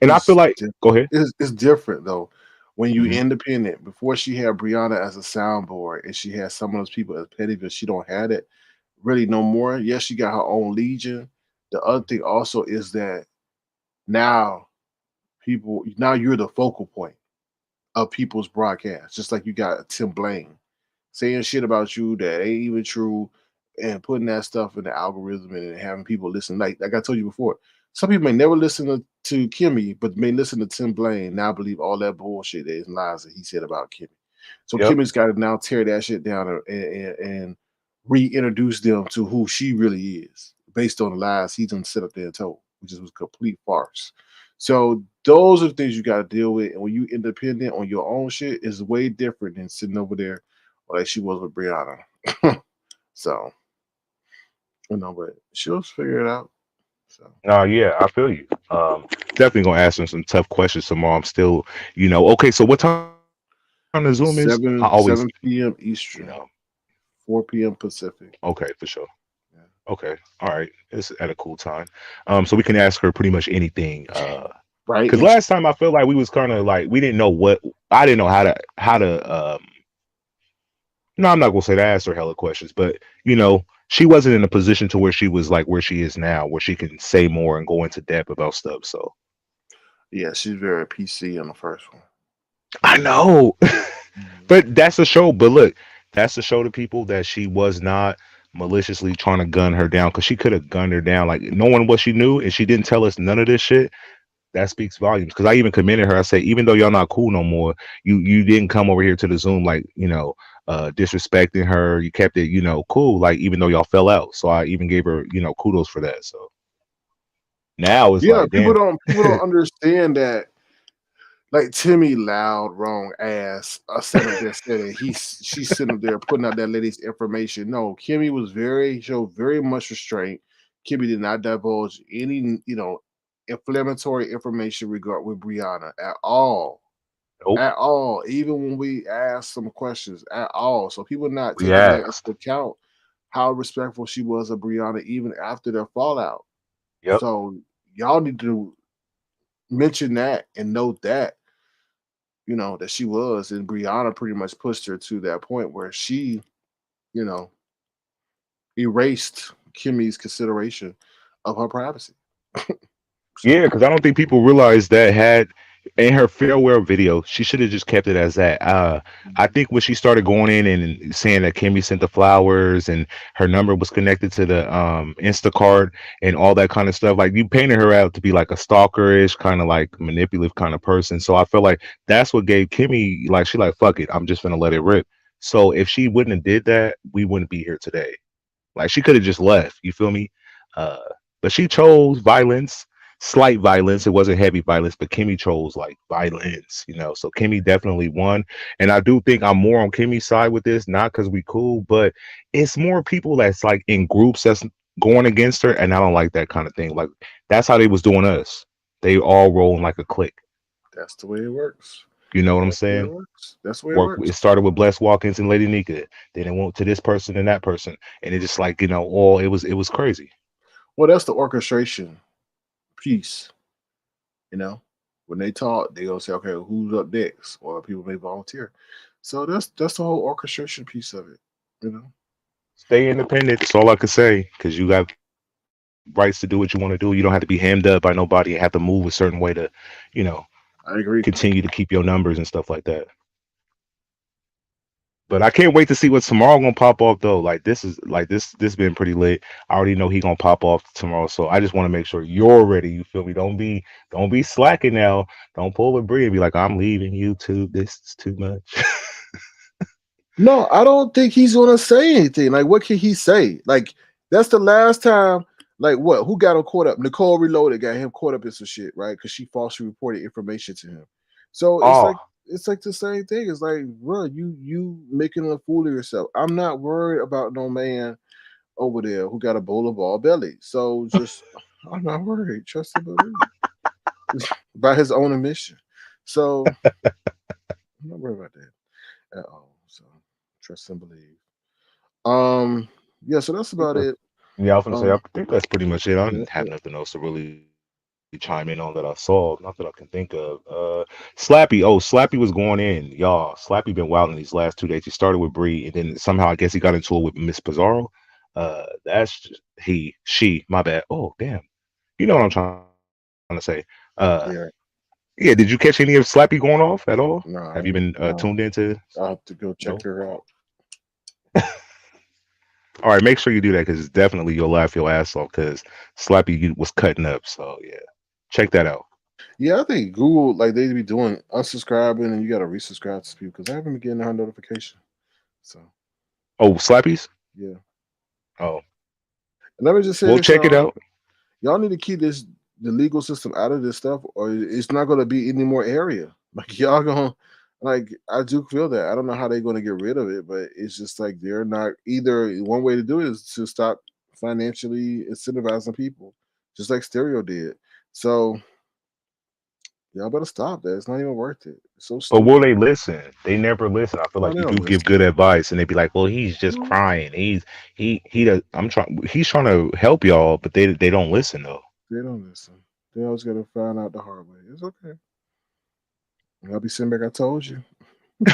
and I feel it's like go ahead. it's different though. When you Hmm. independent, before she had Brianna as a soundboard, and she had some of those people as petty, but she don't have it really no more. Yes, she got her own legion. The other thing also is that now now you're the focal point of people's broadcasts, just like you got Tim Blaine saying shit about you that ain't even true and putting that stuff in the algorithm and having people listen. Like I told you before, some people may never listen to Kimmie, but may listen to Tim Blaine now believe all that bullshit that is lies that he said about Kimmie. So Yep. Kimmie's got to now tear that shit down and reintroduce them to who she really is based on the lies he done set up there and told, which is a complete farce. So those are the things you got to deal with. And when you independent on your own shit, is way different than sitting over there like she was with Brianna. So, but she'll figure it out. So No, yeah, I feel you. Definitely gonna ask them some tough questions tomorrow. I'm still, okay. So what time the Zoom is? I always, 7 p.m. you Eastern, know, 4 p.m. Pacific. okay, for sure. Yeah. Okay, all right. It's at a cool time. So we can ask her pretty much anything. Right. Because And last time I felt like we was kind of like we didn't know what I didn't know how to. No, I'm not gonna say to ask her hella questions, but she wasn't in a position to where she was like where she is now, where she can say more and go into depth about stuff. So yeah, she's very PC on the first one. I know. Mhm. But that's a show. But look, that's to show to people that she was not maliciously trying to gun her down because she could have gunned her down, like knowing what she knew, and she didn't tell us none of this shit. That speaks volumes. Because I even commended her. I said, even though y'all not cool no more, you didn't come over here to the Zoom like disrespecting her. You kept it cool, like even though y'all fell out. So I even gave her kudos for that. So now it's Yeah, like, people damn. don't understand that. Like Timmy loud wrong ass sat up there said that she's sitting up there putting out that lady's information. No, Kimmie was showed very much restraint. Kimmie did not divulge any inflammatory information regard with Brianna at all. Nope. At all. Even when we asked some questions at all. So people not We taking that into asked. account how respectful she was of Brianna even after their fallout. Yep. So y'all need to mention that and note that that she was, and Brianna pretty much pushed her to that point where she, you know, erased Kimmie's consideration of her privacy. Yeah, So because I don't think people realize that had in her farewell video, she should have just kept it as that. I mhm. think when she started going in and saying that Kimmie sent the flowers and her number was connected to the Instacart and all that kind of stuff, like you painted her out to be like a stalkerish, kind of like manipulative kind of person. So I feel like that's what gave Kimmie like she like fuck it, I'm just gonna let it rip. So if she wouldn't have did that, we wouldn't be here today. Like she could have just left. You feel me? Uh, but she chose violence. slight violence. It wasn't heavy violence, but Kimmie chose like violence, So Kimmie definitely won. And I do think I'm more on Kimmie's side with this, not because we cool, but it's more people that's like in groups that's going against her, and I don't like that kind of thing. Like that's how they was doing us. They all rolling like a clique. That's the way it works. You know what I'm That's the way it saying? works. That's the way it Work. works. It started with Bless Watkins and Lady Nika. Then it went to this person and that person, and it just like all it was crazy. Well, that's the orchestration piece. When they talk, they gonna say, okay, who's up next, or people may volunteer. So that's the whole orchestration piece of it. Stay independent. That's all I could say. Because you got rights to do what you want to do. You don't have to be hemmed up by nobody and have to move a certain way to, you know, I agree. continue to keep your numbers and stuff like that. But I can't wait to see what tomorrow gonna pop off though. Like this is like this been pretty lit. I already know he gonna pop off tomorrow, so I just want to make sure you're ready. You feel me? Don't be slacking now. Don't pull a Bree and be like, I'm leaving YouTube. This is too much. No, I don't think he's gonna say anything. Like, what can he say? Like, that's the last time. Like, what? Who got him caught up? Nicole Reloaded got him caught up in some shit, right? Because she falsely reported information to him. So Oh, it's like the same thing. It's like, bro, you making a fool of yourself. I'm not worried about no man over there who got a bowl of ball belly. So just, I'm not worried. Trust and believe by his own admission. So I'm not worried about that at all. So trust and believe. Yeah, so that's about it. yeah, I was gonna say I Um, think that's pretty much it. I yeah, didn't that's have it. nothing else to really chime in on that I saw. Not that I can think of. Slappy. Oh, Slappy was going in, y'all. Slappy been wild in these last 2 days. He started with Bree, and then somehow I guess he got into it with Miss Pizarro. That's she. My bad. Oh, damn. You know what I'm trying to say. Yeah. Yeah. Did you catch any of Slappy going off at all? No, Have you been no. tuned into? I'll have to go check No. her out. All right, make sure you do that because definitely you'll laugh your ass off because Slappy was cutting up. So yeah, check that out. Yeah, I think Google like they be doing unsubscribing and you gotta resubscribe to people because I haven't been getting her notification. So Oh, Slappies. yeah. Oh, And let me just say we'll this, check it y'all. out. Y'all need to keep the legal system out of this stuff, or it's not gonna be any more area. Like y'all gonna like I do feel that. I don't know how they're gonna get rid of it, but it's just like they're not either one way to do it is to stop financially incentivizing people, just like Stereo did. So y'all better stop that. It's not even worth it. It's so But will stupid. they listen? They never listen. I feel No, like they you do don't give listen. good advice, and they be like, "Well, he's just No, crying. He does. I'm trying. He's trying to help y'all, but they don't listen though. they don't listen. They always gotta find out the hard way. It's okay. I'll be sitting back. I told you. I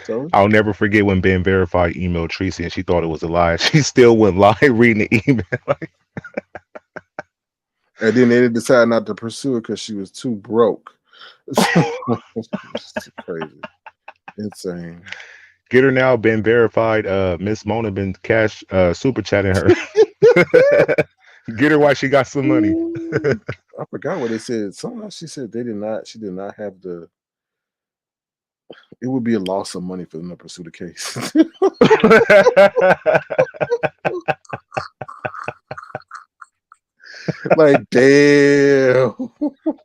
told you. I'll never forget when Ben Verified emailed Tracy, and she thought it was a lie. She still went live reading the email. And then they decided not to pursue it because she was too broke. It's crazy, insane. Get her now. Ben Verified. Miss Mona been cash super chatting her. Get her while she got some money. I forgot what they said. Somehow she said they did not. She did not have the. It would be a loss of money for them to pursue the case. Like damn,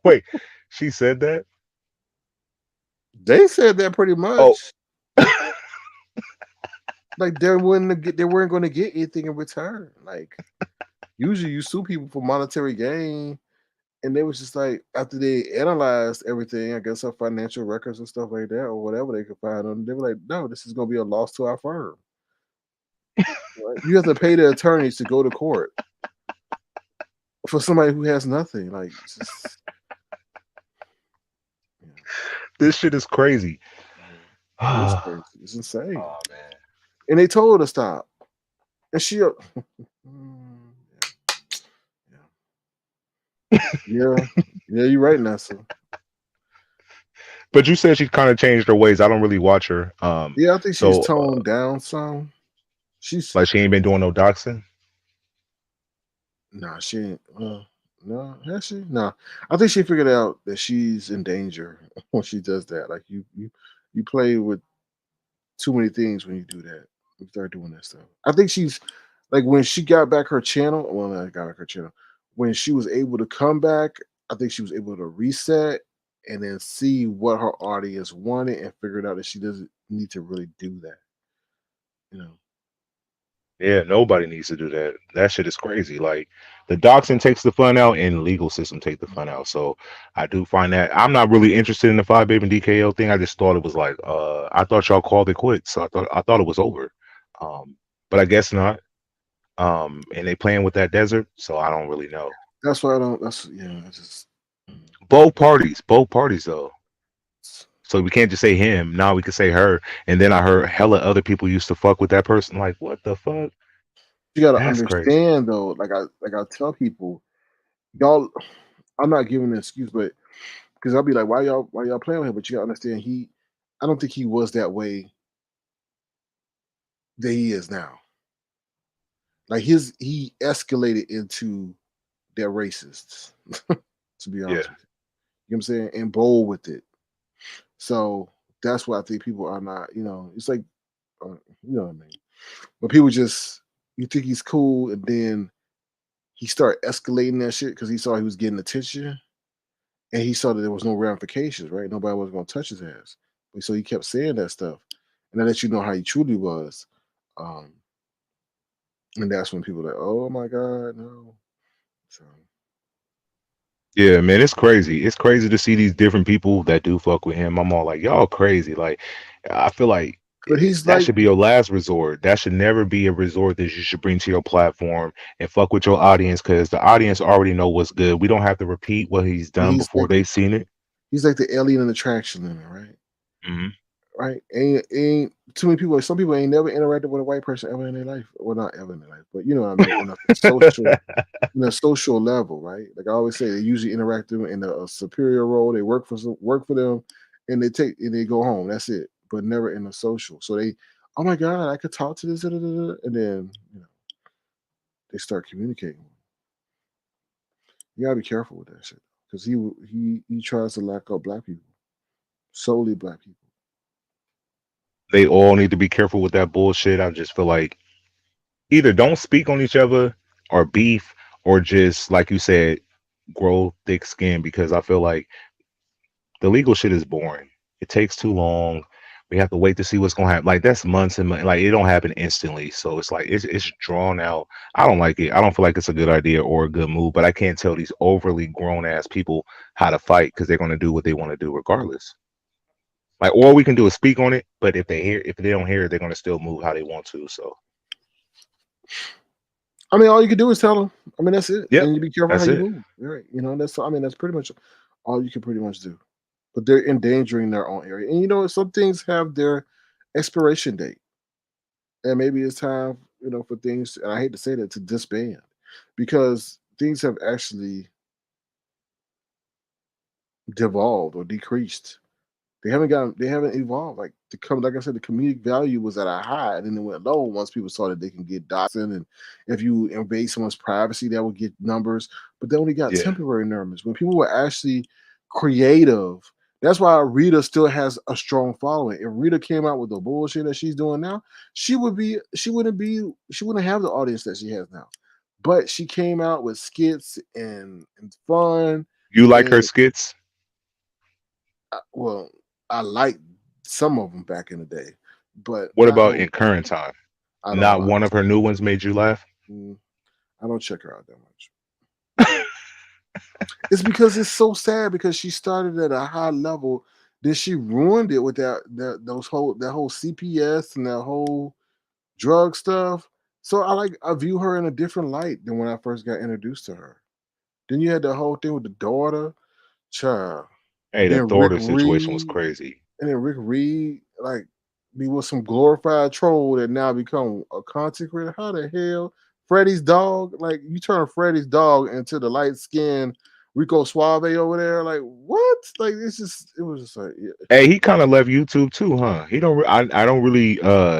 Wait, she said that? they said that pretty Oh, much. Like they weren't going to get anything in return. Like usually you sue people for monetary gain, and they was just like after they analyzed everything, I guess her financial records and stuff like that, or whatever they could find on, they were like, no, this is going to be a loss to our firm. Right? You have to pay the attorneys to go to court for somebody who has nothing. Like, just, yeah, this shit is crazy. it is Oh crazy. It's insane. man. And they told her to stop, and she, mm, yeah, yeah, you're right, Nessa. But you said she kind of changed her ways. I don't really watch her. Yeah, I think she's So toned down some. She's like she ain't been doing no doxing. nah, she ain't. No, has she? No, I think she figured out that she's in danger when she does that. Like you play with too many things when you do that. You start doing that stuff. I think she's like when she got back her channel. Well, not got back her channel. when she was able to come back, I think she was able to reset and then see what her audience wanted and figured out that she doesn't need to really do that. You know, Yeah, nobody needs to do that. That shit is crazy. Like the doxing takes the fun out and the legal system take the fun out. So I do find that I'm not really interested in the 5 baby and DKO thing. I just thought it was like I thought y'all called it quits. So I thought it was over. Um but I guess not. And they playing with that desert, so I don't really know. that's why I don't. That's yeah. I just Both parties though. So we can't just say him. Now we can say her. And then I heard hella other people used to fuck with that person. Like, what the fuck? you got to That's crazy. understand though. Like I tell people, y'all. I'm not giving an excuse, but because I'll be like, why y'all playing with him? But you gotta understand, I don't think he was that way that he is now. Like he escalated into their racists. To be Yeah. honest with you, you know what I'm saying, and bold with it. So that's why I think people are not. It's like, you know what I mean. But people just you think he's cool, and then he started escalating that shit because he saw he was getting attention, and he saw that there was no ramifications. Right, nobody was going to touch his ass. So he kept saying that stuff, and that let you know how he truly was. Um, and that's when people are like, oh my god, no. So Yeah, man, it's crazy. It's crazy to see these different people that do fuck with him. I'm all like, y'all crazy. Like, I feel like but he's that like should be your last resort. That should never be a resort that you should bring to your platform and fuck with your audience because the audience already know what's good. We don't have to repeat what he's done he's before like they've seen it. he's like the alien attraction limit, right? Hmm. Right? Ain't too many people. Some people ain't never interacted with a white person ever in their life. Well, not ever in their life, but you know what I mean. In a social level, right? Like I always say, they usually interact with them in a superior role. They work for them, and they go home. That's it. But never in a social. So oh my god, I could talk to this, da, da, da, da, and then they start communicating. You gotta be careful with that shit because he tries to lock up black people, solely black people. They all need to be careful with that bullshit. I just feel like either don't speak on each other or beef or just like you said, grow thick skin because I feel like the legal shit is boring. It takes too long. We have to wait to see what's gonna happen. Like that's months and months. Like it don't happen instantly. So it's like it's drawn out. I don't like it. I don't feel like it's a good idea or a good move. But I can't tell these overly grown ass people how to fight because they're gonna do what they want to do regardless. Like all we can do is speak on it. But if they don't hear it, they're gonna still move how they want to. So I mean, all you can do is tell them. I mean, that's it, yep, and you be careful how that's you it. move. Right? That's pretty much all you can pretty much do. But they're endangering their own area, and some things have their expiration date, and maybe it's time, for things. And I hate to say that to disband, because things have actually devolved or decreased. They haven't evolved. Like I said, the comedic value was at a high and then it went low once people saw that they can get doxing, and if you invade someone's privacy, that would get numbers. But they only got Yeah. temporary numbers. When people were actually creative, that's why Rita still has a strong following. If Rita came out with the bullshit that she's doing now, she wouldn't have the audience that she has now. But she came out with skits and fun. You like her And skits? well, I liked some of them back in the day, but What I about don't. in current time? I don't Not watch. one of her new ones made you laugh? mm, I don't check her out that much. It's because it's so sad because she started at a high level, then she ruined it with that whole CPS and that whole drug stuff. So I view her in a different light than when I first got introduced to her. Then you had the whole thing with the daughter, child. Hey, the Then Rick daughter situation was Reed. crazy. And then Rick Reed, like, be with some glorified troll that now become a content creator. How the hell? Freddy's dog? Like, you turn Freddy's dog into the light skinned Rico Suave over there. Like, what? Like, it was just like, yeah. Hey, he kind of left YouTube too, huh? He don't. I don't really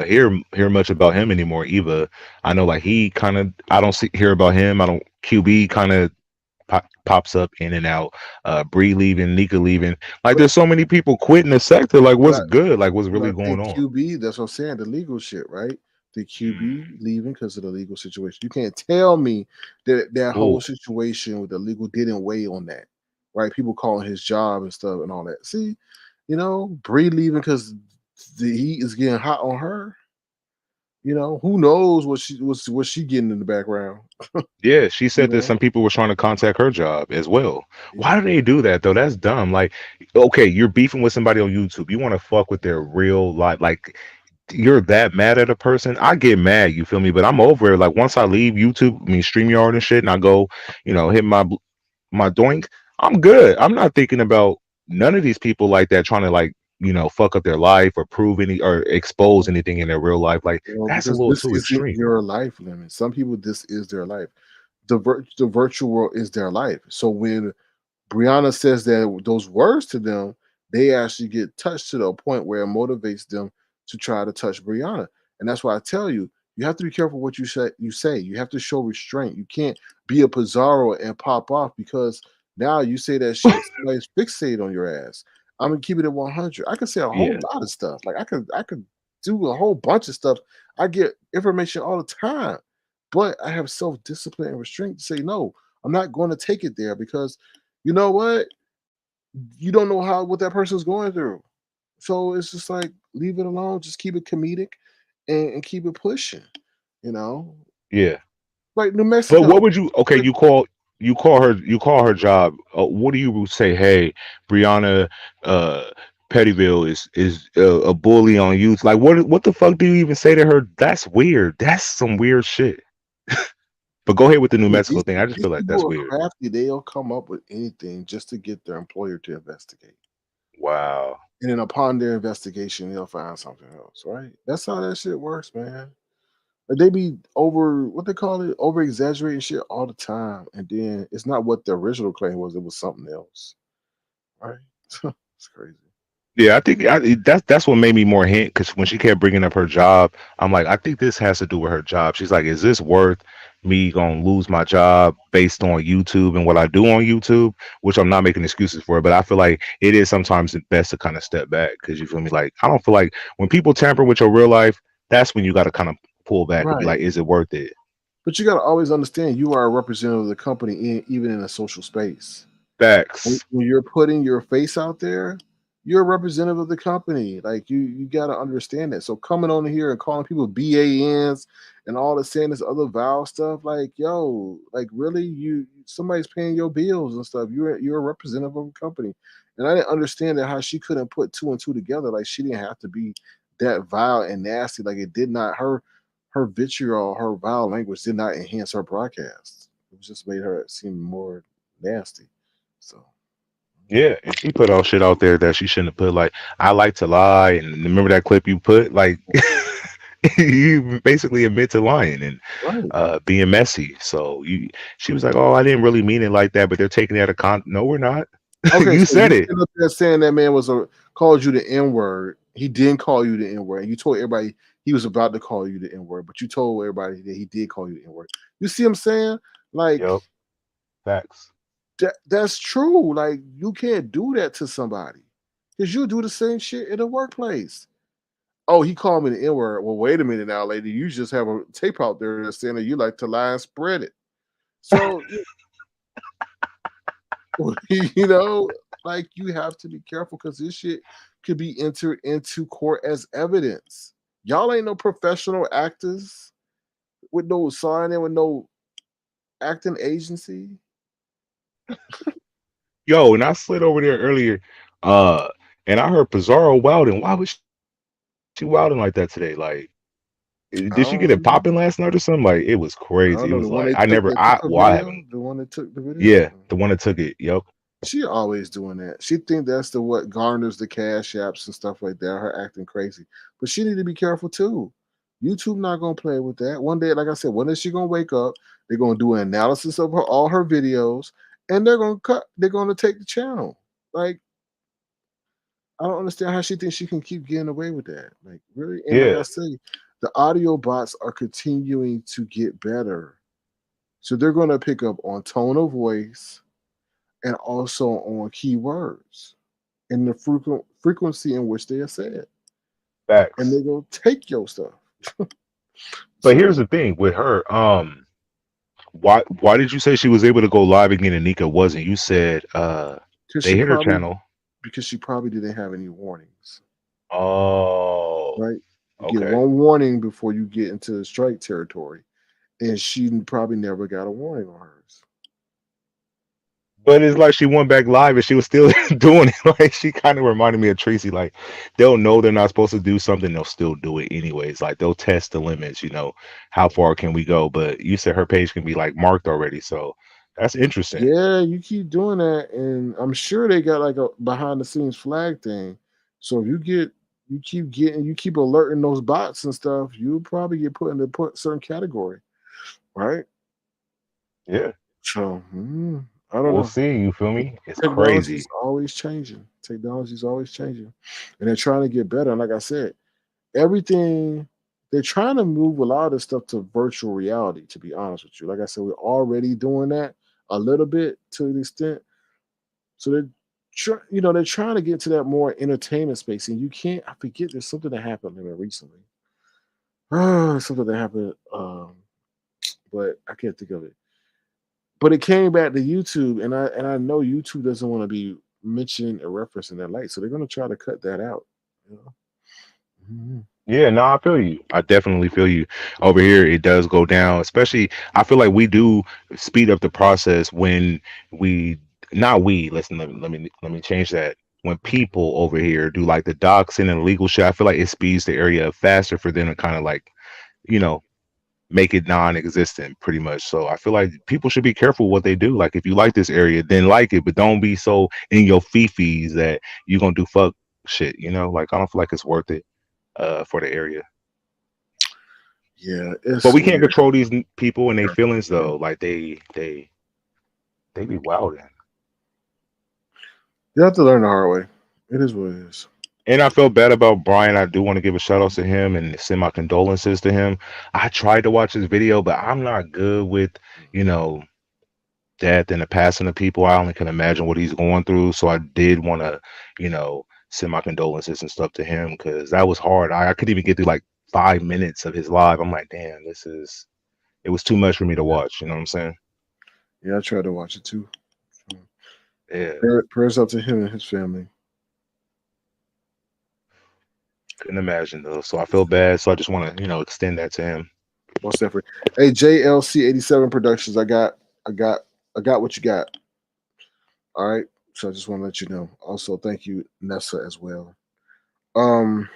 hear much about him anymore either. I know like he kind of. I don't hear about him. I don't. QB kind of pops up in and out. Bree leaving, Nika leaving. Like But, there's so many people quitting the sector. Like but, what's I, good? Like what's but I really going think on? QB, that's what I'm saying, the legal shit, right? The QB leaving because of the legal situation. You can't tell me that that Ooh, whole situation with the legal didn't weigh on that, right? People calling his job and stuff and all that. See, Bree leaving because the heat is getting hot on her. Who knows what she getting in the background? yeah. She You said that know, some people were trying to contact her job as well. yeah, Why do they do that though? That's dumb. Like, okay, you're beefing with somebody on YouTube. You want to fuck with their real life. Like, you're that mad at a person. I get mad. You feel me? But I'm over it. Like once I leave YouTube, I mean StreamYard and shit, and I go, hit my doink. I'm good. I'm not thinking about none of these people like that trying to like fuck up their life or prove any or expose anything in their real life. Like that's a because little this too isn't extreme. your life limit. Some people, this is their life. The virtual world is their life. So when Brianna says that those words to them, they actually get touched to the point where it motivates them to try to touch Brianna. And that's why I tell you, you have to be careful what you say. You have to show restraint. You can't be a Pizarro and pop off because now you say that shit, somebody's fixated on your ass. I'm gonna keep it at 100. I could say a whole Yeah, lot of stuff. Like I could do a whole bunch of stuff. I get information all the time, but I have self discipline and restraint to say no. I'm not going to take it there because you know what? You don't know what that person's going through. So it's just like leave it alone, just keep it comedic and keep it pushing, you know? yeah. Like New But Mexico. what would you? Okay, you call her job. What do you say? Hey, Brianna, uh, Pettyville is a bully on youth. Like what the fuck do you even say to her? That's weird. That's some weird shit. But go ahead with the New Mexico thing. I just These feel like that's people are weird. crafty. They'll come up with anything just to get their employer to investigate. Wow. And then upon their investigation, they'll find something else, right? That's how that shit works, man. Like they be over what they call it, over exaggerating shit all the time. And then it's not what the original claim was, it was something else. Right? It's crazy. Yeah, I think that's what made me more hint because when she kept bringing up her job, I'm like, I think this has to do with her job. She's like, is this worth me gonna lose my job based on YouTube and what I do on YouTube? Which I'm not making excuses for, but I feel like it is sometimes best to kind of step back because you feel me. Like I don't feel like when people tamper with your real life, that's when you got to kind of pull back and be Right. like, is it worth it? But you got to always understand you are a representative of the company, even in a social space. When Facts. when you're putting your face out there, you're a representative of the company. Like you got to understand that. So coming on here and calling people BANs and all this saying this other vowel stuff, like yo, like really, somebody's paying your bills and stuff. You're a representative of a company, and I didn't understand that how she couldn't put two and two together. Like she didn't have to be that vile and nasty. Like it did not her vitriol, her vile language did not enhance her broadcast. It just made her seem more nasty. So Yeah, and she put all shit out there that she shouldn't have put. Like, I like to lie, and remember that clip you put? Like, you basically admit to lying and right. being messy. So she was like, "Oh, I didn't really mean it like that," but they're taking it out of No, we're not. Okay, You so you said it. sitting up there saying that man called you the N word. He didn't call you the N word. You told everybody he was about to call you the N word, but you told everybody that he did call you the N word. You see what I'm saying? Like Yep, facts. that's true. Like you can't do that to somebody because you do the same shit in the workplace. Oh, he called me the N word. Well, wait a minute now, lady. You just have a tape out there that's saying that you like to lie and spread it. So you know, like you have to be careful because this shit could be entered into court as evidence. Y'all ain't no professional actors with no sign with no acting agency. Yo, and I slid over there earlier, uh, and I heard Pizarro wilding. Why was she wilding like that today? Like, I did she get it don't know. popping last night or something? Like, it was I don't crazy. It know. The was one like they I took never. that took the I video. haven't. The one that took the video. Yeah, the one that took it. Yep. She always doing that. She think that's the what garners the cash apps and stuff like that. Her acting crazy, but she need to be careful too. YouTube not gonna play with that. One day, like I said, one day she gonna wake up. They're gonna do an analysis of all her videos, and they're gonna cut. They're gonna take the channel. Like I don't understand how she thinks she can keep getting away with that. Like really, and like I Yeah. say, the audio bots are continuing to get better, so they're gonna pick up on tone of voice and also on keywords and the frequency in which they are said. And Facts. they go take your stuff. But So here's the thing with her. Why did you say she was able to go live again and Nika wasn't? You said because they hit her channel. she probably didn't have any warnings, Oh, right? You get okay. one warning before you get into strike territory, and she probably never got a warning on hers. But it's like she went back live and she was still doing it. Like she kind of reminded me of Tracy. Like they'll know they're not supposed to do something, they'll still do it anyways. Like they'll test the limits, how far can we go? But you said her page can be like marked already, so that's interesting. Yeah, you keep doing that, and I'm sure they got like a behind the scenes flag thing. So if you keep alerting those bots and stuff, you'll probably get put in a certain category, right? Yeah, So I don't we'll know. see. You feel me? It's Technology's crazy. always changing. Technology's always changing, and they're trying to get better. And like I said, everything they're trying to move a lot of this stuff to virtual reality. To be honest with you, like I said, we're already doing that a little bit to an extent. So they're trying to get to that more entertainment space, and you can't. I forget there's something that happened recently. Something that happened, but I can't think of it. But it came back to YouTube, and I know YouTube doesn't want to be mentioned or referenced in that light, so they're going to try to cut that out. You know? Mhm. Yeah, no, I feel you. I definitely feel you. Over here, it does go down. Especially, I feel like we do speed up the process when we, not we. Listen, let me change that. When people over here do like the doxing and legal shit, I feel like it speeds the area up faster for them to kind of like, you know, make it non-existent, pretty much. So I feel like people should be careful what they do. Like, if you like this area, then like it, but don't be so in your fifis that you're gonna do fuck shit. Like I don't feel like it's worth it for the area. Yeah, But it's we can't weird. control these people and their Yeah. feelings though. Like they be wilding. You have to learn the hard way. It is what it is. And I feel bad about Brian. I do want to give a shout out to him and send my condolences to him. I tried to watch his video, but I'm not good with, you know, death and the passing of people. I only can imagine what he's going through. So I did want to, send my condolences and stuff to him because that was hard. I couldn't even get through like 5 minutes of his live. I'm like, damn, it was too much for me to watch. You know what I'm saying? Yeah, I tried to watch it too. So, Yeah. prayers out to him and his family. Couldn't imagine though. So I feel bad. So I just want to, extend that to him. Most definitely. Hey, JLC 87 Productions. I got what you got. All right. So I just want to let you know. Also, thank you, Nessa, as well. Um,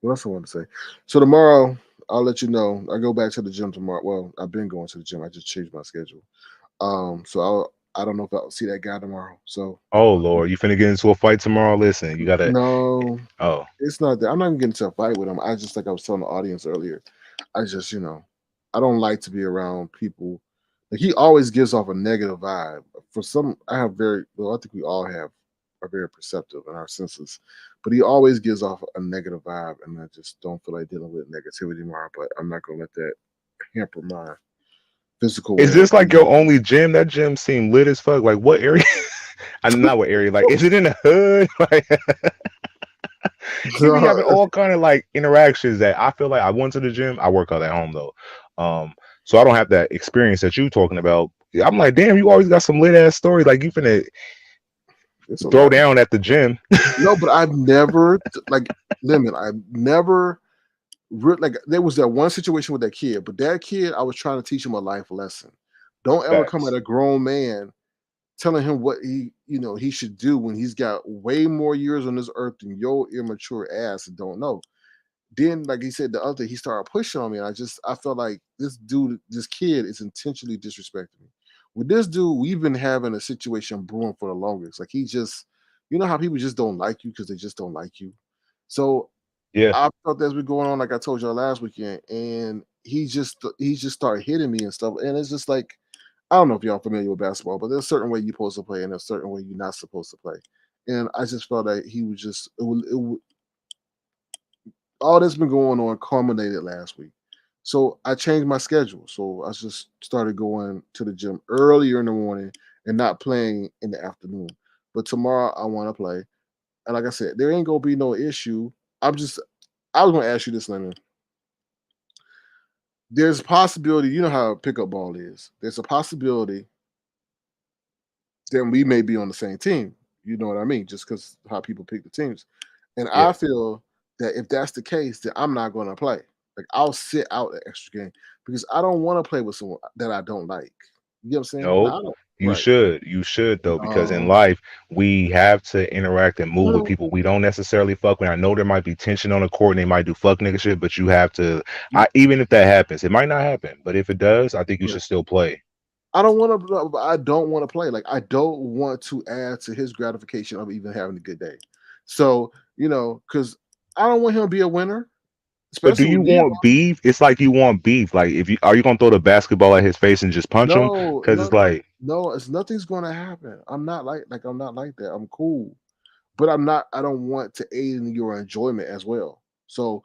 what else I want to say? So tomorrow, I'll let you know. I go back to the gym tomorrow. Well, I've been going to the gym. I just changed my schedule. I don't know if I'll see that guy tomorrow. So Oh Lord, you finna get into a fight tomorrow? Listen, you gotta. no, Oh it's not that. I'm not gonna get into a fight with him. I just like I was telling the audience earlier. I just I don't like to be around people. Like he always gives off a negative vibe. For some, I have very well. I think we all are very perceptive in our senses, but he always gives off a negative vibe, and I just don't feel like dealing with negativity tomorrow. But I'm not gonna let that hamper my physical is well this like being. your only gym? That gym seemed lit as fuck. Like what area? I know not what area. Like is it in the hood? Like he be having all kind of like interactions that I feel like I went to the gym. I work out at home though, so I don't have that experience that you talking about. I'm like, damn, you always got some lit ass stories. Like you finna It's a throw lot. down at the gym. No, but I've never like limit. I've never like there was that one situation with that kid, but that kid I was trying to teach him a life lesson. Don't ever come at Facts. a grown man telling him what he should do when he's got way more years on this earth than your immature ass and don't know. Then, like he said, the other he started pushing on me. And I felt like this kid is intentionally disrespecting me. With this dude, we've been having a situation brewing for the longest. Like he just, you know how people just don't like you because they just don't like you. So Yeah. I felt that's been going on, like I told y'all last weekend, and he just started hitting me and stuff. And it's just like I don't know if y'all familiar with basketball, but there's a certain way you're supposed to play and there's a certain way you're not supposed to play. And I just felt that he was just all that's been going on culminated last week. So I changed my schedule. So I just started going to the gym earlier in the morning and not playing in the afternoon. But tomorrow I want to play. And like I said, there ain't gonna be no issue. I was gonna ask you this, Lennon. there's a possibility. You know how pickup ball is. There's a possibility that we may be on the same team. You know what I mean? Just because how people pick the teams. And Yeah. I feel that if that's the case, then I'm not going to play. Like I'll sit out the extra game because I don't want to play with someone that I don't like. You know what I'm saying? Like, No, I don't. you Right. should. You should though, because in No. life we have to interact and move with No. people we don't necessarily fuck with. I know there might be tension on the court and they might do fuck nigga shit, but you have to. You, Even if that happens, it might not happen, but if it does, I think you right. should still play. I don't want to. I don't want to play. Like I don't want to add to his gratification of even having a good day. So because I don't want him to be a winner, But do especially you with me. want beef? It's like you want beef. Like if you are you gonna throw the basketball at his face and just punch him? No, Because no, it's like, no. It's nothing's going to happen. I'm not like I'm not like that. I'm cool, but I'm not. I don't want to aid in your enjoyment as well. So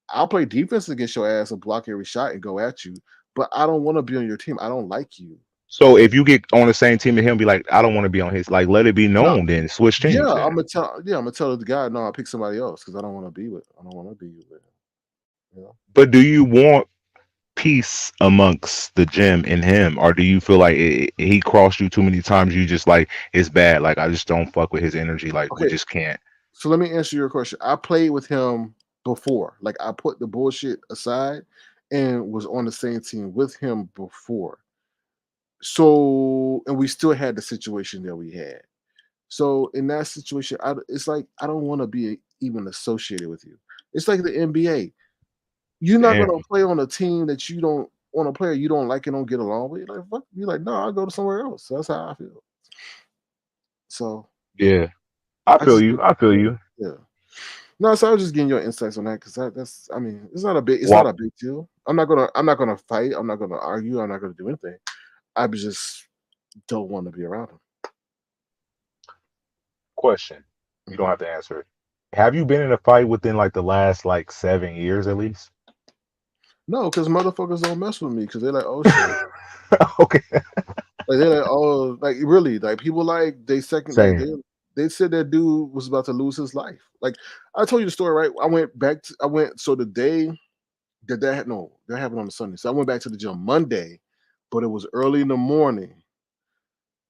I'll play defense against your ass and block every shot and go at you. But I don't want to be on your team. I don't like you. so And if you get on the same team with him, be like, I don't want to be on his. Like, let it be no, known. Then switch yeah, teams. Then. I'm gonna tell the guy, no, I'll pick somebody else because I don't want to be with. I don't want to be with him. You know. But do you want peace amongst the gym and him, or do you feel like he crossed you too many times? You just like it's bad. Like I just don't fuck with his energy. Like we Okay, just can't. so let me answer your question. I played with him before. Like I put the bullshit aside and was on the same team with him before. So and we still had the situation that we had. So in that situation, it's like I don't want to be even associated with you. It's like the NBA. You're not Damn. gonna play on a team that you don't on a player you don't like and don't get along with. Like fuck, you like no, I'll go to somewhere else. That's how I feel. So Yeah, I I feel just you. I feel yeah, you. yeah. No, so I was just getting your insights on that because that's I mean it's not Well, a big deal. I'm not gonna fight. I'm not gonna argue. I'm not gonna do anything. I just don't want to be around him. question. You don't Mhm. have to answer it. Have you been in a fight within like the last like 7 years at least? No, because motherfuckers don't mess with me because they're like, oh shit. Okay. Like they're like, oh, like really, like people like they second, like Same. they said that dude was about to lose his life. Like I told you the story, right? I went so the day that had no, that happened on the Sunday. So I went back to the gym Monday, but it was early in the morning,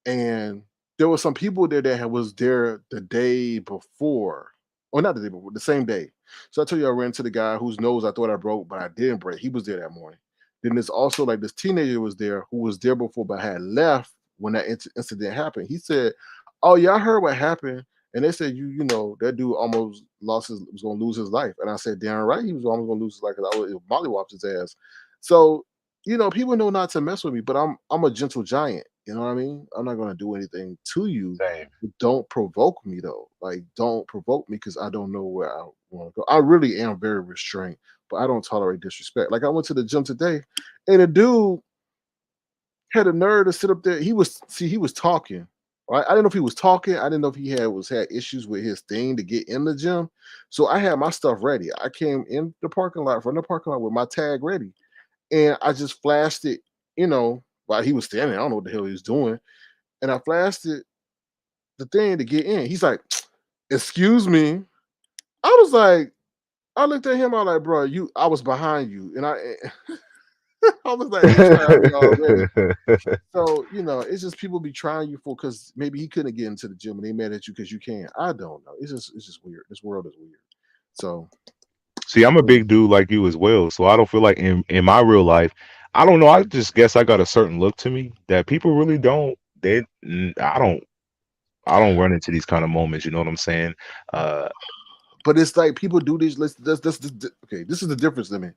and there was some people there that was there the day before, or not the day before, the same day. So I told you I ran into the guy whose nose I thought I broke, but I didn't break. He was there that morning. Then there's also like this teenager was there who was there before, but had left when that incident happened. He said, "Oh yeah, I heard what happened." And they said, you know, that dude almost was gonna lose his life. And I said, damn right, he was almost gonna lose his life because I would mollywopped his ass. So, people know not to mess with me, but I'm a gentle giant. You know what I mean? I'm not gonna do anything to you. Same. But don't provoke me though. Like, don't provoke me because I don't know where I want to go. I really am very restrained, but I don't tolerate disrespect. Like I went to the gym today, and a dude had a nerve to sit up there. He was talking. Right? I didn't know if he was talking. I didn't know if he had issues with his thing to get in the gym. So I had my stuff ready. I came in the parking lot from the parking lot with my tag ready, and I just flashed it. While he was standing, I don't know what the hell he was doing, and I flashed it the thing to get in. He's like, "Excuse me." I was like, I looked at him. I was like, "Bro, I was behind you," and I was like, "He tried me already." So, it's just people be trying you for because maybe he couldn't get into the gym and they mad at you because you can. I don't know. It's just weird. This world is weird. So See, I'm a big dude like you as well, so I don't feel like in my real life, I don't know. I just guess I got a certain look to me that people really don't. I don't run into these kind of moments. You know what I'm saying? Uh, but it's like people do this. Okay, this is the difference to me.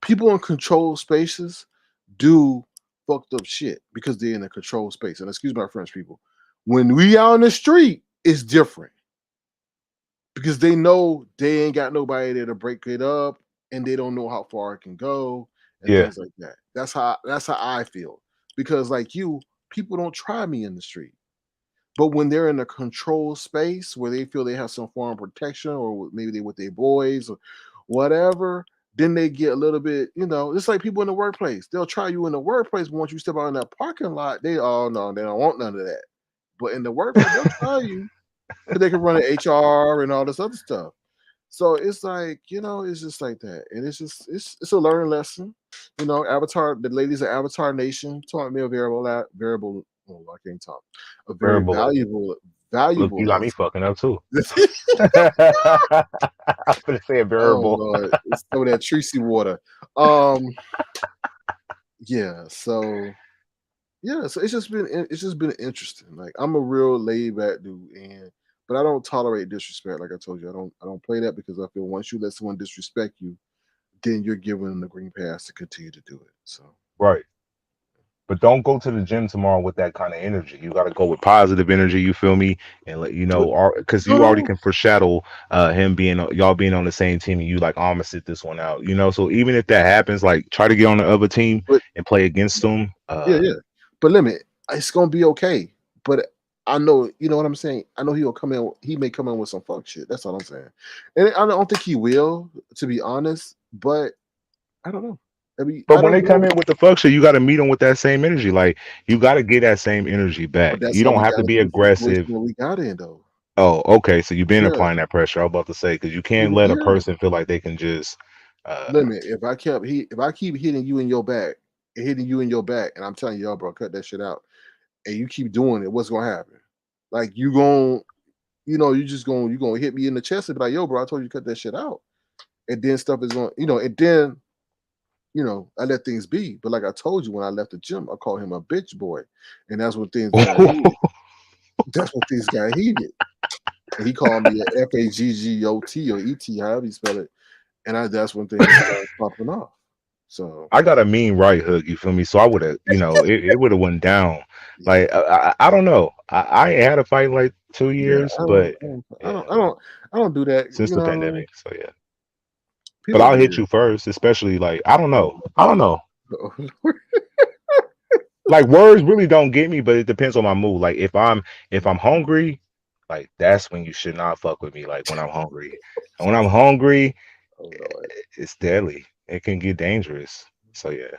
People in controlled spaces do fucked up shit because they're in a controlled space. And excuse my French people. When we out on the street, it's different. Because they know they ain't got nobody there to break it up and they don't know how far it can go and yeah. things like that. That's how I feel. Because like you, people don't try me in the street. But when they're in a controlled space where they feel they have some form of protection or maybe they with their boys or whatever, then they get a little bit, it's like people in the workplace. They'll try you in the workplace, but once you step out in that parking lot, they all know they don't want none of that. But in the workplace, they'll try you because they can run an HR and all this other stuff. So it's like, it's just like that. And it's a learning lesson. You know, Avatar, the ladies of Avatar Nation taught me a variable. Oh, I can't talk. A very Variable. valuable, Look, valuable you got me lesson. fucking up too. I'm gonna say a Oh variable. Lord, it's some of that Tracy water. Um, yeah. So yeah, so it's just been interesting. Like I'm a real laid back dude, and but I don't tolerate disrespect. Like I told you, I don't play that because I feel once you let someone disrespect you, then you're giving them the green pass to continue to do it. So Right. But don't go to the gym tomorrow with that kind of energy. You got to go with positive energy. You feel me? And let you but know, because no, you already no, can foreshadow him being y'all being on the same team, and you like, oh, I'm gonna sit this one out. You know, so even if that happens, like try to get on the other team but and play against them. yeah, yeah. But limit, it's gonna be okay. But I know, you know what I'm saying. I know he'll come in. He may come in with some fuck shit. That's all I'm saying. And I don't think he will, to be honest. But I don't know. I mean, But I when don't they come know. in with the fuck shit, you got to meet them with that same energy. Like you got to get that same energy But back. that's You how don't we have got to into be the situation aggressive. where we got in, though. Oh, okay. So you've been Yeah, applying that pressure. I was about to say because you can't let a yeah. person feel like they can just. Uh, Limit. If I keep hitting you in your back, and hitting you in your back, and I'm telling you, yo, bro, cut that shit out, and you keep doing it, what's gonna happen? Like you gon' you know, you gonna hit me in the chest and be like, yo, bro, I told you to cut that shit out. And then stuff is going, and then I let things be. But like I told you when I left the gym, I called him a bitch boy. And that's when things got heated. That's when things got heated. And he called me a FAGGOT or ET, however you spell it. And that's when things started popping off. So I got a mean right hook, you feel me? So I would have, it would have went down. yeah. Like I don't know. I ain't had a fight in like 2 years, Yeah. but I yeah, don't I don't I don't do that. since the pandemic. So yeah. But People I'll do hit that. you first, especially like I don't know. I don't Oh, know. oh, Like words really don't get me, but it depends on my mood. Like if I'm hungry, like that's when you should not fuck with me. Like when I'm hungry. And when I'm hungry, oh Lord. it's deadly. It can get dangerous. So yeah.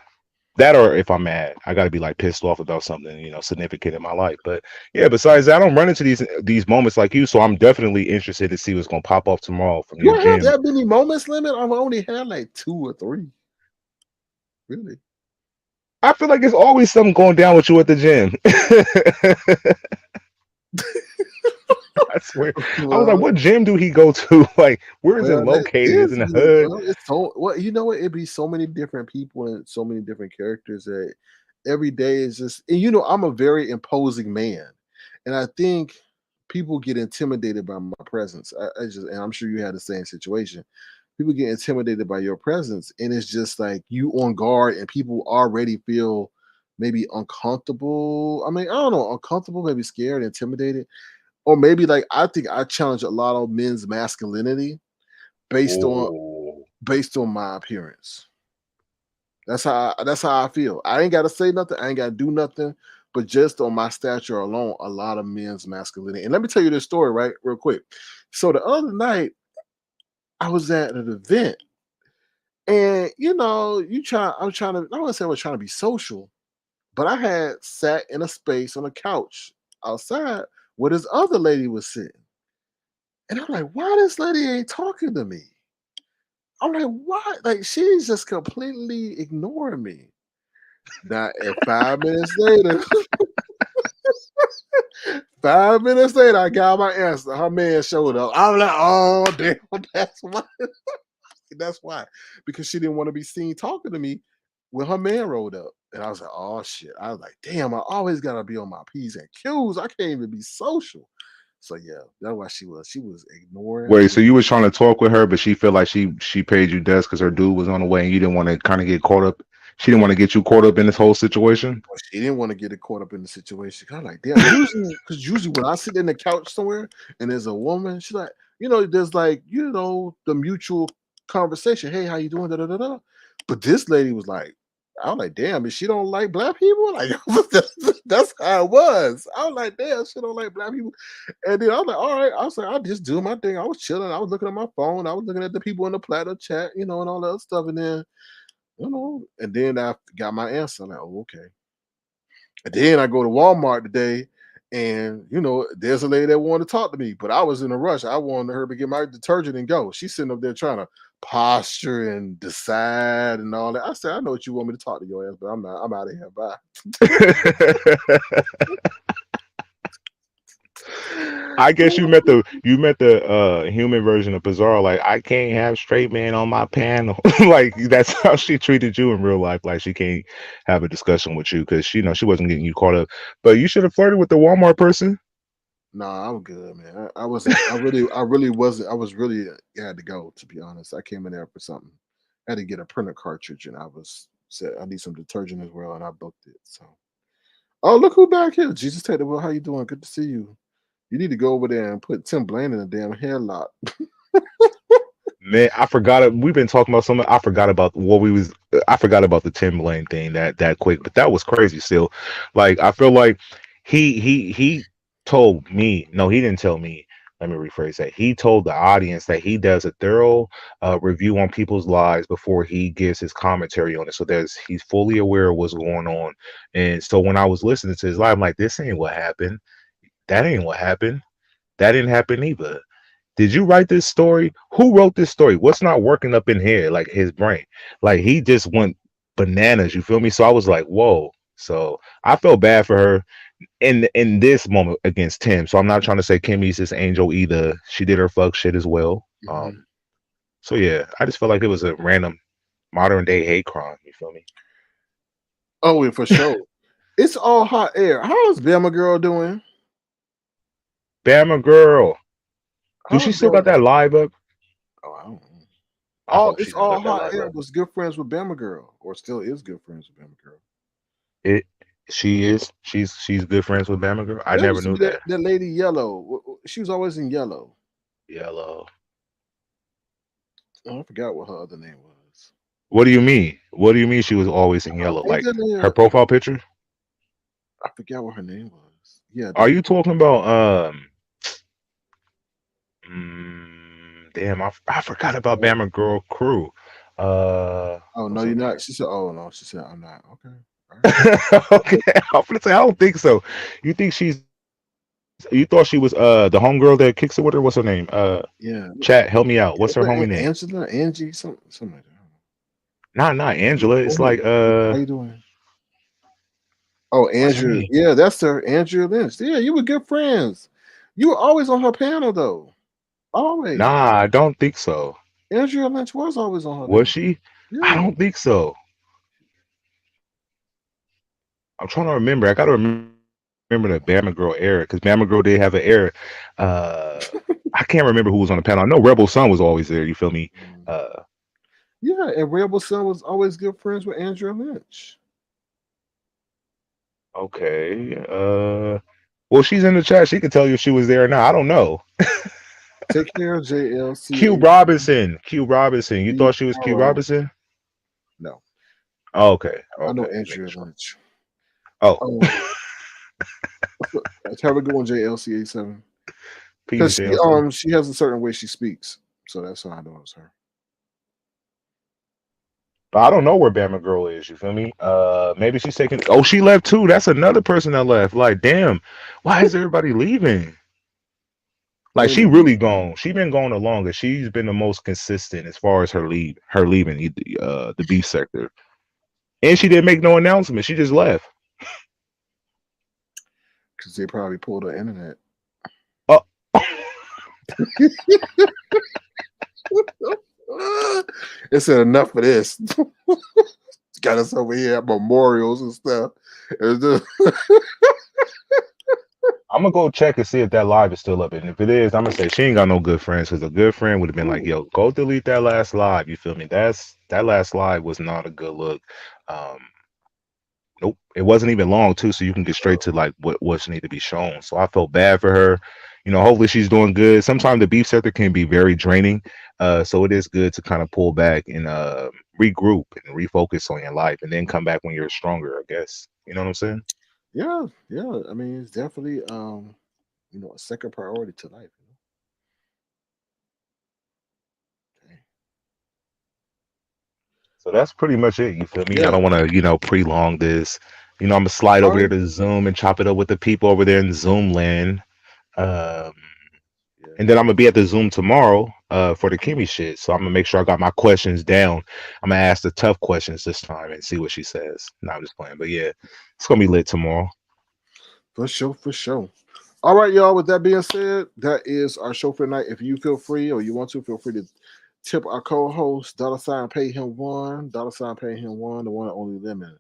That or if I'm mad, I got to be like pissed off about something, significant in my life. But yeah, besides that, I don't run into these moments like you, so I'm definitely interested to see what's gonna pop off tomorrow from You your don't have gym. that many moments, Limit? I've only had like 2 or 3. Really? I feel like there's always something going down with you at the gym. I swear. I was like, Well, what gym do he go to? Like, where is it well, that located? Is it is in the good. hood? Well, it's so well, you know what? It'd be so many different people and so many different characters that every day is just and I'm a very imposing man. And I think people get intimidated by my presence. I just and I'm sure you had the same situation. People get intimidated by your presence, and it's just like you on guard, and people already feel maybe uncomfortable. I mean, I don't know, uncomfortable, maybe scared, intimidated, or maybe like I think I challenge a lot of men's masculinity based on Oh, based on my appearance. That's how I feel. I ain't got to say nothing. I ain't got to do nothing. But just on my stature alone, a lot of men's masculinity. And let me tell you this story, right, real quick. So the other night, I was at an event, and I was trying to. I want to say I was trying to be social, but I had sat in a space on a couch outside where this other lady was sitting, and I'm like, why this lady ain't talking to me? I'm like, why? Like she's just completely ignoring me. Now, and 5 minutes later, 5 minutes later, I got my answer. Her man showed up. I'm like, oh damn, that's why. That's why. Because she didn't want to be seen talking to me when her man rolled up. And I was like, oh shit. I was like, damn, I always gotta be on my P's and Q's. I can't even be social. So yeah, that's why she was ignoring. wait. She So was you was trying to talk with her, but she felt like she paid you desk because her dude was on the way, and you didn't want to kind of get caught up. She didn't want to get you caught up in this whole situation. Well, she didn't want to get it caught up in the situation. I'm like, damn, because usually when I sit in the couch somewhere and there's a woman, she's like, there's like, the mutual conversation. Hey, how you doing? Da, da, da, da. But this lady was like, I was like, damn, if she don't like black people, like that's how it was. I was like, damn, she don't like black people. And then I was like, all right. I was like, I just do my thing. I was chilling. I was looking at my phone. I was looking at the people in the platter chat, and all that other stuff. And then, and then I got my answer. I'm like, oh, okay. And then I go to Walmart today, and there's a lady that wanted to talk to me, but I was in a rush. I wanted her to get my detergent and go. She's sitting up there trying to posture and decide and all that. I said, I know what you want me to talk to your ass, but I'm not. I'm out of here. Bye. I guess you met the human version of Pizarro. Like, I can't have straight man on my panel. Like, that's how she treated you in real life. Like, she can't have a discussion with you because she wasn't getting you caught up. But you should have flirted with the Walmart person. Nah, I'm good, man. I wasn't. I really wasn't. I was really had to go. To be honest, I came in there for something. I had to get a printer cartridge, and I was said I need some detergent as well, and I booked it. So, oh, look who back here! Jesus, take the well. How you doing? Good to see you. You need to go over there and put Tim Blaine in a damn headlock. Man, I forgot it. We've been talking about something. I forgot about what we was. I forgot about the Tim Blaine thing that quick, but that was crazy. Still, like, I feel like he told me. No, he didn't tell me. Let me rephrase that. He told the audience that he does a thorough review on people's lives before he gives his commentary on it. So he's fully aware of what's going on. And so when I was listening to his live, I'm like, this ain't what happened. That ain't what happened. That didn't happen either. Did you write this story? Who wrote this story? What's not working up in here? Like, his brain. Like, he just went bananas. You feel me? So I was like, whoa. So I felt bad for her in this moment against Tim. So I'm not trying to say Kimmie's this angel either. She did her fuck shit as well. Mhm. So yeah, I just felt like it was a random modern day hate crime. You feel me? Oh, yeah, for sure. It's all hot air. How's Bama girl doing? Bama girl. Do she How's still got Bama? that live up? Oh, I don't know. I hope she It's still all got that hot live air up. was good friends with Bama girl, or still is good friends with Bama girl. It she is. She's good friends with Bama girl. I There never used to knew be that, that. that lady yellow. She was always in yellow. Yellow. Oh, I forgot what her other name was. What do you mean? What do you mean she was always in yellow? Ain't Like, that her near? profile picture? I forgot what her name was. Yeah, Are that. you talking about damn, I forgot about Oh, Bama Girl Crew. oh, no, What's her you're not. name? She said, "Oh no," she said, "I'm not." Okay, all right. Okay, I'm gonna say I don't think so. You think you thought she was the homegirl that kicks it with her? What's her name? Yeah, Chat, help me out. What's her homie name? Angela, Angie, something like that. Not Angela. Go It's ahead. like How you doing? Oh, what's her Andrew. name? Yeah, that's her. Andrea Lynch. Yeah, you were good friends. You were always on her panel though. Always. Nah, I don't think so. Andrea Lynch was always on her Was panel. she? I Yeah. don't think so. I'm trying to remember. I gotta remember the Bama Girl era because Bama Girl did have an era. Uh, I can't remember who was on the panel. I know Rebel Sun was always there. You feel me? Mm. Uh, Yeah, and Rebel Son was always good friends with Andrea Lynch. okay. Well, she's in the chat. She could tell you if she was there or not. I don't know. Take care, Q JLCA. Robinson. Q Robinson. You thought she was Q Pizarro. Robinson? No, Oh, okay. I know Okay. Just Andrea making sure. Lynch. Oh, Have a good one, JLCA7. peace, Because JLC. she has a certain way she speaks, so that's how I know it's her. But I don't know where Bama Girl is. You feel me? Maybe she's taking. Oh, she left too. That's another person that left. Like, damn, why is everybody leaving? Like, Wait a she minute. really gone. She been gone the longest. She's been the most consistent as far as her leaving the beef sector. And she didn't make no announcement. She just left. Because they probably pulled her internet. Oh, It said enough of this. Got us over here at memorials and stuff. It's just- I'm gonna go check and see if that live is still up. And if it is, I'm gonna say she ain't got no good friends because a good friend would have been like, "Yo, go delete that last live." You feel me? That last live was not a good look. Um, Nope, it wasn't even long too, so you can get straight to like what's need to be shown. So I felt bad for her. Hopefully she's doing good. Sometimes the beef sector can be very draining, so it is good to kind of pull back and regroup and refocus on your life, and then come back when you're stronger. I guess you know what I'm saying. yeah, yeah. I mean, it's definitely a second priority to life. Okay. So that's pretty much it. You feel me? I Yeah. don't want to prolong this. I'm gonna slide All over there right. to Zoom and chop it up with the people over there in Zoom land. Um, Yeah. and then I'm gonna be at the Zoom tomorrow. for the Kimmie shit. So I'm gonna make sure I got my questions down. I'm gonna ask the tough questions this time and see what she says. No, I'm just playing, but yeah, it's gonna be lit tomorrow. For sure, for sure. All right, y'all. With that being said, that is our show for tonight. If you feel free or you want to, feel free to tip our co-host, $ pay him $1, $ pay him $1, the one and only Lemon.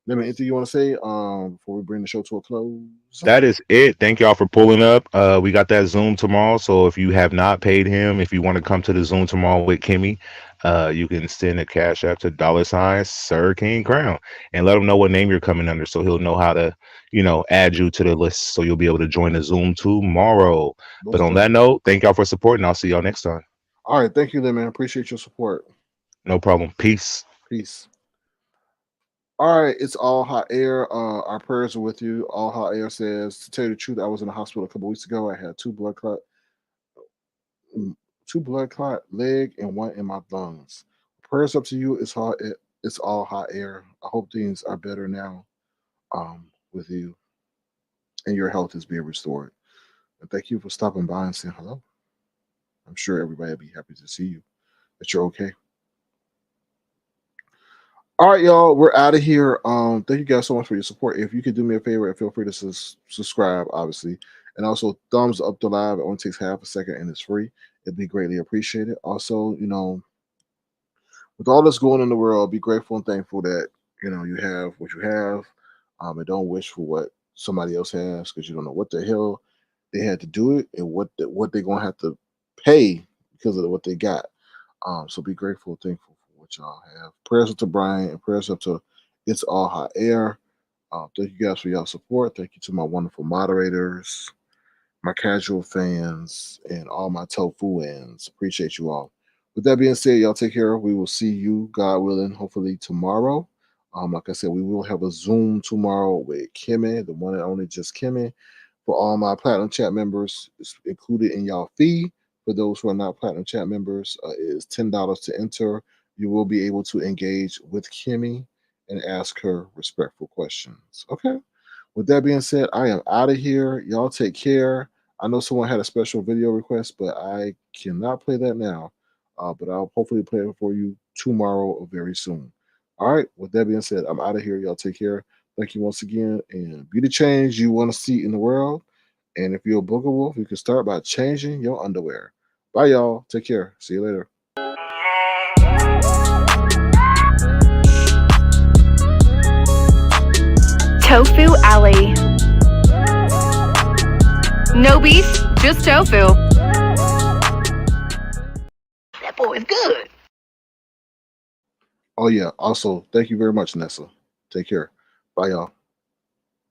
Lemon, anything you want to say before we bring the show to a close? That is it. Thank y'all for pulling up. We got that Zoom tomorrow. So if you have not paid him, if you want to come to the Zoom tomorrow with Kimmie, you can send a cash app to $ Sir King Crown and let him know what name you're coming under, so he'll know how to, add you to the list, so you'll be able to join the Zoom tomorrow. But on that note, thank y'all for supporting. I'll see y'all next time. All right, thank you, Lemon. Appreciate your support. No problem. Peace. Peace. All right, it's All Hot Air. Our prayers are with you. All Hot Air says, to tell you the truth, I was in the hospital a couple weeks ago. I had two blood clot leg and one in my lungs. Prayers up to you. It's All Hot Air. I hope things are better now with you and your health is being restored. And thank you for stopping by and saying hello. I'm sure everybody will be happy to see you, that you're okay. All right, y'all, we're out of here. Thank you guys so much for your support. If you could do me a favor, feel free to subscribe, obviously, and also thumbs up the live. It only takes half a second and it's free. It'd be greatly appreciated. Also, with all that's going on in the world, be grateful and thankful that you have what you have, and don't wish for what somebody else has, because you don't know what the hell they had to do it and what they're gonna have to pay because of what they got. So be grateful and thankful for what y'all have. Prayers up to Brian and prayers up to It's All Hot Air. Thank you guys for y'all support. Thank you to my wonderful moderators, my casual fans, and all my tofuans. Appreciate you all. With that being said, y'all take care. We will see you, God willing, hopefully tomorrow. Like I said, we will have a Zoom tomorrow with Kimmie, the one and only just Kimmie. For all my Platinum Chat members, it's included in y'all fee. For those who are not Platinum Chat members, it is $10 to enter. You will be able to engage with Kimmie and ask her respectful questions. Okay? With that being said, I am out of here. Y'all take care. I know someone had a special video request, but I cannot play that now. But I'll hopefully play it for you tomorrow or very soon. All right. With that being said, I'm out of here. Y'all take care. Thank you once again. And be the change you want to see in the world. And if you're a booger wolf, you can start by changing your underwear. Bye, y'all. Take care. See you later. Tofu Alley. No beef, just tofu. That boy is good. Oh, yeah. Also, thank you very much, Nessa. Take care. Bye, y'all.